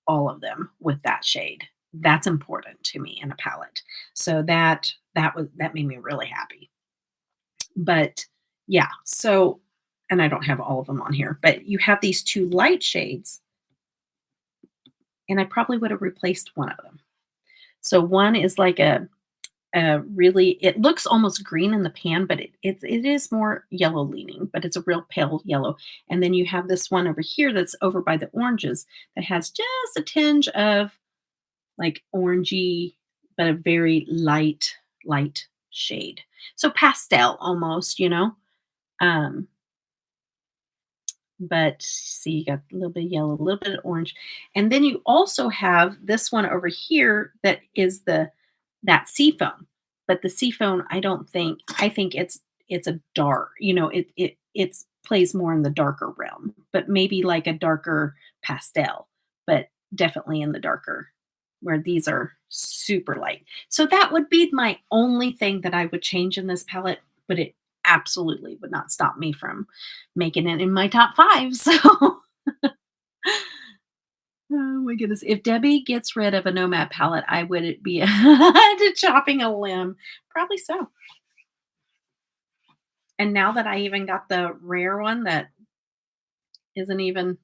all of them with that shade. That's important to me in a palette. So that made me really happy. But yeah, so and I don't have all of them on here, but you have these two light shades, and I probably would have replaced one of them. So one is like really, it looks almost green in the pan, but it is more yellow leaning, but it's a real pale yellow. And then you have this one over here that's over by the oranges that has just a tinge of like orangey, but a very light shade. So pastel almost. Um, but see, you got a little bit of yellow, a little bit of orange. And then you also have this one over here that is that seafoam. But the seafoam, I think it's a dark, it's plays more in the darker realm, but maybe like a darker pastel, but definitely in the darker where these are super light. So that would be my only thing that I would change in this palette, but it absolutely would not stop me from making it in my top 5. So Oh my goodness. If Debbie gets rid of a Nomad palette, I would it be chopping a limb. Probably so. And now that I even got the rare one that isn't even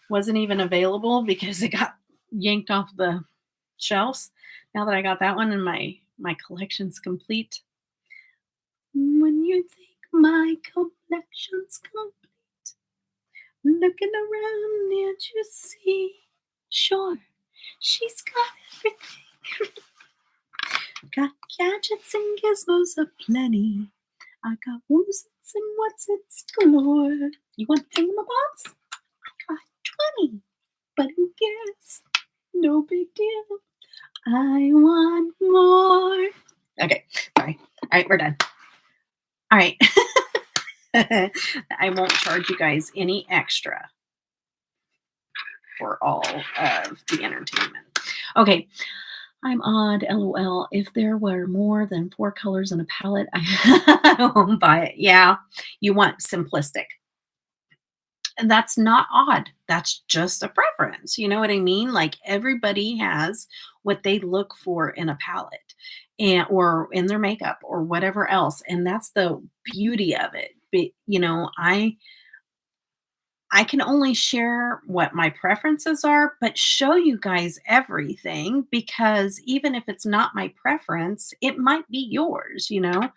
wasn't even available because it got yanked off the shelves. Now that I got that one and my collection's complete. When you think my collection's complete, looking around and you see, sure, she's got everything. Got gadgets and gizmos aplenty. I got woozits and what's its galore. You want thingamabobs? I got 20. But who cares? No big deal. I want more. Okay, sorry. All right, we're done. All right. I won't charge you guys any extra for all of the entertainment. Okay. I'm odd, lol. If there were more than 4 colors in a palette, I won't buy it. Yeah, you want simplistic. And that's not odd. That's just a preference. You know what I mean? Like everybody has what they look for in a palette and or in their makeup or whatever else. And that's the beauty of it. But, you know, I can only share what my preferences are, but show you guys everything because even if it's not my preference, it might be yours, you know?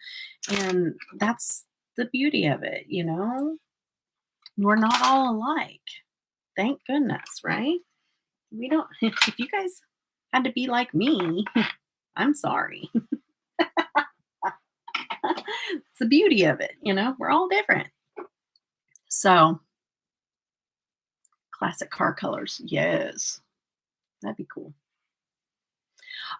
And that's the beauty of it, you know? We're not all alike. Thank goodness, right? We don't, if you guys had to be like me, I'm sorry. It's the beauty of it, you know? We're all different. So, classic car colors. Yes, that'd be cool.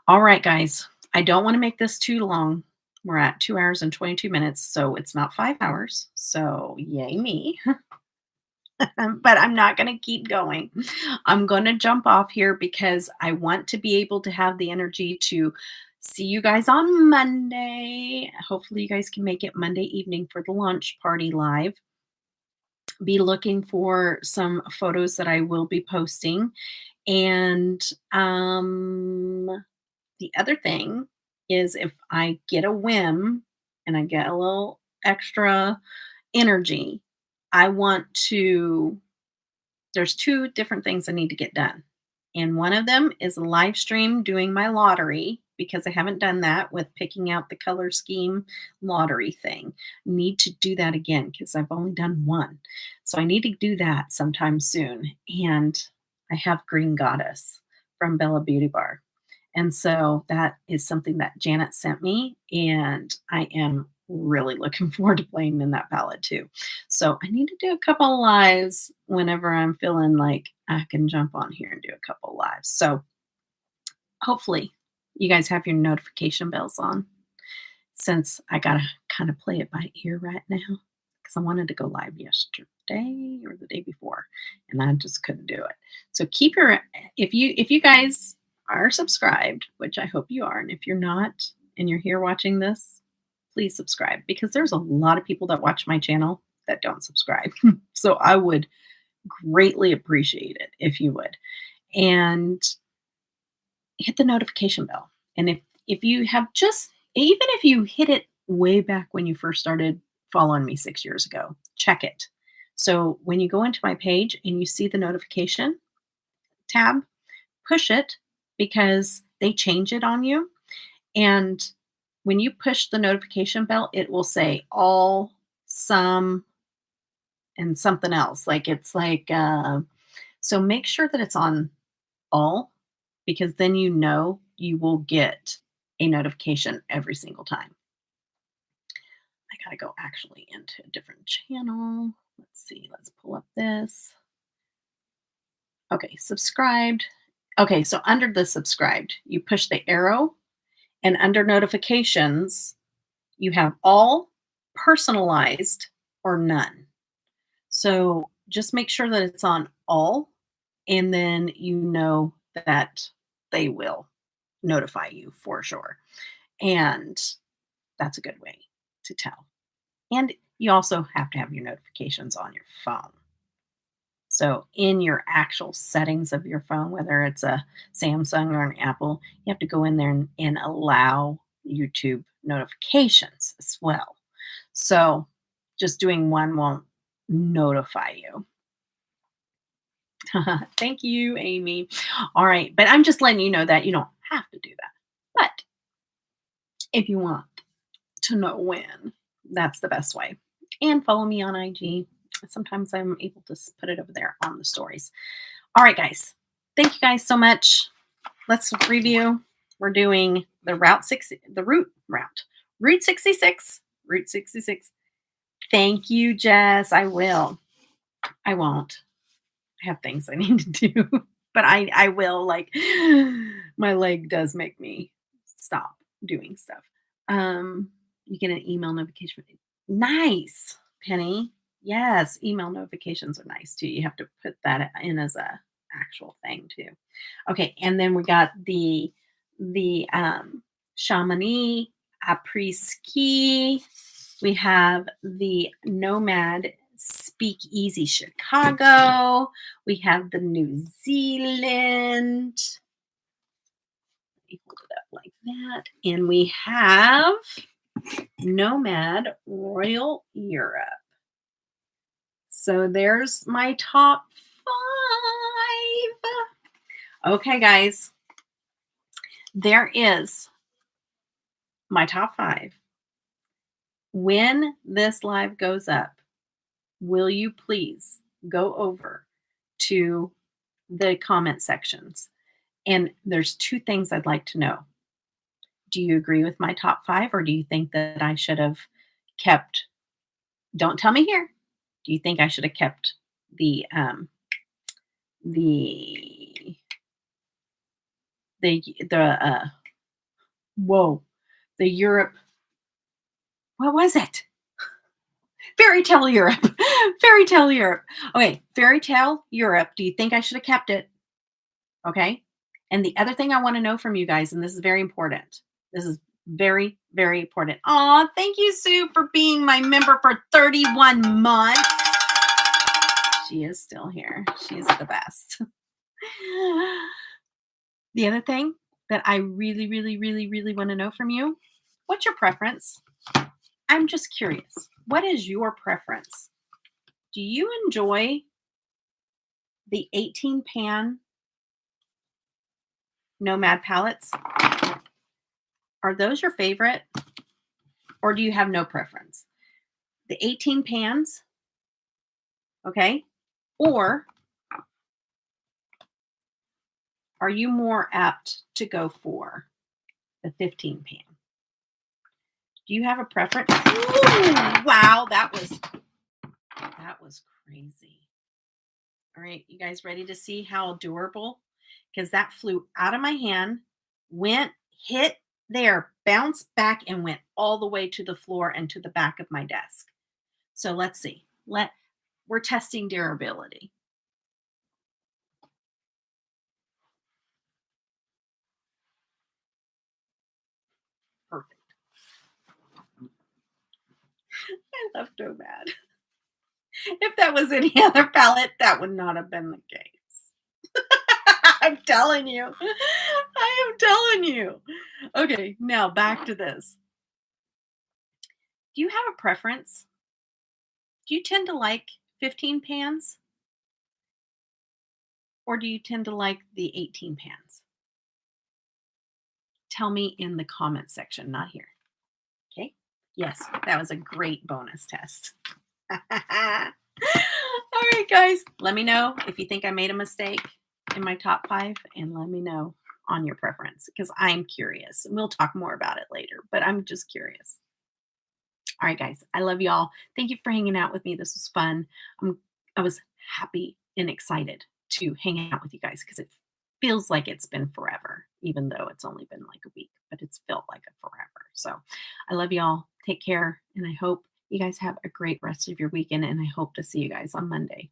All right, guys. I don't want to make this too long. We're at 2 hours and 22 minutes, so it's not 5 hours. So, yay me. But I'm not going to keep going. I'm going to jump off here because I want to be able to have the energy to see you guys on Monday. Hopefully, you guys can make it Monday evening for the launch party live. Be looking for some photos that I will be posting. And the other thing is if I get a whim and I get a little extra energy, I want to there's 2 different things I need to get done. And one of them is a live stream doing my lottery because I haven't done that with picking out the color scheme lottery thing. Need to do that again because I've only done one. So I need to do that sometime soon. And I have Green Goddess from Bella Beauty Bar. And so that is something that Janet sent me, and I am really looking forward to playing in that palette too. So I need to do a couple of lives whenever I'm feeling like I can jump on here and do a couple of lives. So hopefully you guys have your notification bells on since I gotta kind of play it by ear right now because I wanted to go live yesterday or the day before and I just couldn't do it. So keep your if you guys are subscribed, which I hope you are, and if you're not and you're here watching this, please subscribe because there's a lot of people that watch my channel that don't subscribe. So I would greatly appreciate it if you would. And hit the notification bell. And if you have just even if you hit it way back when you first started following me 6 years ago, check it. So when you go into my page and you see the notification tab, push it because they change it on you. And when you push the notification bell, it will say all, some, and something else. Like it's like, so make sure that it's on all because then you know you will get a notification every single time. I got to go actually into a different channel. Let's see. Let's pull up this. Okay, subscribed. Okay, so under the subscribed, you push the arrow, and under notifications, you have all, personalized, or none. So just make sure that it's on all, and then you know that they will notify you for sure. And that's a good way to tell. And you also have to have your notifications on your phone. So in your actual settings of your phone, whether it's a Samsung or an Apple, you have to go in there and allow YouTube notifications as well. So just doing one won't notify you. Thank you, Amy. All right. But I'm just letting you know that you don't have to do that. But if you want to know when, that's the best way. And follow me on IG. Sometimes I'm able to put it over there on the stories. All right, guys. Thank you guys so much. Let's review. We're doing the Route 66. Route 66. Thank you, Jess. I will. I won't. I have things I need to do, but I will. Like, my leg does make me stop doing stuff. You get an email notification. Nice, Penny. Yes, email notifications are nice too. You have to put that in as a actual thing too. Okay, and then we got the Chamonix après ski. We have the Nomad Speakeasy Chicago. We have the New Zealand. Let me hold it up like that. And we have Nomad Royal Europe. So there's my top 5. Okay, guys. There is my top 5. When this live goes up, will you please go over to the comment sections? And there's 2 things I'd like to know. Do you agree with my top 5, or do you think that I should have kept, don't tell me here. Do you think I should have kept the Europe, what was it? Fairy Tale Europe. Fairy Tale Europe. Okay, Fairy Tale Europe. Do you think I should have kept it? Okay. And the other thing I want to know from you guys, and this is very important. This is very, very important. Aw, thank you, Sue, for being my member for 31 months. She is still here. She's the best. The other thing that I really, really, really, really want to know from you, what's your preference? I'm just curious. What is your preference? Do you enjoy the 18 pan Nomad palettes? Are those your favorite? Or do you have no preference? The 18 pans, okay? Or are you more apt to go for the 15 pan? Do you have a preference? Ooh, wow, that was crazy. All right, you guys ready to see how durable? Because that flew out of my hand, hit there, bounced back, and went all the way to the floor and to the back of my desk. So let's see. We're testing durability. Perfect. I love Nomad. If that was any other palette, that would not have been the case. I'm telling you. I am telling you. Okay, now back to this. Do you have a preference? Do you tend to like 15 pans? Or do you tend to like the 18 pans? Tell me in the comment section, not here. Okay? Yes, that was a great bonus test. All right, guys. Let me know if you think I made a mistake in my top 5, and let me know on your preference, because I'm curious. We'll talk more about it later, but I'm just curious. All right, guys. I love y'all. Thank you for hanging out with me. This was fun. I was happy and excited to hang out with you guys because it feels like it's been forever, even though it's only been like a week, but it's felt like a forever. So I love y'all. Take care. And I hope you guys have a great rest of your weekend. And I hope to see you guys on Monday.